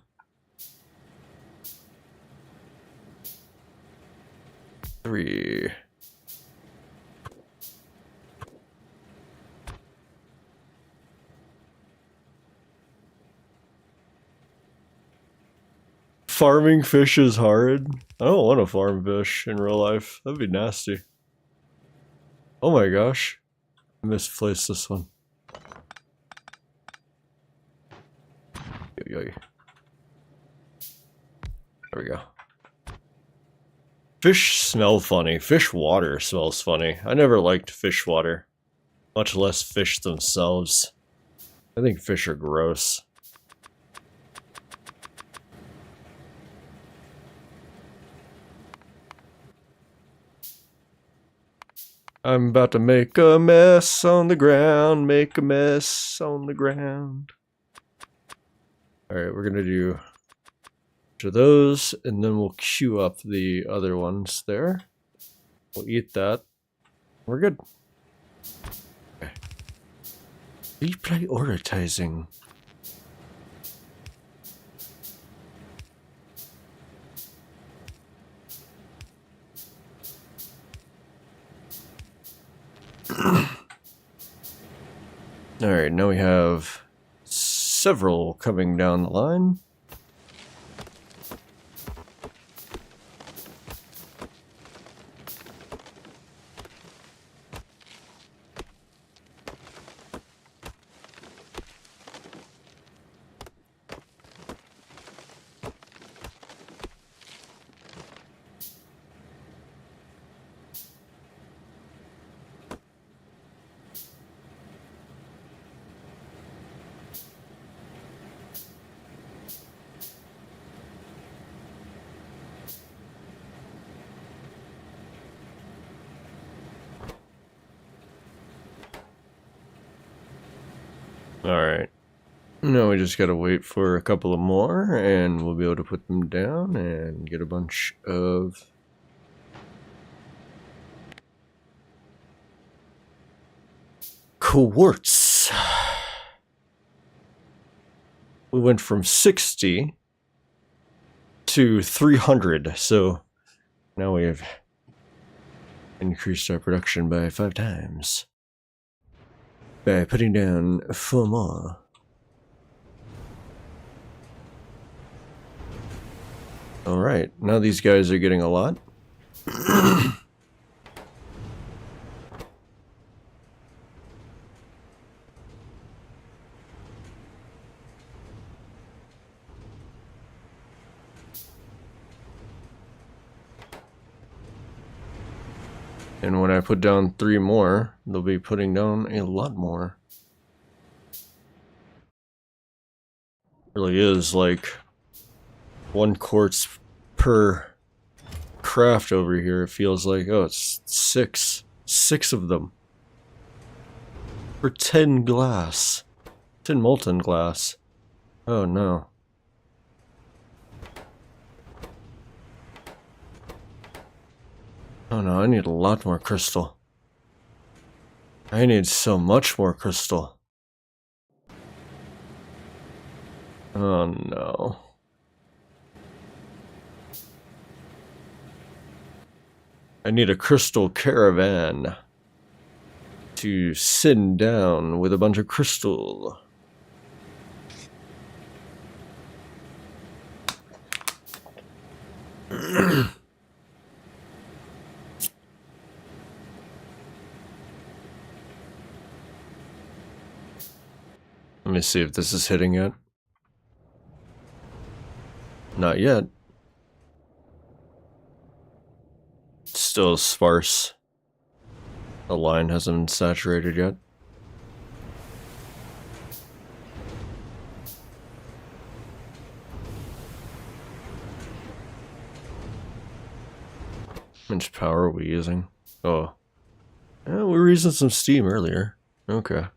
3. Farming fish is hard. I don't want to farm fish in real life. That'd be nasty. Oh my gosh. I misplaced this one. There we go. Fish smell funny. Fish water smells funny. I never liked fish water. Much less fish themselves. I think fish are gross. I'm about to make a mess on the ground. Make a mess on the ground. Alright, we're gonna do to those, and then we'll queue up the other ones there. We'll eat that. We're good. Okay. Reprioritizing. Alright, now we have several coming down the line. Alright. Now we just gotta wait for a couple of more, and we'll be able to put them down and get a bunch of quartz. We went from 60 to 300, so now we have increased our production by 5 times. By putting down 4 more. Alright, now these guys are getting a lot. And when I put down 3 more, they'll be putting down a lot more. Really is like 1 quartz per craft over here. It feels like, oh, it's 6 of them for 10 glass, 10 molten glass. Oh no. Oh no, I need a lot more crystal. I need so much more crystal. Oh no. I need a crystal caravan to send down with a bunch of crystal. Let me see if this is hitting yet. Not yet. Still sparse. The line hasn't been saturated yet. How much power are we using? Oh. Yeah, we were using some steam earlier. Okay.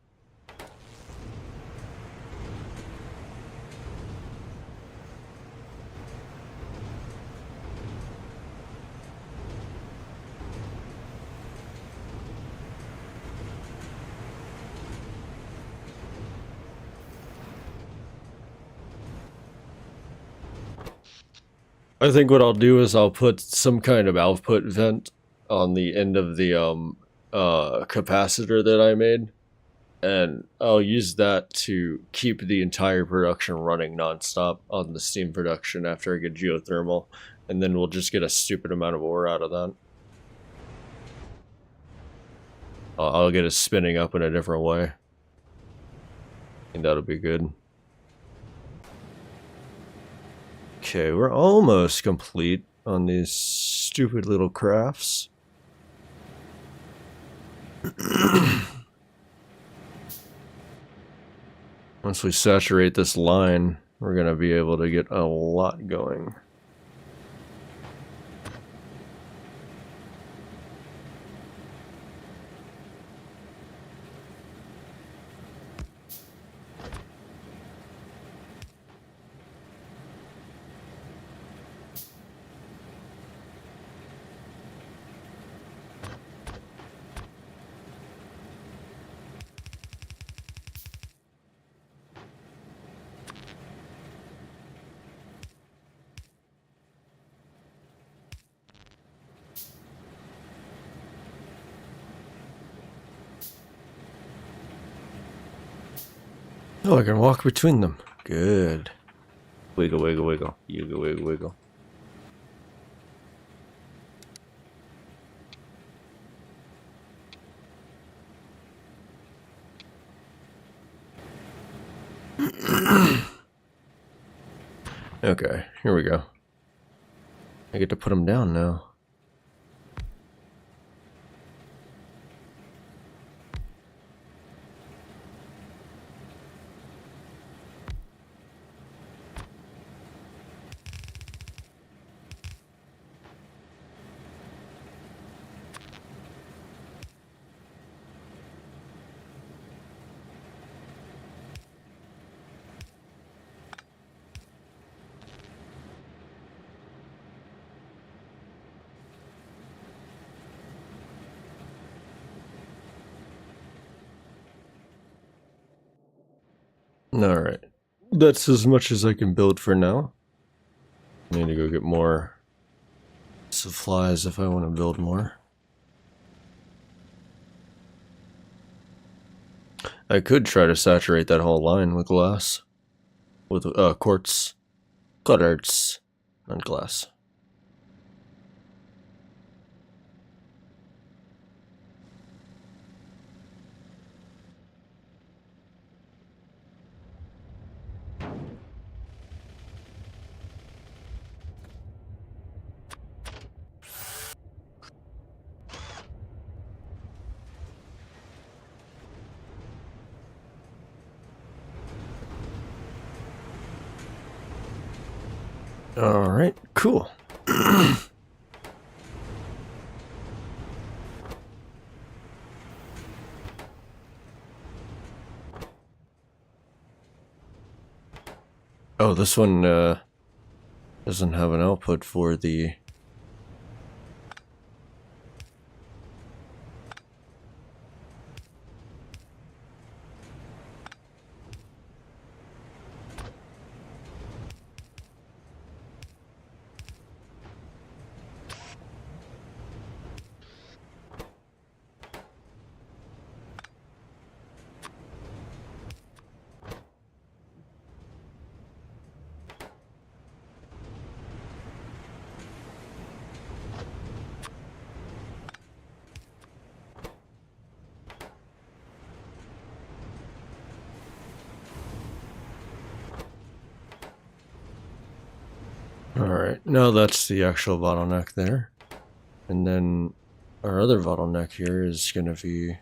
I think what I'll do is I'll put some kind of output vent on the end of the capacitor that I made, and I'll use that to keep the entire production running nonstop on the steam production after I get geothermal, and then we'll just get a stupid amount of ore out of that. I'll get it spinning up in a different way. I think that'll be good. Okay, we're almost complete on these stupid little crafts. Once we saturate this line, we're going to be able to get a lot going. Oh, I can walk between them. Good. Wiggle, wiggle, wiggle. Wiggle, wiggle, wiggle. Okay, here we go. I get to put them down now. Alright. That's as much as I can build for now. I need to go get more supplies if I want to build more. I could try to saturate that whole line with glass. With quartz. Quartz. Not glass. Alright, cool. Oh, this one doesn't have an output for the... Alright, now that's the actual bottleneck there. And then our other bottleneck here is going to be...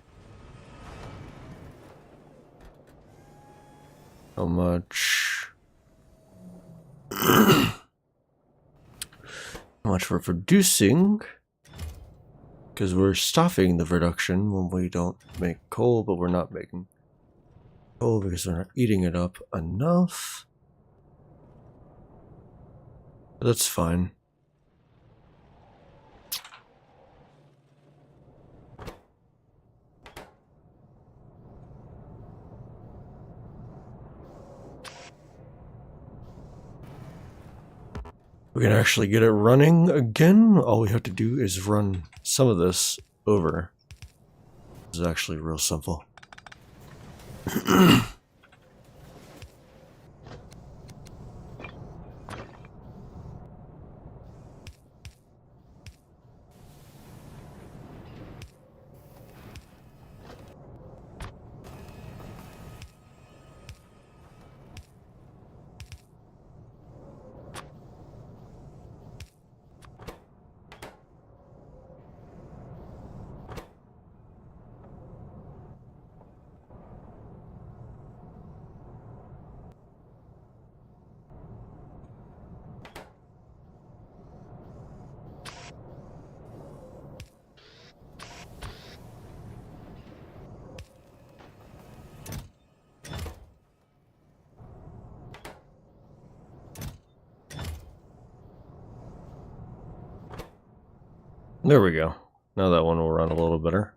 how much... how much we're producing. Because we're stopping the production when we don't make coal, but we're not making coal because we're not eating it up enough. That's fine. We can actually get it running again. All we have to do is run some of this over. This is actually real simple. There we go. Now that one will run a little better.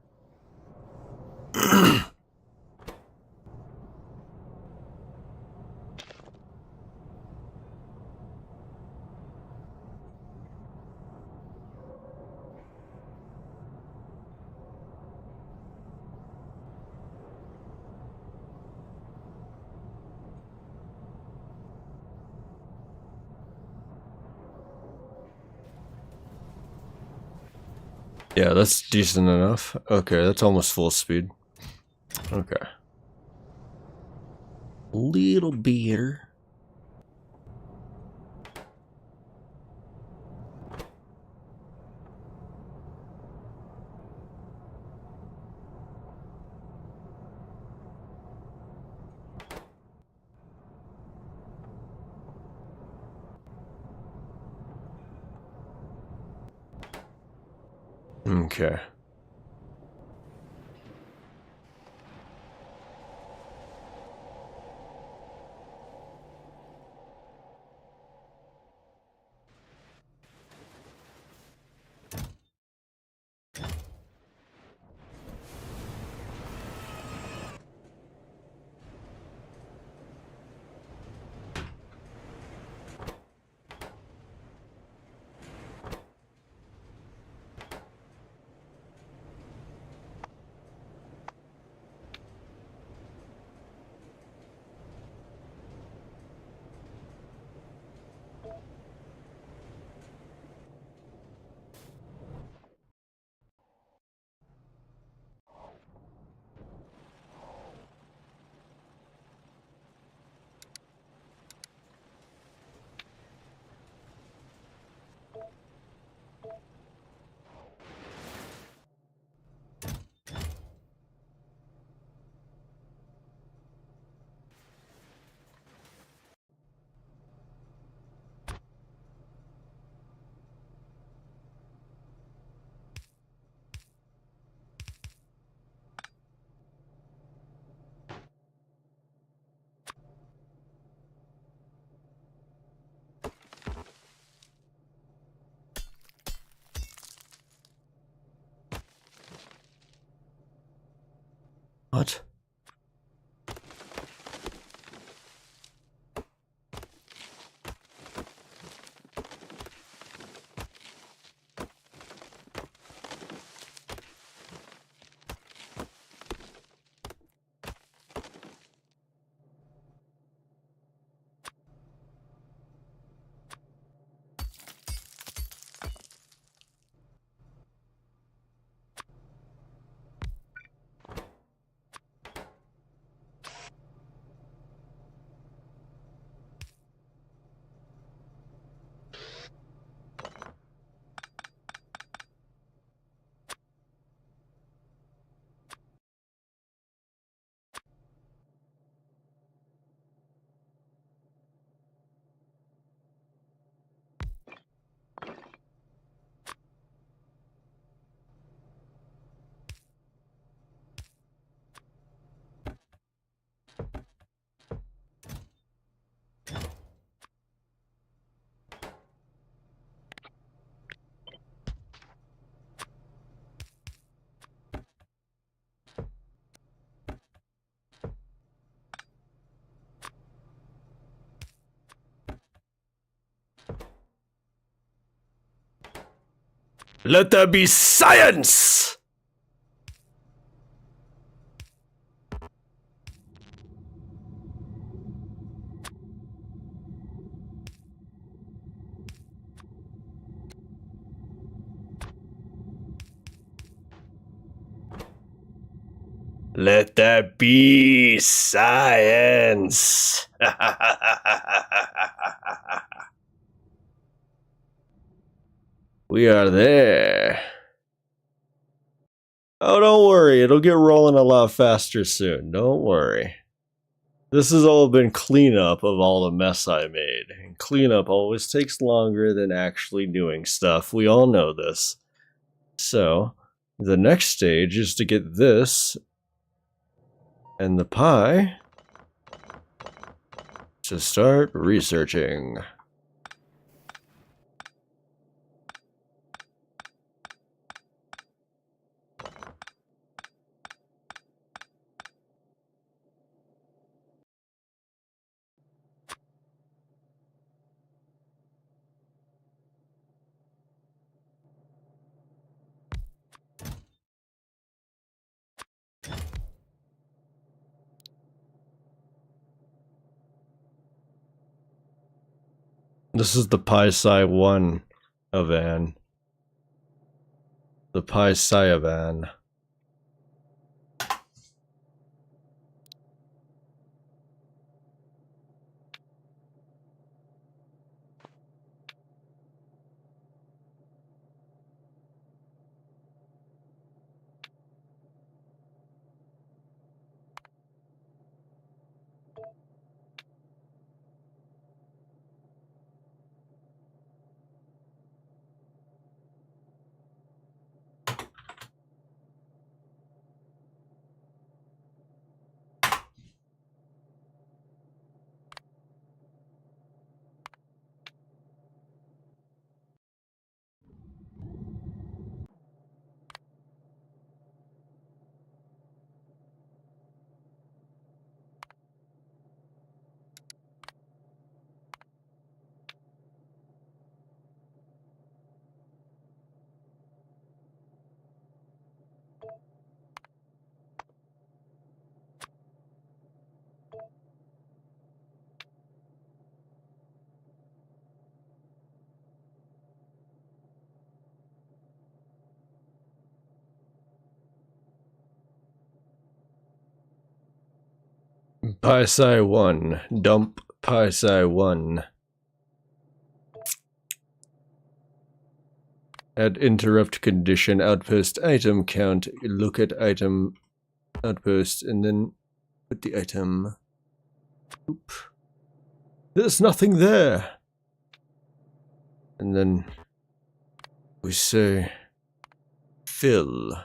Yeah, that's decent enough. Okay, that's almost full speed. Okay. Little beer. Okay. What? Let there be science! Let there be science! We are there. Oh, don't worry. It'll get rolling a lot faster soon. Don't worry. This has all been cleanup of all the mess I made. And cleanup always takes longer than actually doing stuff. We all know this. So, the next stage is to get this and the pie to start researching. This is the Pi-Sci 1 van. The Pi-Sci van. Pi-Sci 1. Dump Pi-Sci 1. Add interrupt condition outpost item count. Look at item outpost and then put the item. Oop. There's nothing there. And then we say fill.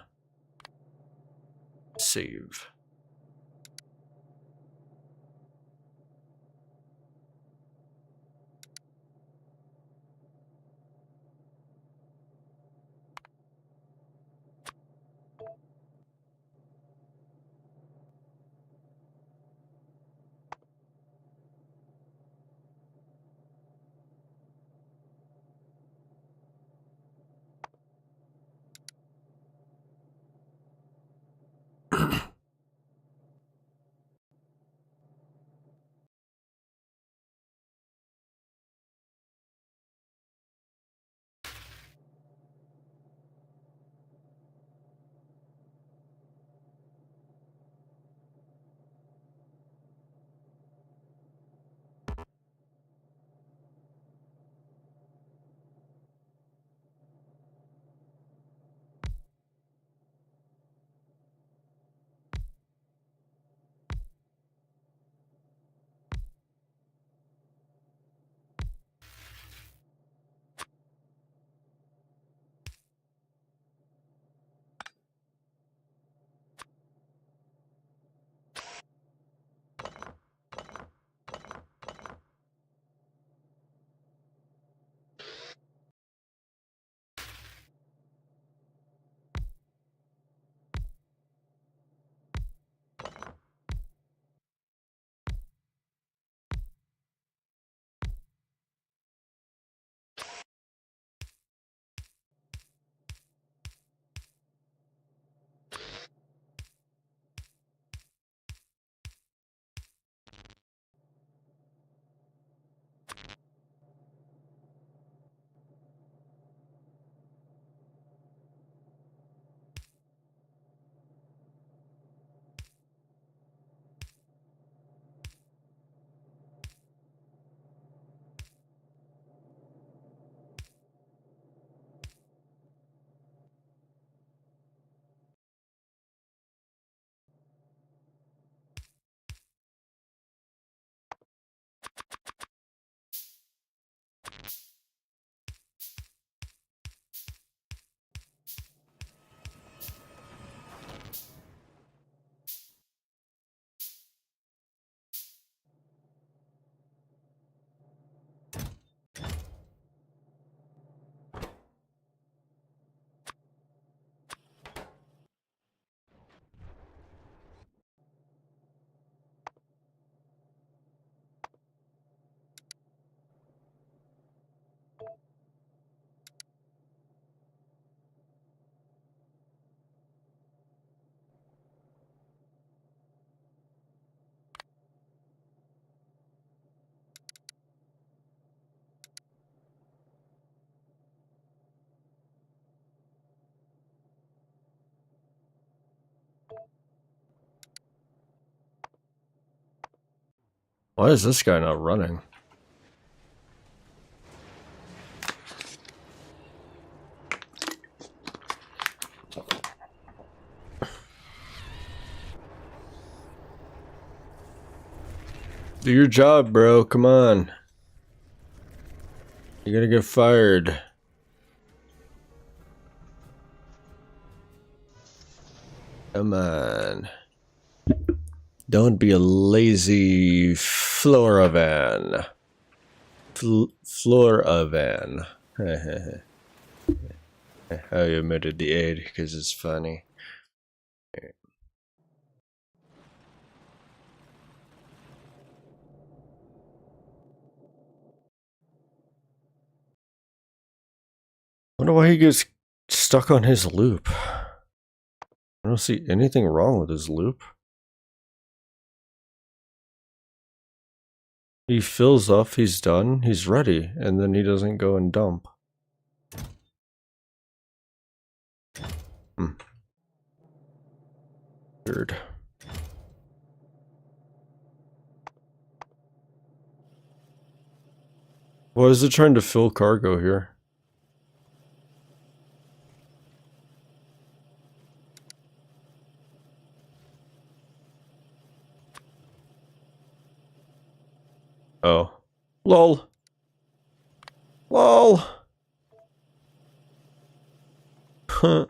Save. Why is this guy not running? Do your job, bro. Come on. You're gonna get fired. Come on. Don't be a lazy Floravan. Floravan. I omitted the aid because it's funny. Wonder why he gets stuck on his loop. I don't see anything wrong with his loop. He fills up, he's done, he's ready, and then he doesn't go and dump. Weird. Why is it trying to fill cargo here? Oh. LOL. LOL. Huh.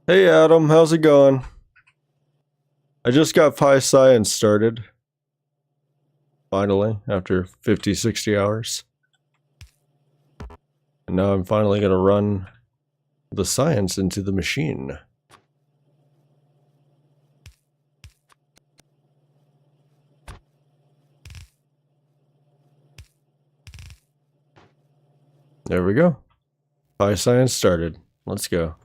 Hey Adam, how's it going? I just got Pi Science started. Finally, after 50, 60 hours. And now I'm finally gonna run the science into the machine. There we go. Pi Science started. Let's go.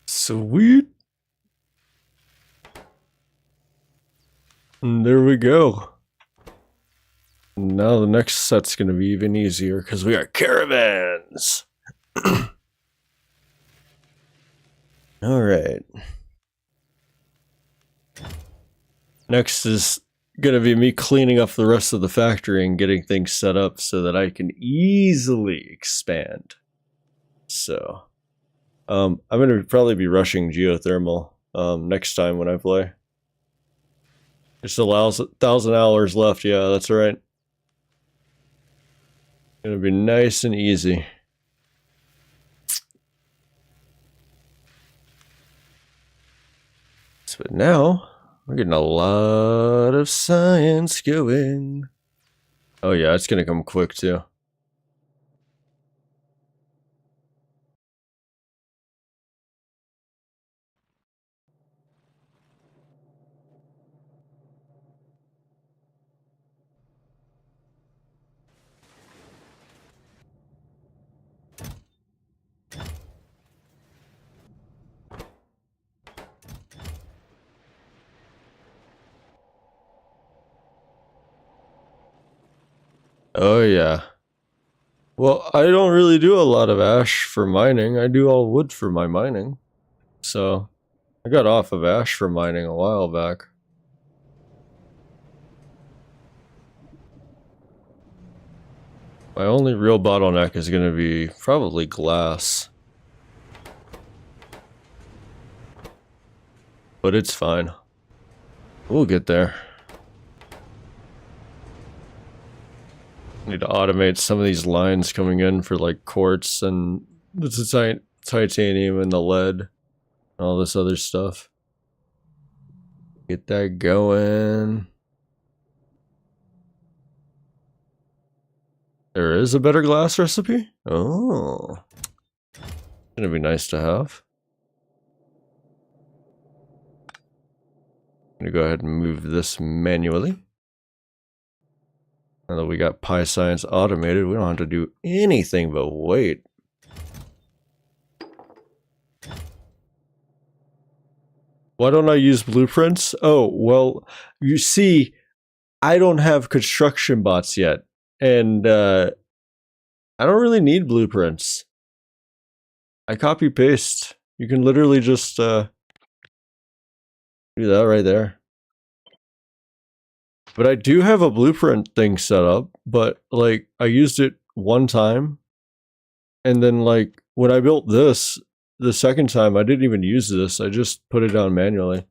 Sweet. And there we go. Now the next set's gonna be even easier because we are caravans. Alright. Next is gonna be me cleaning up the rest of the factory and getting things set up so that I can easily expand. So I'm gonna probably be rushing geothermal next time when I play. There's still 1,000 hours left, yeah, that's right. Gonna be nice and easy. But now, we're getting a lot of science going. Oh yeah, it's gonna come quick too. Oh yeah. Well, I don't really do a lot of ash for mining. I do all wood for my mining. So, I got off of ash for mining a while back. My only real bottleneck is going to be probably glass. But it's fine. We'll get there. Need to automate some of these lines coming in for like quartz and the titanium and the lead and all this other stuff. Get that going. There is a better glass recipe? Oh. Gonna be nice to have. I'm gonna go ahead and move this manually. Now that we got PyScience automated, we don't have to do anything but wait. Why don't I use blueprints? Oh, well, you see, I don't have construction bots yet. And I don't really need blueprints. I copy paste. You can literally just do that right there. But I do have a blueprint thing set up, but like I used it one time. And then like when I built this the second time, I didn't even use this. I just put it down manually.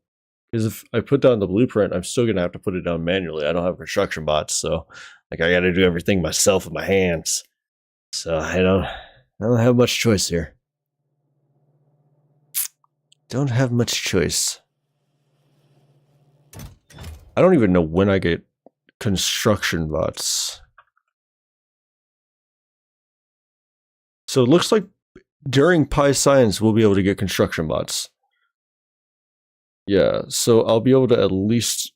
Because if I put down the blueprint, I'm still gonna have to put it down manually. I don't have construction bots, so like I gotta do everything myself with my hands. So I don't have much choice here. Don't have much choice. I don't even know when I get construction bots. So it looks like during PyScience we'll be able to get construction bots. Yeah, so I'll be able to at least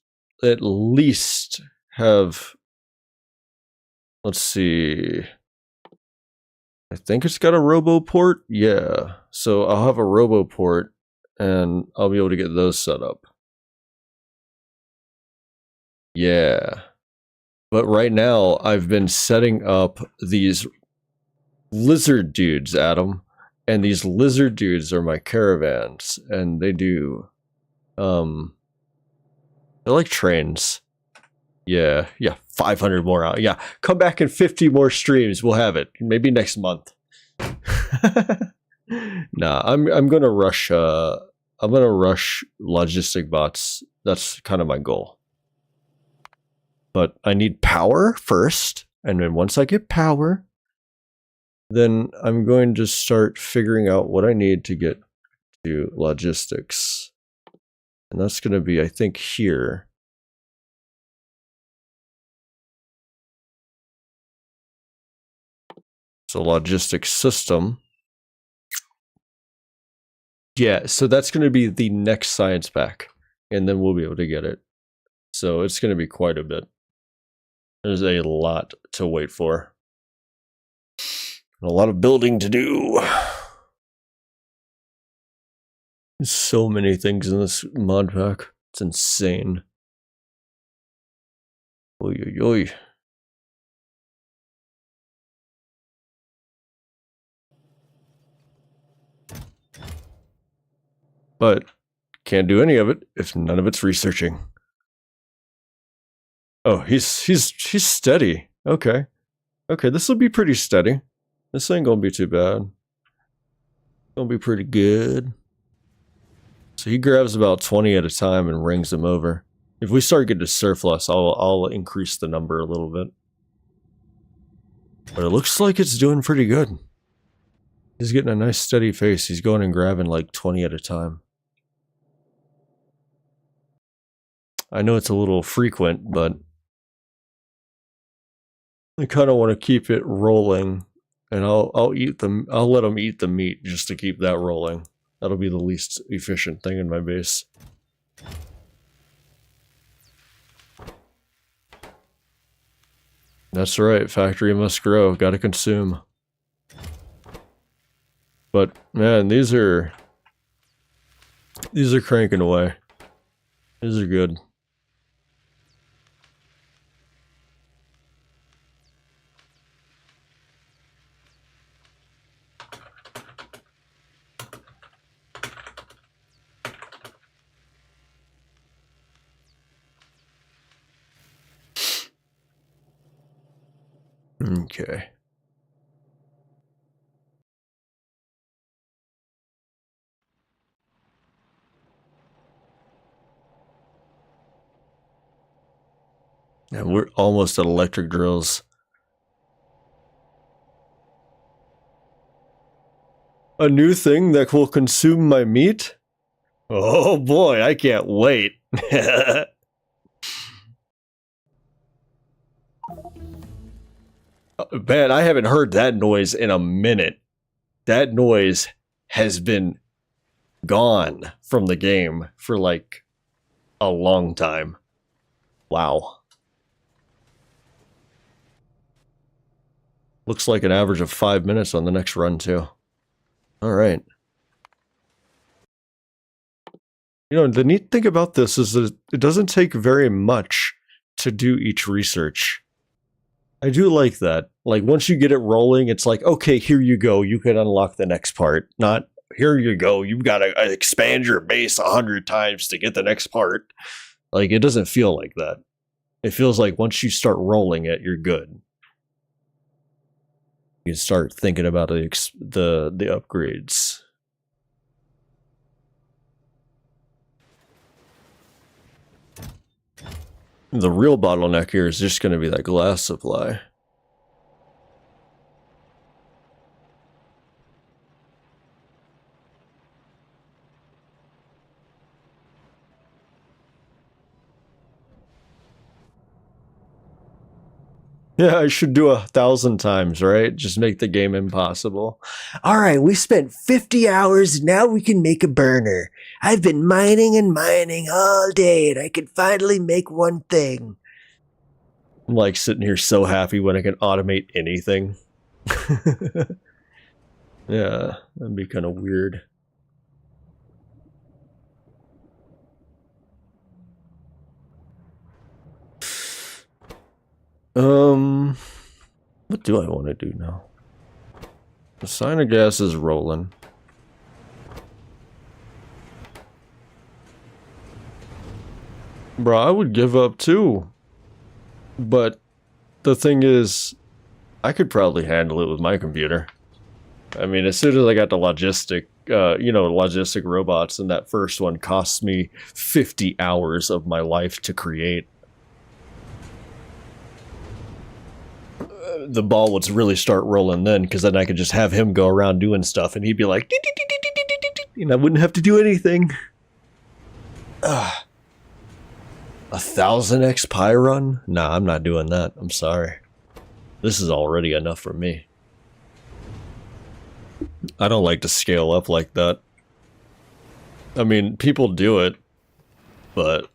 have, let's see, I think it's got a robo port. Yeah, so I'll have a robo port and I'll be able to get those set up. Yeah, but right now I've been setting up these lizard dudes, Adam, and these lizard dudes are my caravans, and they do they're like trains. Yeah, 500 more out. Yeah, come back in 50 more streams. We'll have it. Maybe next month. Nah, I'm gonna rush logistic bots. That's kind of my goal. But I need power first, and then once I get power, then I'm going to start figuring out what I need to get to logistics. And that's going to be, I think, here. So logistics system. Yeah, so that's going to be the next science pack. And then we'll be able to get it. So it's going to be quite a bit. There's a lot to wait for. A lot of building to do. There's so many things in this mod pack. It's insane. Oy, oy, oy. But can't do any of it if none of it's researching. Oh, he's steady. Okay. Okay, this will be pretty steady. This ain't gonna be too bad. Gonna be pretty good. So he grabs about 20 at a time and rings them over. If we start getting to surplus, I'll increase the number a little bit. But it looks like it's doing pretty good. He's getting a nice steady pace. He's going and grabbing like 20 at a time. I know it's a little frequent, but I kind of want to keep it rolling, and I'll let them eat the meat just to keep that rolling. That'll be the least efficient thing in my base. That's right, factory must grow, gotta consume. But man, these are cranking away. These are good. Okay. And we're almost at electric drills. A new thing that will consume my meat? Oh boy, I can't wait. Man, I haven't heard that noise in a minute. That noise has been gone from the game for like a long time. Wow. Looks like an average of 5 minutes on the next run, too. Alright. You know, the neat thing about this is that it doesn't take very much to do each research. I do like that. Like, once you get it rolling, it's like, okay, here you go. You can unlock the next part. Not, here you go. You've got to expand your base 100 times to get the next part. Like, it doesn't feel like that. It feels like once you start rolling it, you're good. You can start thinking about the upgrades. The real bottleneck here is just going to be that glass supply. Yeah, I should do 1,000 times, right? Just make the game impossible. Alright, we spent 50 hours, now we can make a burner. I've been mining and mining all day, and I can finally make one thing. I'm like sitting here so happy when I can automate anything. Yeah, that'd be kind of weird. What do I want to do now? The sign of gas is rolling. Bro, I would give up too. But the thing is, I could probably handle it with my computer. I mean, as soon as I got the logistic robots, and that first one cost me 50 hours of my life to create. The ball would really start rolling then, because then I could just have him go around doing stuff, and he'd be like, and I wouldn't have to do anything. 1,000 X Pi run? Nah, I'm not doing that. I'm sorry. This is already enough for me. I don't like to scale up like that. I mean, people do it, but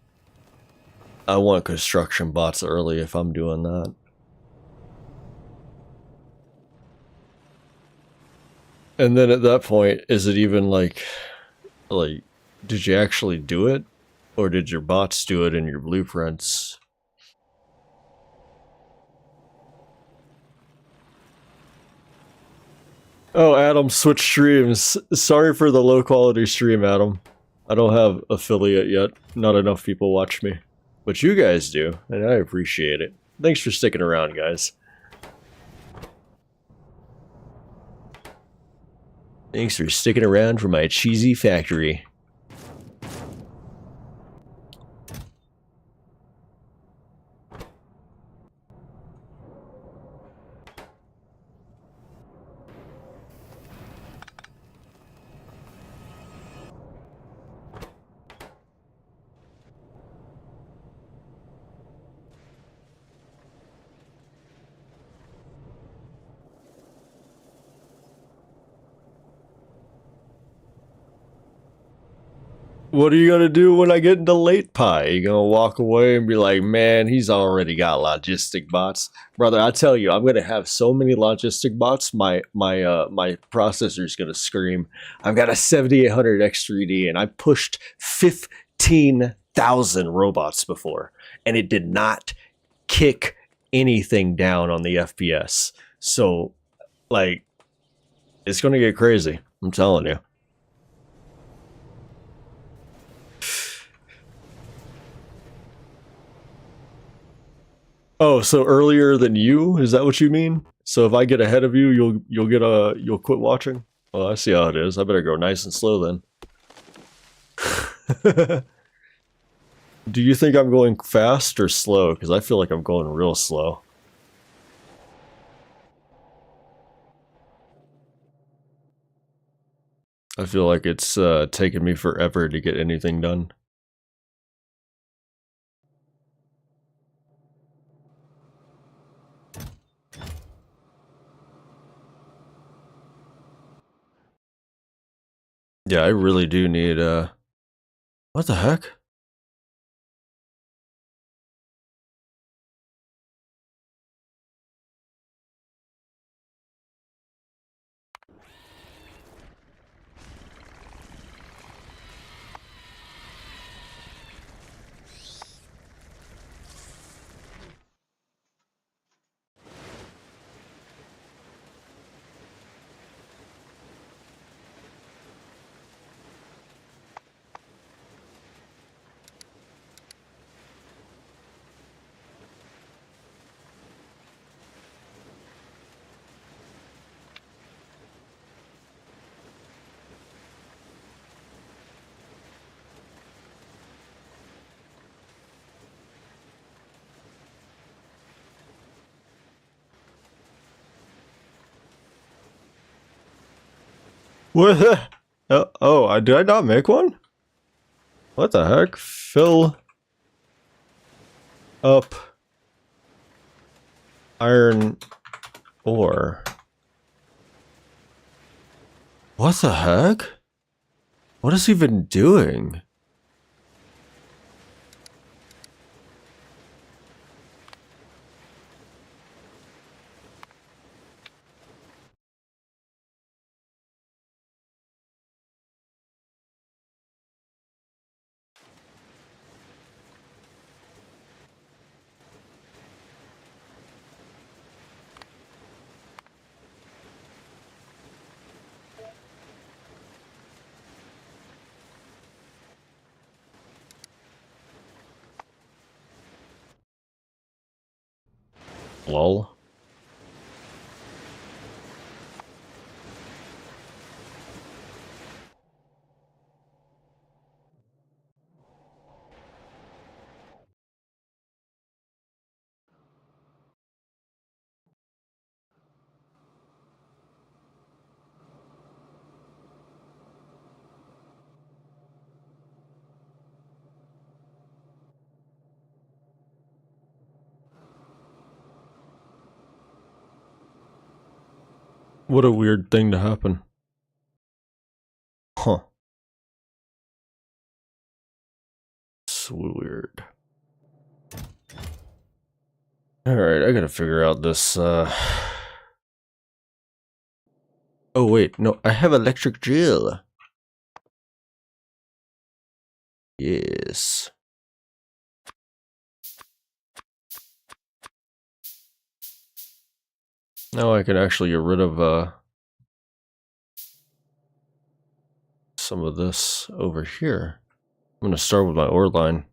I want construction bots early if I'm doing that. And then at that point, is it even like, did you actually do it? Or did your bots do it in your blueprints? Oh, Adam, switch streams. Sorry for the low quality stream, Adam. I don't have affiliate yet. Not enough people watch me. But you guys do, and I appreciate it. Thanks for sticking around, guys. Thanks for sticking around for my cheesy factory. What are you gonna do when I get into late pie? You gonna walk away and be like, man, he's already got logistic bots? Brother, I tell you, I'm gonna have so many logistic bots, my processor's gonna scream. I've got a 7800 X3D and I pushed 15,000 robots before, and it did not kick anything down on the FPS. So, like, it's gonna get crazy. I'm telling you. Oh, so earlier than you? Is that what you mean? So if I get ahead of you, you'll quit watching? Well, I see how it is. I better go nice and slow then. Do you think I'm going fast or slow? Because I feel like I'm going real slow. I feel like it's taken me forever to get anything done. Yeah, I really do need, what the heck? What the? Did I not make one? What the heck? Fill up iron ore. What the heck? What is he even doing? Lol. What a weird thing to happen. Huh. So weird. Alright, I gotta figure out this, Oh wait, no, I have electric drill. Yes. Now I can actually get rid of, some of this over here. I'm gonna start with my ore line.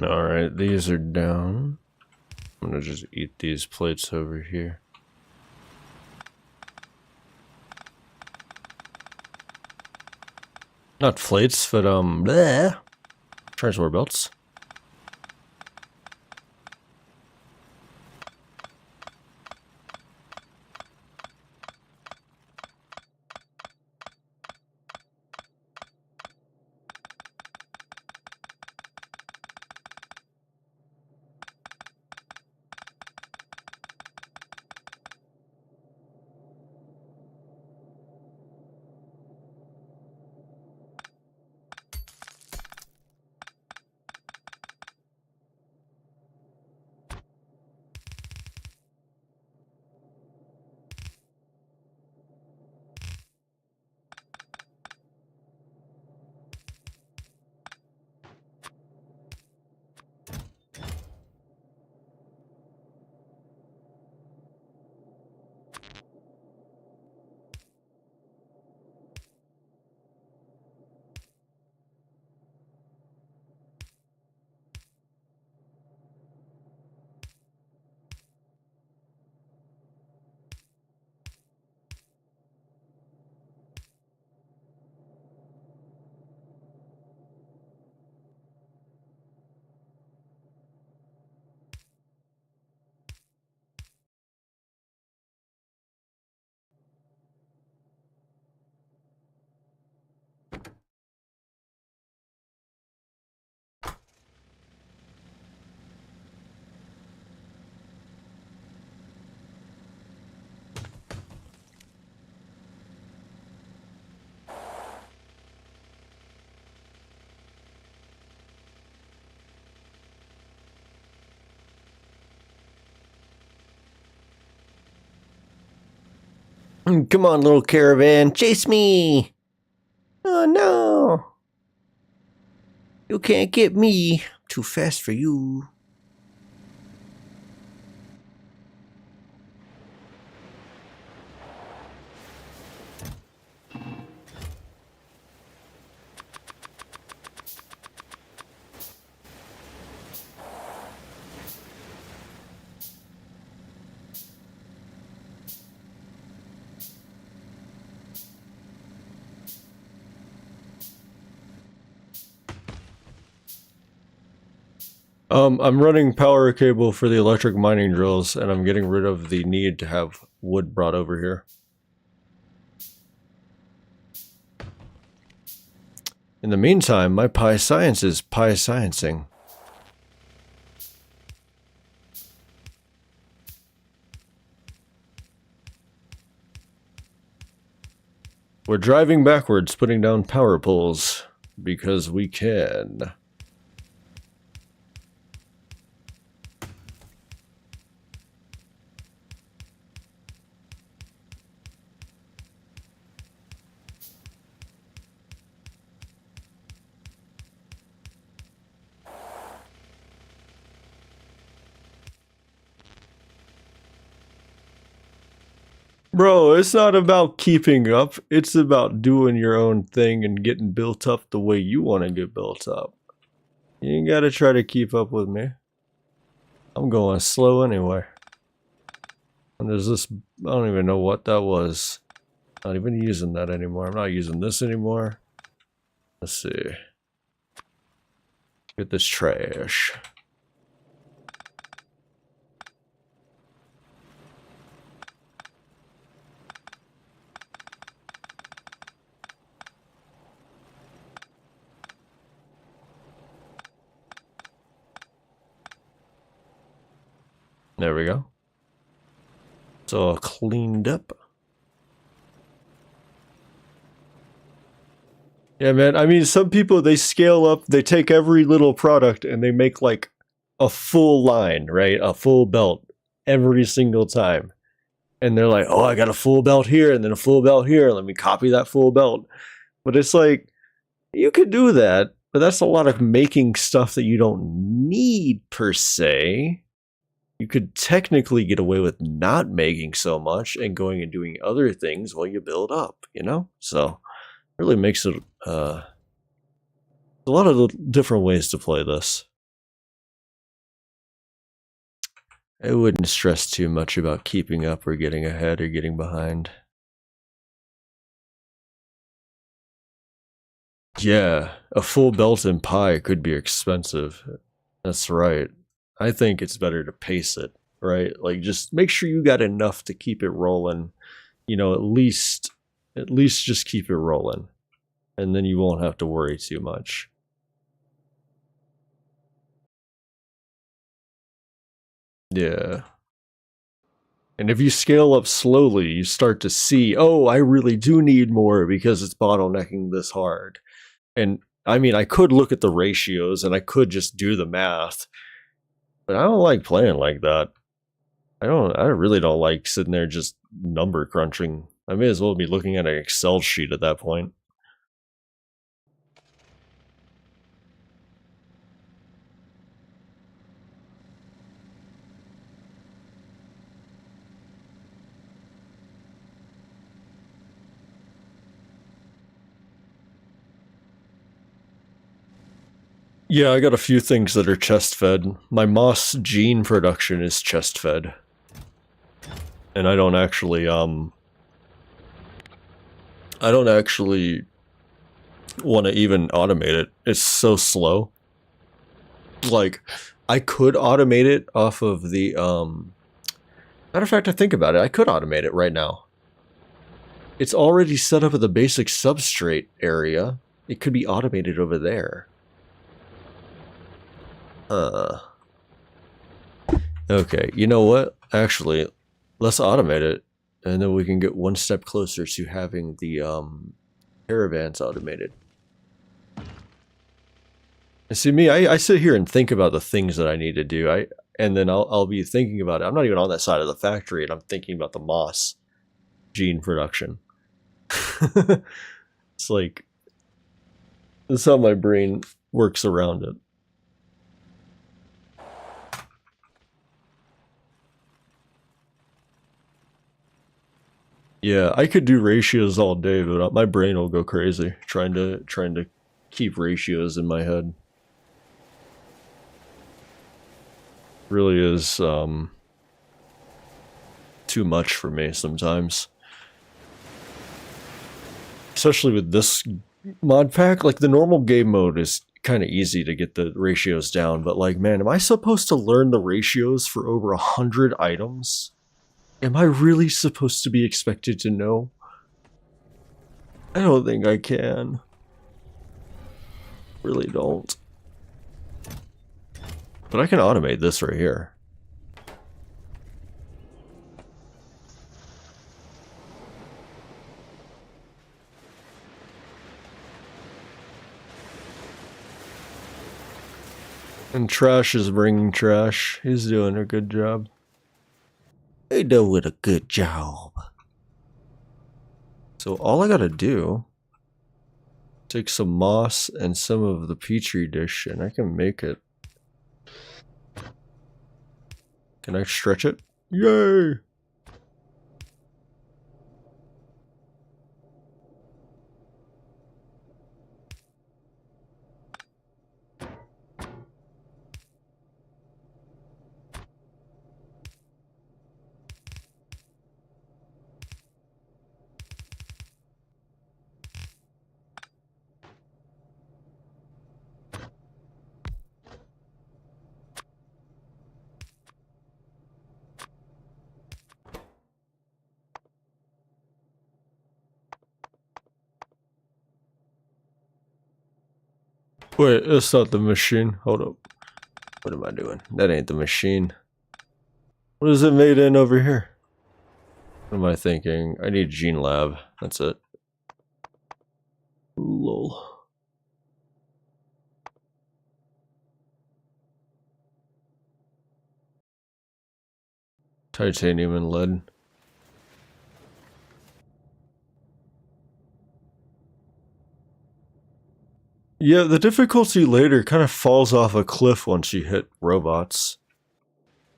Alright, these are down. I'm gonna just eat these plates over here. Not plates, but bleh. Transport belts. Come on, little caravan, chase me! Oh no! You can't get me. Too fast for you. I'm running power cable for the electric mining drills, and I'm getting rid of the need to have wood brought over here. In the meantime, my Pi Science is Pi Sciencing. We're driving backwards, putting down power poles, because we can. Bro, it's not about keeping up. It's about doing your own thing and getting built up the way you want to get built up. You ain't gotta try to keep up with me. I'm going slow anyway. And there's this, I don't even know what that was. Not even using that anymore. I'm not using this anymore. Let's see. Get this trash. There we go. It's all cleaned up. Yeah, man. I mean, some people, they scale up, they take every little product and they make like a full line, right? A full belt every single time. And they're like, oh, I got a full belt here and then a full belt here. Let me copy that full belt. But it's like, you could do that, but that's a lot of making stuff that you don't need per se. You could technically get away with not making so much and going and doing other things while you build up, you know? So it really makes it a lot of different ways to play this. I wouldn't stress too much about keeping up or getting ahead or getting behind. Yeah, a full belt in Pi could be expensive. That's right. I think it's better to pace it, right? Like, just make sure you got enough to keep it rolling. You know, at least just keep it rolling. And then you won't have to worry too much. Yeah. And if you scale up slowly, you start to see, oh, I really do need more because it's bottlenecking this hard. And I mean, I could look at the ratios and I could just do the math. But I don't like playing like that. I really don't like sitting there just number crunching. I may as well be looking at an Excel sheet at that point. Yeah, I got a few things that are chest fed. My moss gene production is chest fed. And I don't actually want to even automate it. It's so slow. Like, I could automate it off of the matter of fact, I think about it, I could automate it right now. It's already set up at the basic substrate area. It could be automated over there. Okay, you know what? Actually, let's automate it, and then we can get one step closer to having the caravans automated. And see me, I sit here and think about the things that I need to do. And then I'll be thinking about it. I'm not even on that side of the factory, and I'm thinking about the moss. gene production. It's like, that's how my brain works around it. Yeah, I could do ratios all day, but my brain will go crazy trying to keep ratios in my head. Really is too much for me sometimes. Especially with this mod pack, like the normal game mode is kind of easy to get the ratios down, but like, man, am I supposed to learn the ratios for over 100 items? Am I really supposed to be expected to know? I don't think I can. Really don't. But I can automate this right here. And Trash is bringing trash. He's doing a good job. They doing a good job. So all I gotta do, take some moss and some of the petri dish and I can make it. Can I stretch it? Yay! Wait, that's not the machine. Hold up. What am I doing? That ain't the machine. What is it made in over here? What am I thinking? I need Gene Lab. That's it. Lol. Titanium and lead. Yeah, the difficulty later kind of falls off a cliff once you hit robots.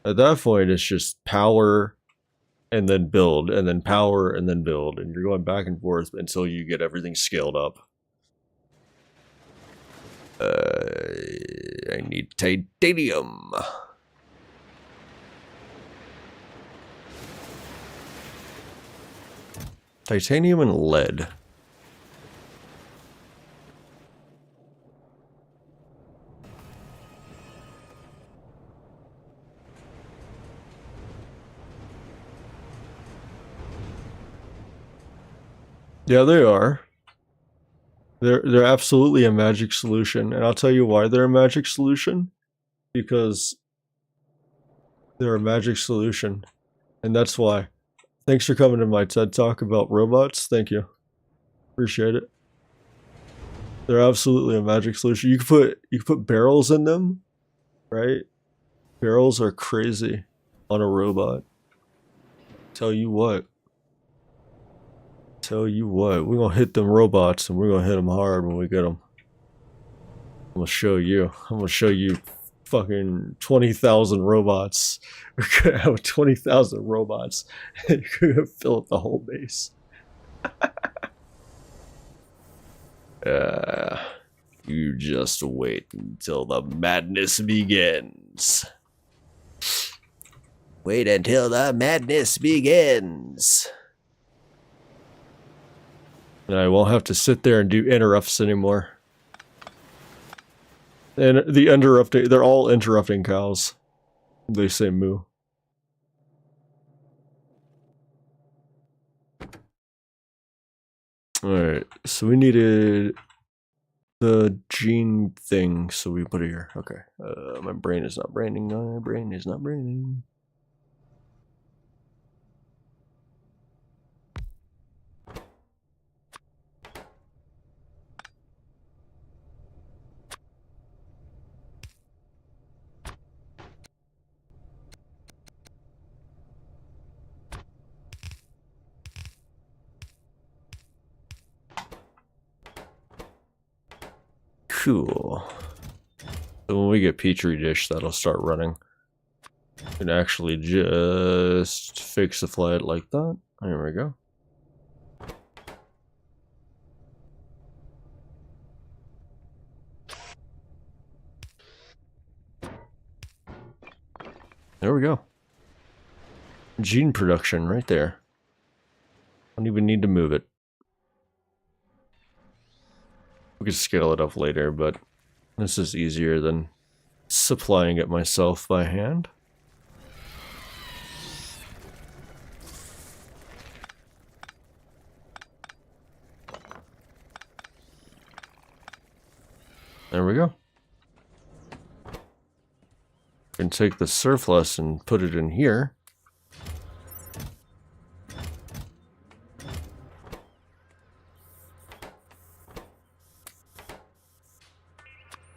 At that point, it's just power and then build, and then power and then build, and you're going back and forth until you get everything scaled up. I need titanium. Titanium and lead. Yeah, they are. They're absolutely a magic solution, and I'll tell you why they're a magic solution. Because they're a magic solution, and that's why. Thanks for coming to my TED Talk about robots. Thank you. Appreciate it. They're absolutely a magic solution. You can put barrels in them, right? Barrels are crazy on a robot. Tell you what, we're gonna hit them robots and we're gonna hit them hard when we get them. I'm gonna show you fucking 20,000 robots. We're gonna have 20,000 robots and you're gonna fill up the whole base. You just wait until the madness begins. Wait until the madness begins. And I won't have to sit there and do interrupts anymore. And the interrupting, they're all interrupting cows. They say moo. Alright, so we needed the gene thing, so we put it here. Okay. My brain is not braining. My brain is not braining. Cool. So when we get Petri dish, that'll start running. And actually just fix the flight like that. There we go. There we go. Gene production right there. Don't even need to move it. We can scale it up later, but this is easier than supplying it myself by hand. There we go. We can take the surplus and put it in here.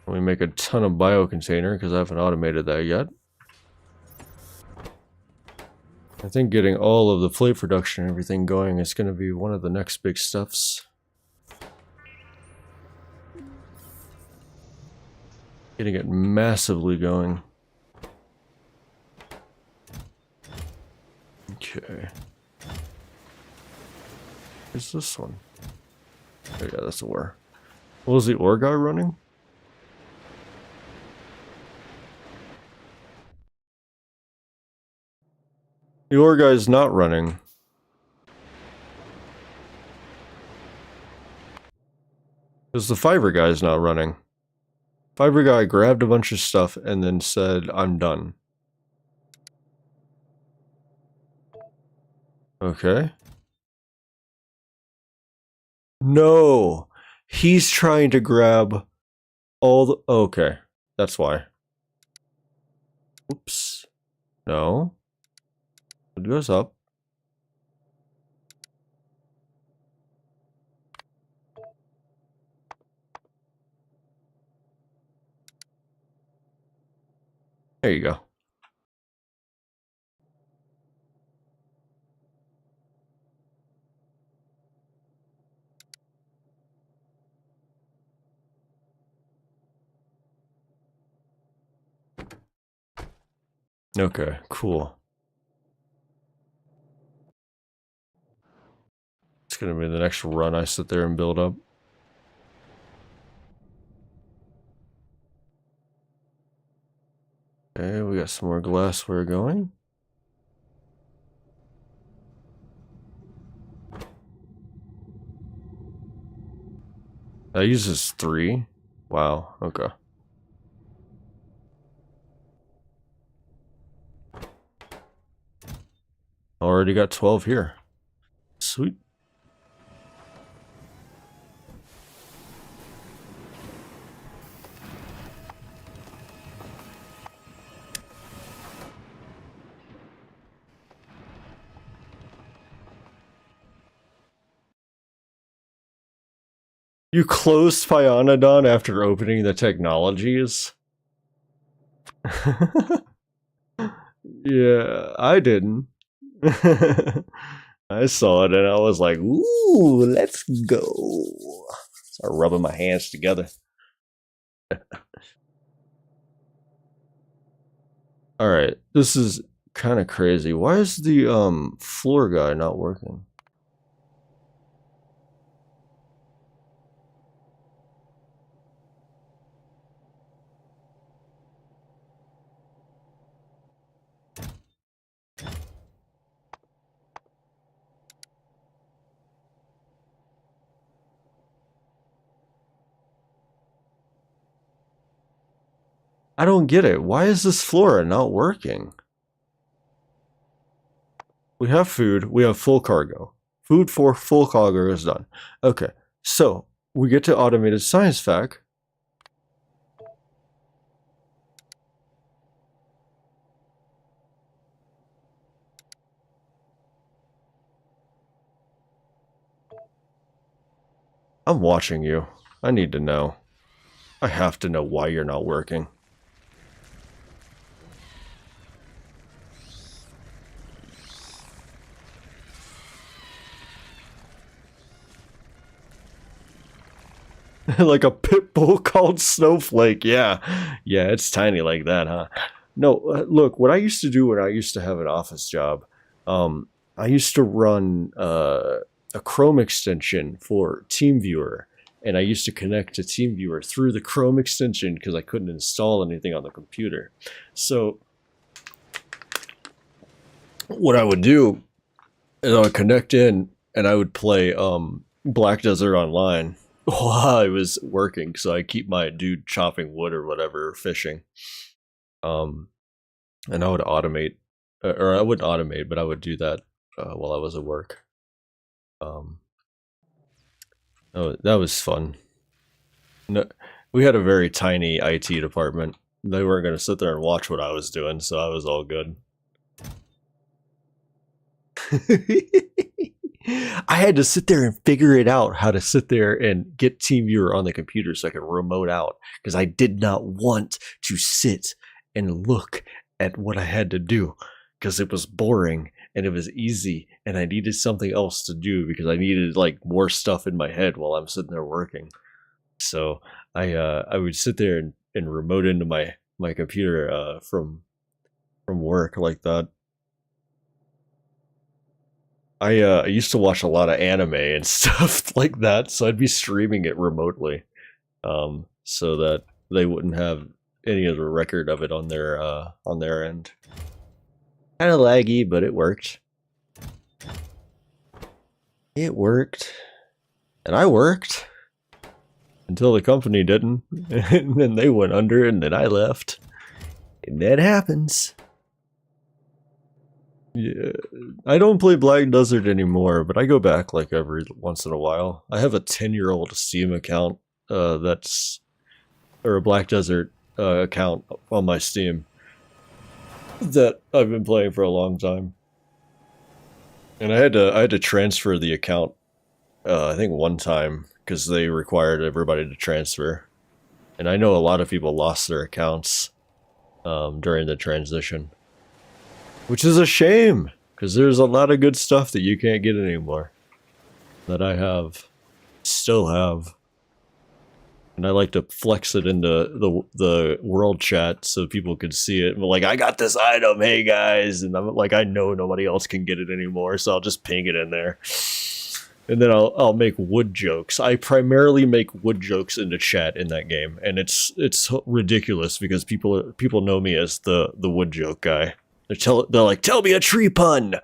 We make a ton of bio container because I haven't automated that yet. I think getting all of the plate production and everything going is going to be one of the next big steps. Getting it massively going. Okay. Where's this one? Oh yeah, that's the ore. What was the ore guy running? The ore guy's not running. Because the fiber guy's not running. Fiber guy grabbed a bunch of stuff and then said, I'm done. Okay. No! He's trying to grab all the... Okay. That's why. Oops. No. It goes up. There you go. Okay, cool. It's gonna be the next run I sit there and build up. Okay, we got some more glassware going. That uses 3. Wow, okay. Already got 12 here. Sweet. You closed Pyanodon after opening the technologies? Yeah, I didn't. I saw it and I was like, ooh, let's go. Start rubbing my hands together. Alright, this is kind of crazy. Why is the floor guy not working? I don't get it. Why is this flora not working? We have food. We have full cargo. Food for full cargo is done. Okay, so we get to automated science fac. I'm watching you. I need to know. I have to know why you're not working. Like a pit bull called Snowflake. Yeah. Yeah, it's tiny like that, huh? No, look, what I used to do when I used to have an office job, I used to run a Chrome extension for TeamViewer, and I used to connect to TeamViewer through the Chrome extension because I couldn't install anything on the computer. So what I would do is I would connect in and I would play Black Desert Online while I was working, so I keep my dude chopping wood or whatever, fishing. And I would automate, or I wouldn't automate, but I would do that while I was at work. That was fun. No, we had a very tiny IT department. They weren't going to sit there and watch what I was doing, so I was all good. I had to sit there and figure it out how to sit there and get TeamViewer on the computer so I could remote out, because I did not want to sit and look at what I had to do because it was boring and it was easy and I needed something else to do because I needed like more stuff in my head while I'm sitting there working. So I would sit there and remote into my computer from work like that. I used to watch a lot of anime and stuff like that, so I'd be streaming it remotely, so that they wouldn't have any of the record of it on their end. Kind of laggy, but it worked. It worked, and I worked until the company didn't, and then they went under, and then I left, and that happens. Yeah, I don't play Black Desert anymore, but I go back like every once in a while. I have a 10-year-old Steam account that's, or a Black Desert account on my Steam that I've been playing for a long time. And I had to transfer the account I think one time because they required everybody to transfer. And I know a lot of people lost their accounts during the transition. Which is a shame, because there's a lot of good stuff that you can't get anymore. That I have. Still have. And I like to flex it into the world chat so people could see it. I'm like, I got this item, hey guys! And I'm like, I know nobody else can get it anymore, so I'll just ping it in there. And then I'll make wood jokes. I primarily make wood jokes in the chat in that game. And it's ridiculous because people know me as the wood joke guy. They're like, tell me a tree pun,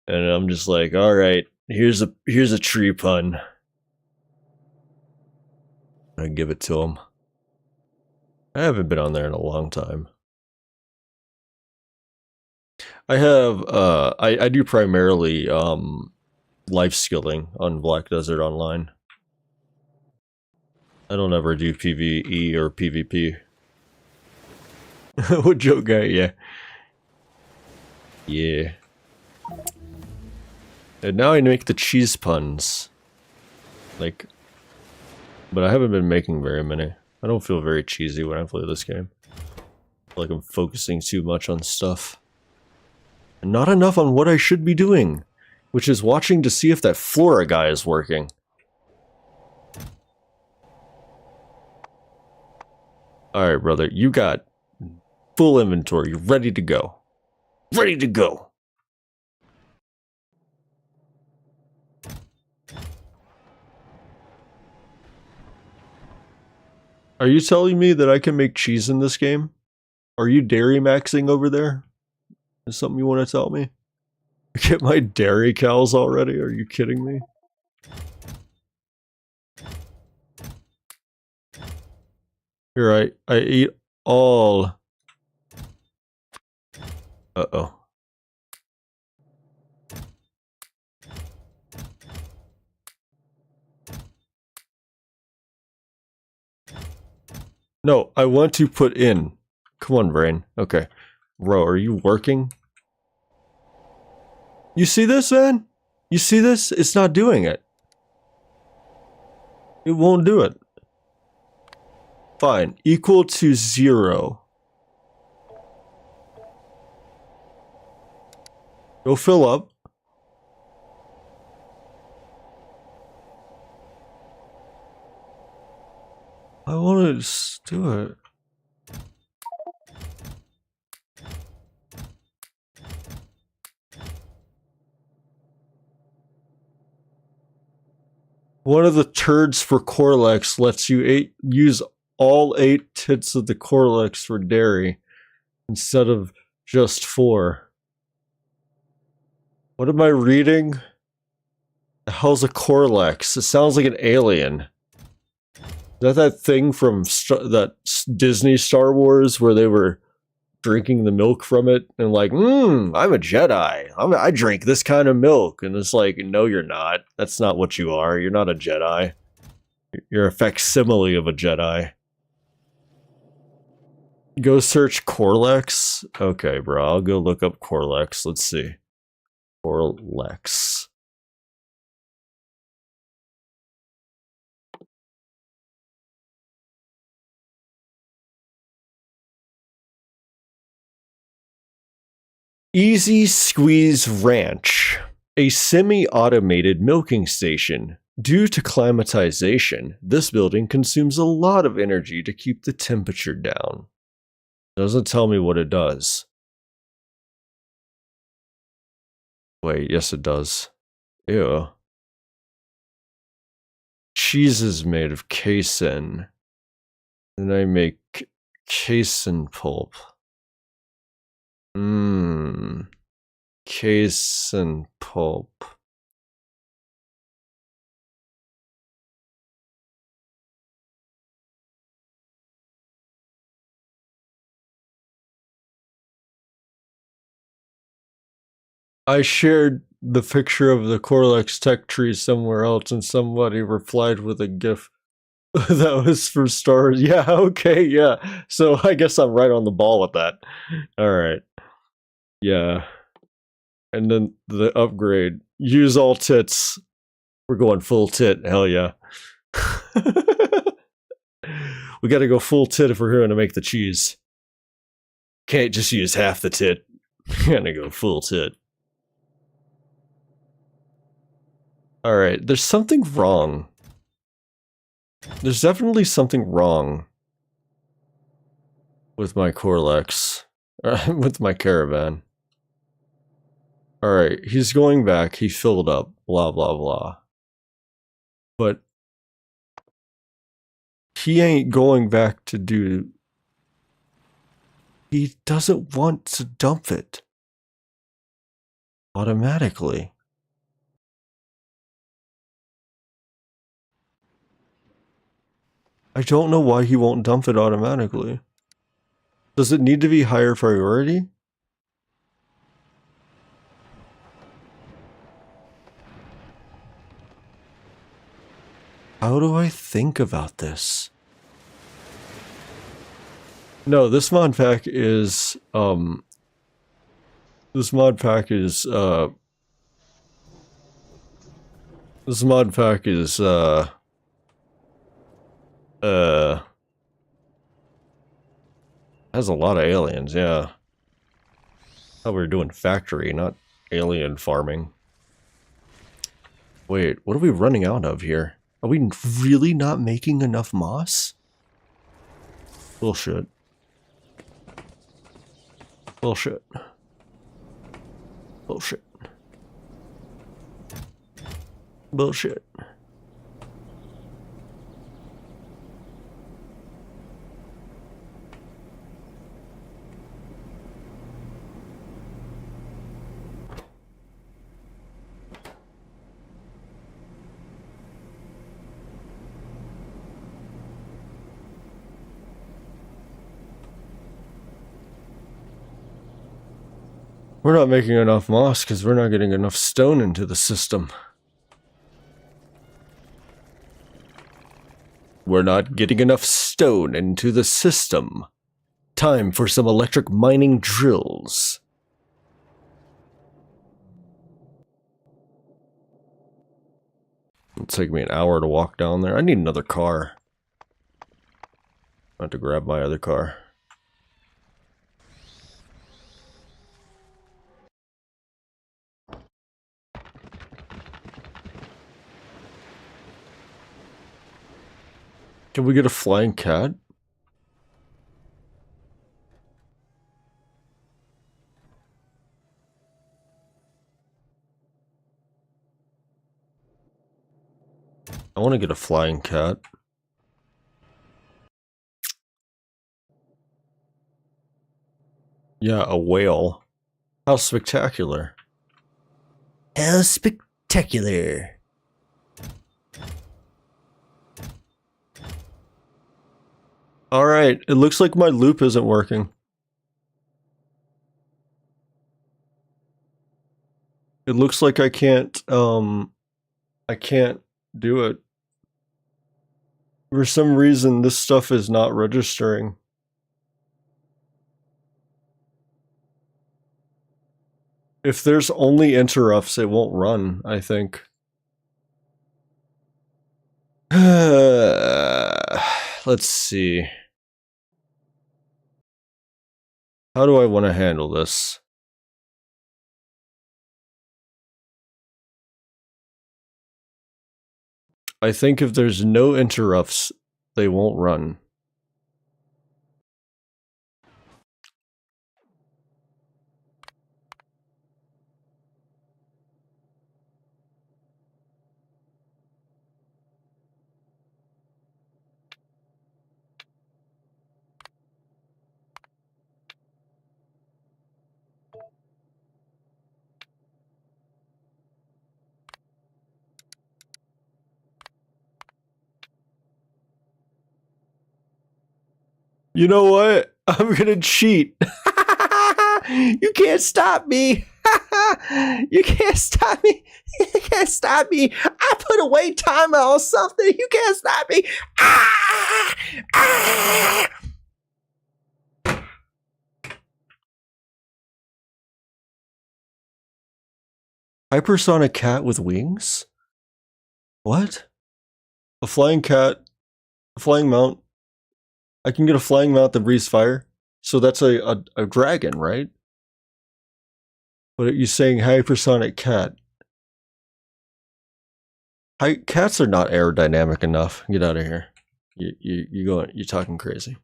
and I'm just like, all right, here's a tree pun. I give it to them. I haven't been on there in a long time. I have I do primarily life skilling on Black Desert Online. I don't ever do PvE or PvP. What joke guy? Yeah. Yeah. And now I make the cheese puns. Like, but I haven't been making very many. I don't feel very cheesy when I play this game. I feel like I'm focusing too much on stuff. And not enough on what I should be doing, which is watching to see if that Flora guy is working. Alright, brother, you got full inventory. You're ready to go. Ready to go. Are you telling me that I can make cheese in this game? Are you dairy maxing over there? Is something you want to tell me? Get my dairy cows already? Are you kidding me? Here, I eat all... Uh-oh. No, I want to put in. Come on, brain. Okay. Bro, are you working? You see this, man? You see this? It's not doing it. It won't do it. Fine. Equal to 0. Go fill up. I want to just do it. One of the turds for Corlex lets you use all 8 tits of the Corlex for dairy instead of just 4. What am I reading? The hell's a Corlex? It sounds like an alien. Is that thing from that Disney Star Wars where they were drinking the milk from it and like, I'm a Jedi. I drink this kind of milk. And it's like, no, you're not. That's not what you are. You're not a Jedi. You're a facsimile of a Jedi. Go search Corlex. Okay, bro. I'll go look up Corlex. Let's see. Corlex. Easy Squeeze Ranch, a semi-automated milking station. Due to climatization, this building consumes a lot of energy to keep the temperature down. Doesn't tell me what it does. Wait, yes it does. Ew. Cheese is made of casein. And I make casein pulp. Casein pulp. I shared the picture of the Corlex tech tree somewhere else and somebody replied with a GIF that was for stars. Yeah, okay, yeah. So I guess I'm right on the ball with that. Alright. Yeah. And then the upgrade. Use all tits. We're going full tit. Hell yeah. We gotta go full tit if we're going to make the cheese. Can't just use half the tit. Gotta go full tit. Alright, there's something wrong. There's definitely something wrong with my Corlex. With my caravan. Alright, he's going back, he filled up, blah blah blah. But he ain't going back to do... He doesn't want to dump it. Automatically. I don't know why he won't dump it automatically. Does it need to be higher priority? How do I think about this? No, this mod pack is, This mod pack is, has a lot of aliens, yeah. Thought we were doing factory, not alien farming. Wait, what are we running out of here? Are we really not making enough moss? Bullshit. Bullshit. Bullshit. Bullshit. We're not making enough moss because we're not getting enough stone into the system. We're not getting enough stone into the system. Time for some electric mining drills. It'll take me an hour to walk down there. I need another car. I have to grab my other car. Can we get a flying cat? I want to get a flying cat. Yeah, a whale. How spectacular. How spectacular. Alright, it looks like my loop isn't working. It looks like I can't do it. For some reason, this stuff is not registering. If there's only interrupts, it won't run, I think. Let's see. How do I want to handle this? I think if there's no interrupts, they won't run. You know what? I'm gonna cheat. You can't stop me. You can't stop me. You can't stop me. I put a wait timer on something. You can't stop me. Ah! Ah! Hypersonic cat with wings? What? A flying cat? A flying mount? I can get a flying mount that breathes fire? So that's a dragon, right? But are you saying hypersonic cat? Cats are not aerodynamic enough. Get out of here. You're talking crazy.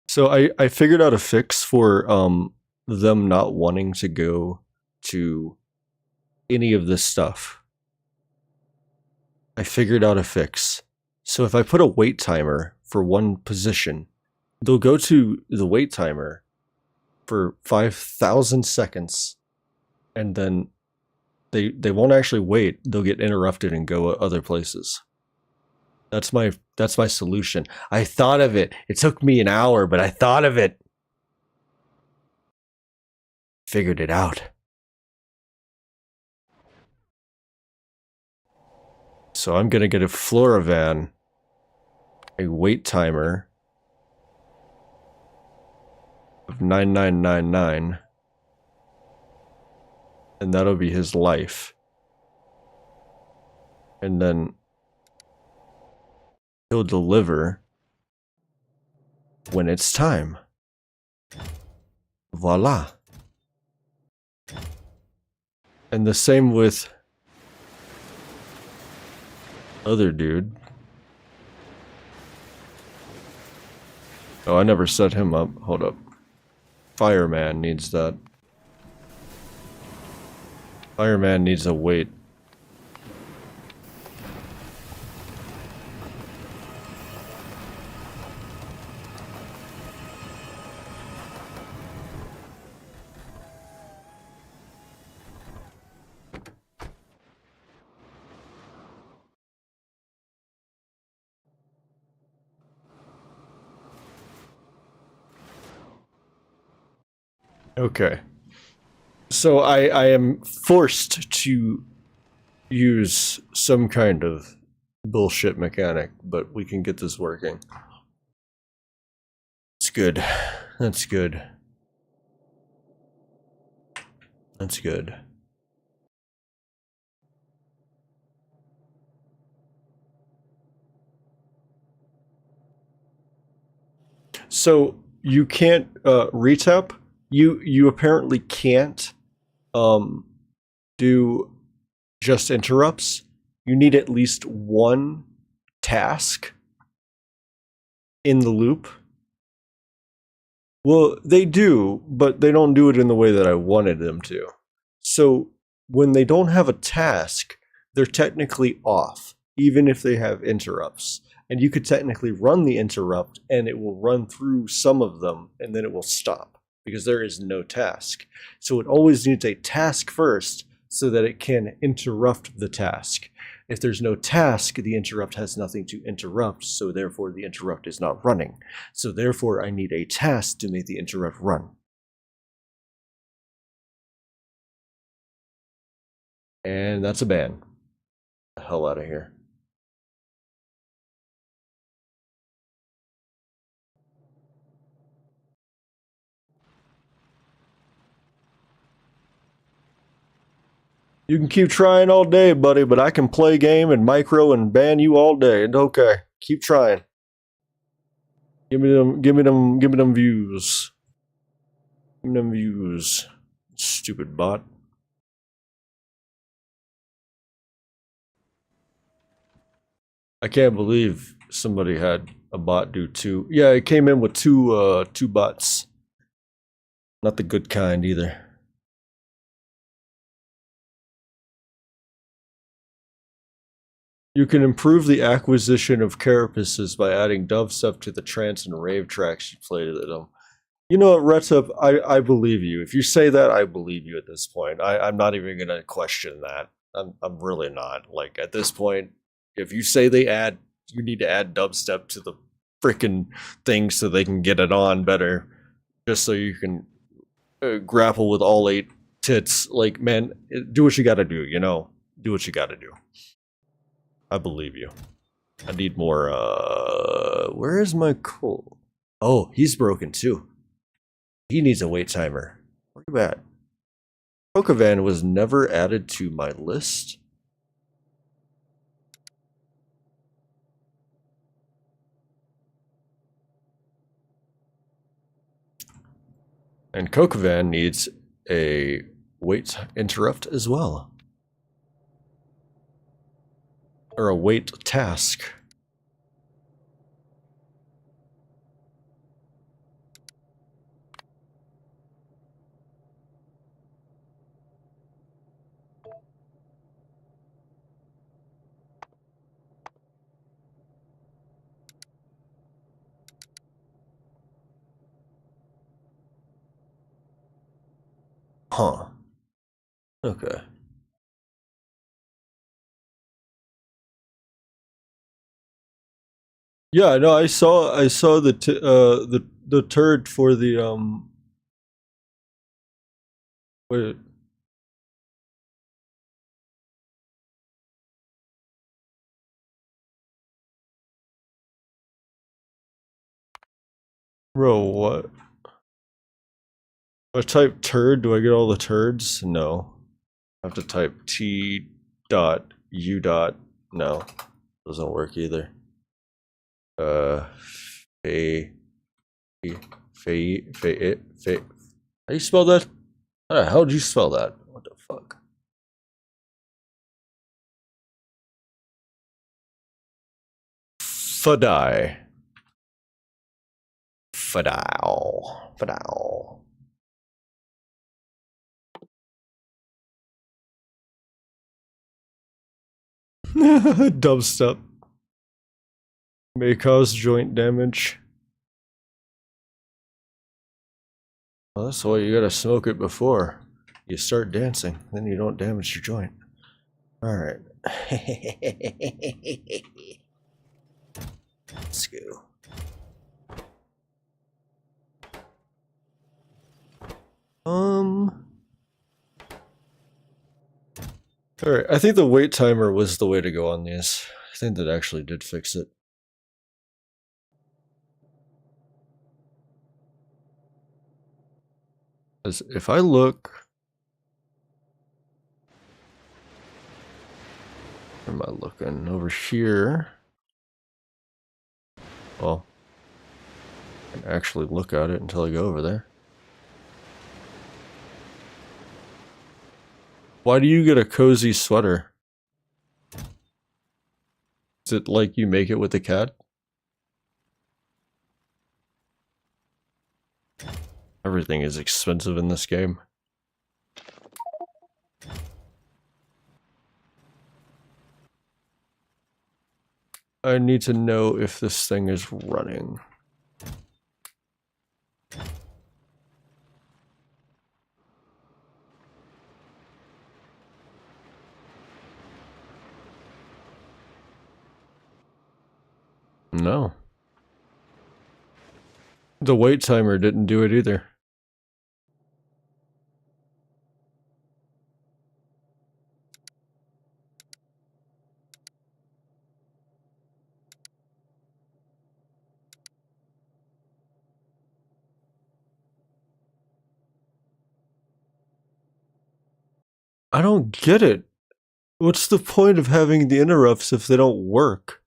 So I figured out a fix for them not wanting to go to any of this stuff. I figured out a fix. So if I put a wait timer for one position, they'll go to the wait timer for 5,000 seconds, and then they won't actually wait. They'll get interrupted and go other places. That's my solution. I thought of it. It took me an hour, but I thought of it. Figured it out. So I'm gonna get a Floravan, a wait timer of 9999, and that'll be his life. And then he'll deliver when it's time. Voila. And the same with other dude. Oh, I never set him up. Hold up. Fireman needs that. Fireman needs a wait. Okay. So I am forced to use some kind of bullshit mechanic, but we can get this working. It's good. That's good. That's good. So you can't retap. You apparently can't do just interrupts. You need at least one task in the loop. Well, they do, but they don't do it in the way that I wanted them to. So when they don't have a task, they're technically off, even if they have interrupts. And you could technically run the interrupt and it will run through some of them and then it will stop because there is no task. So it always needs a task first so that it can interrupt the task. If there's no task, the interrupt has nothing to interrupt, so therefore the interrupt is not running. So therefore I need a task to make the interrupt run. And that's a ban. The hell out of here. You can keep trying all day, buddy, but I can play game and micro and ban you all day. It's okay. Keep trying. Give me them views. Give me them views. Stupid bot. I can't believe somebody had a bot do two. Yeah, it came in with two bots. Not the good kind either. You can improve the acquisition of carapaces by adding dubstep to the trance and rave tracks you play to them. You know what, Retsup, I believe you. If you say that, I believe you at this point. I'm not even going to question that. I'm really not. Like, at this point, if you say you need to add dubstep to the freaking thing so they can get it on better, just so you can grapple with all 8 tits, like, man, do what you gotta do, you know? Do what you gotta do. I believe you. I need more, where is my coal? Oh, he's broken too. He needs a wait timer. Where you at? Kokovan was never added to my list. And Kokovan needs a wait interrupt as well. Or a wait task. Huh. Okay. Yeah, no, I saw the turd for the wait. Bro, what? If I type turd, do I get all the turds? No. I have to type T dot U dot. No. Doesn't work either. Fe how you spell that? How did you spell that? What the fuck? Fadai. Fadao. Fadao. Dubstep. May cause joint damage. Well, that's why you gotta smoke it before you start dancing. Then you don't damage your joint. Alright. Let's go. Alright, I think the wait timer was the way to go on these. I think that actually did fix it. Because if I look... Where am I looking? Over here. Well, I can actually look at it until I go over there. Why do you get a cozy sweater? Is it like you make it with the cat? Everything is expensive in this game. I need to know if this thing is running. No. The wait timer didn't do it either. I don't get it. What's the point of having the interrupts if they don't work?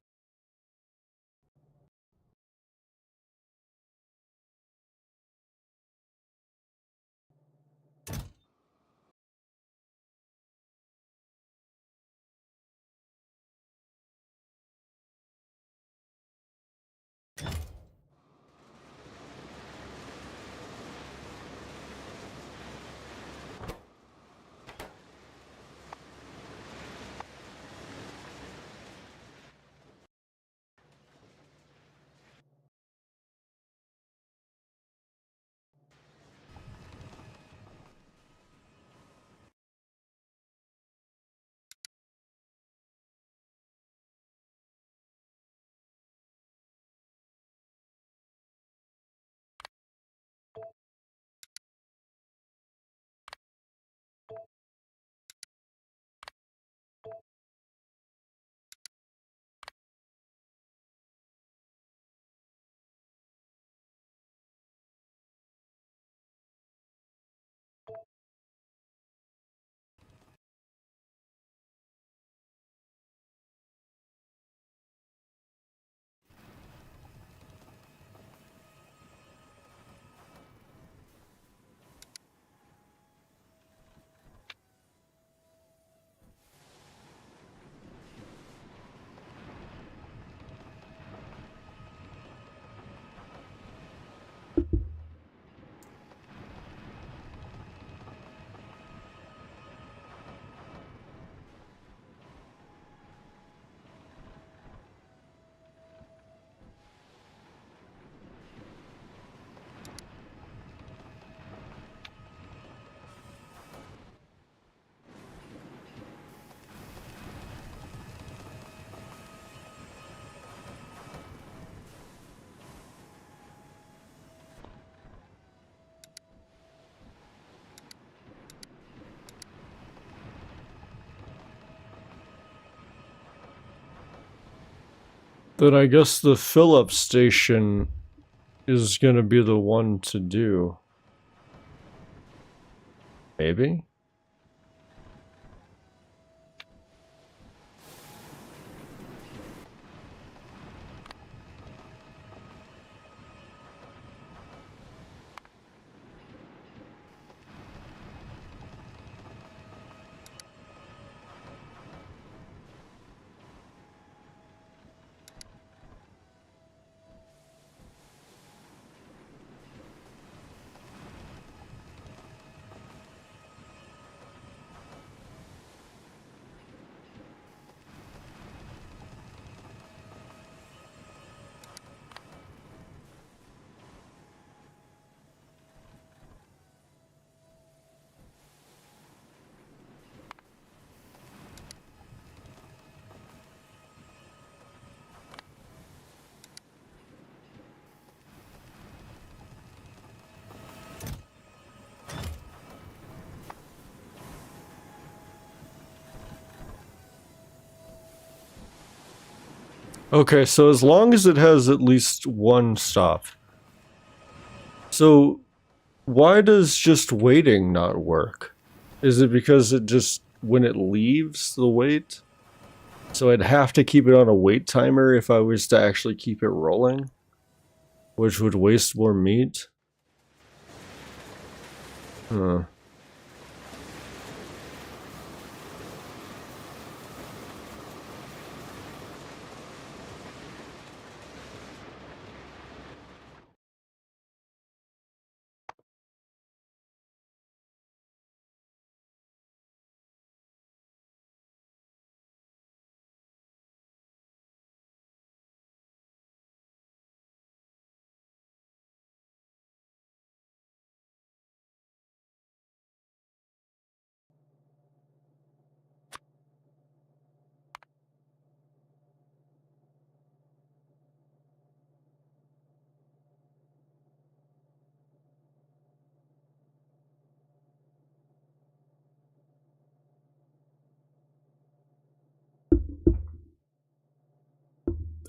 Then I guess the fill-up station is gonna be the one to do. Maybe? Okay, so as long as it has at least one stop. So, why does just waiting not work? Is it because it just, when it leaves the wait? So I'd have to keep it on a wait timer if I was to actually keep it rolling? Which would waste more meat? Huh.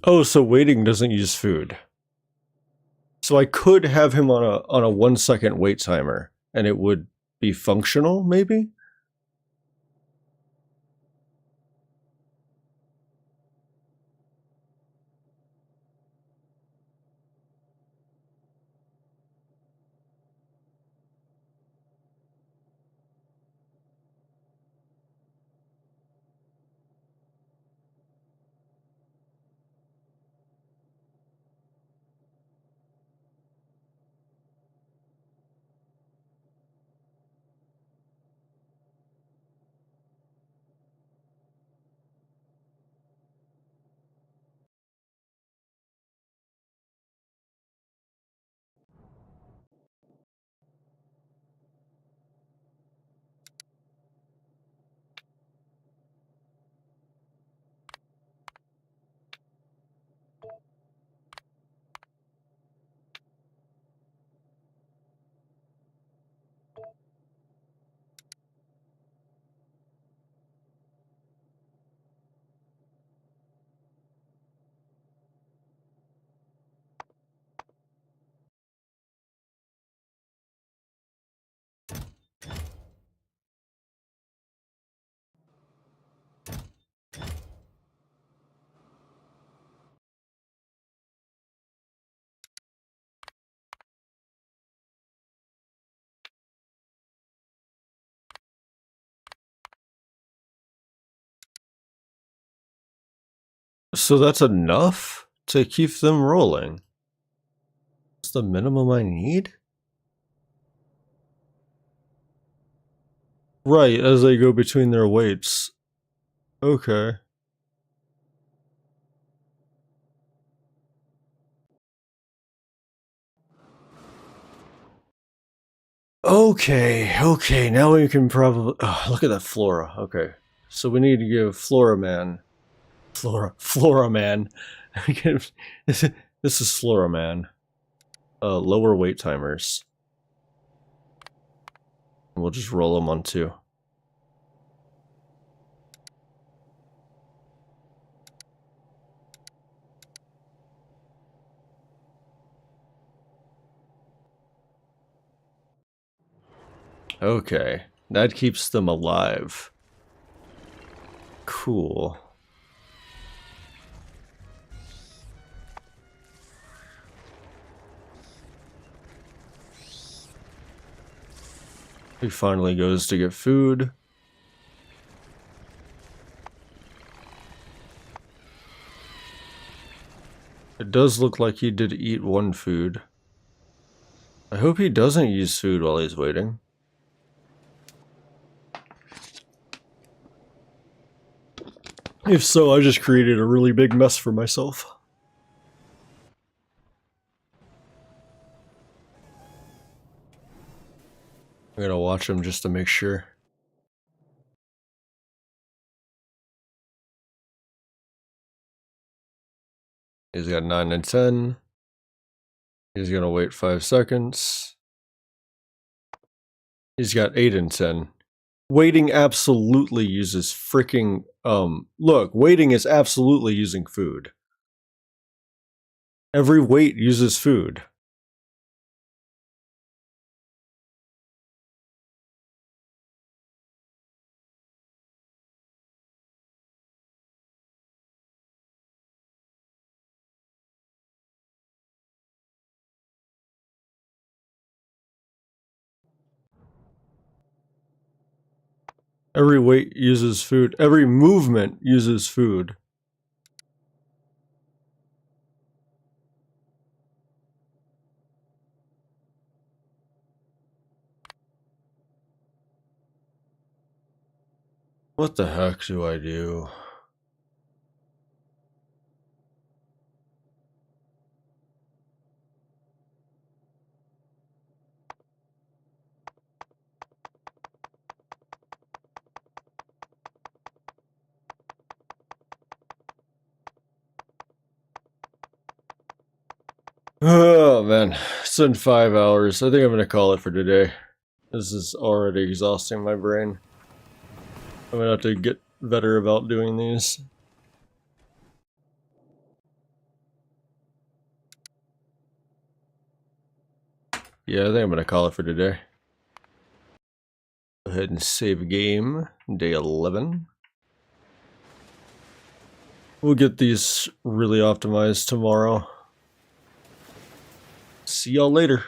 Oh, so waiting doesn't use food. So I could have him on a 1 second wait timer, and it would be functional, maybe? So that's enough to keep them rolling. That's the minimum I need? Right, as they go between their waits. Okay. Okay, now we can probably... Oh, look at that Flora. Okay. So we need to give Flora Man... Flora Man. This is Flora Man. Lower wait timers. We'll just roll them on 2. Okay, that keeps them alive. Cool. He finally goes to get food. It does look like he did eat 1 food. I hope he doesn't use food while he's waiting. If so, I just created a really big mess for myself. I'm gonna watch him just to make sure. He's got 9 and 10. He's gonna wait 5 seconds. He's got 8 and 10. Waiting absolutely uses freaking, look, waiting is absolutely using food. Every wait uses food. Every wait uses food. Every movement uses food. What the heck do I do? Oh man, it's been 5 hours. I think I'm gonna call it for today. This is already exhausting my brain. I'm gonna have to get better about doing these. yeah, I think I'm gonna call it for today. Go ahead and save a game. Day 11. We'll get these really optimized tomorrow. See y'all later.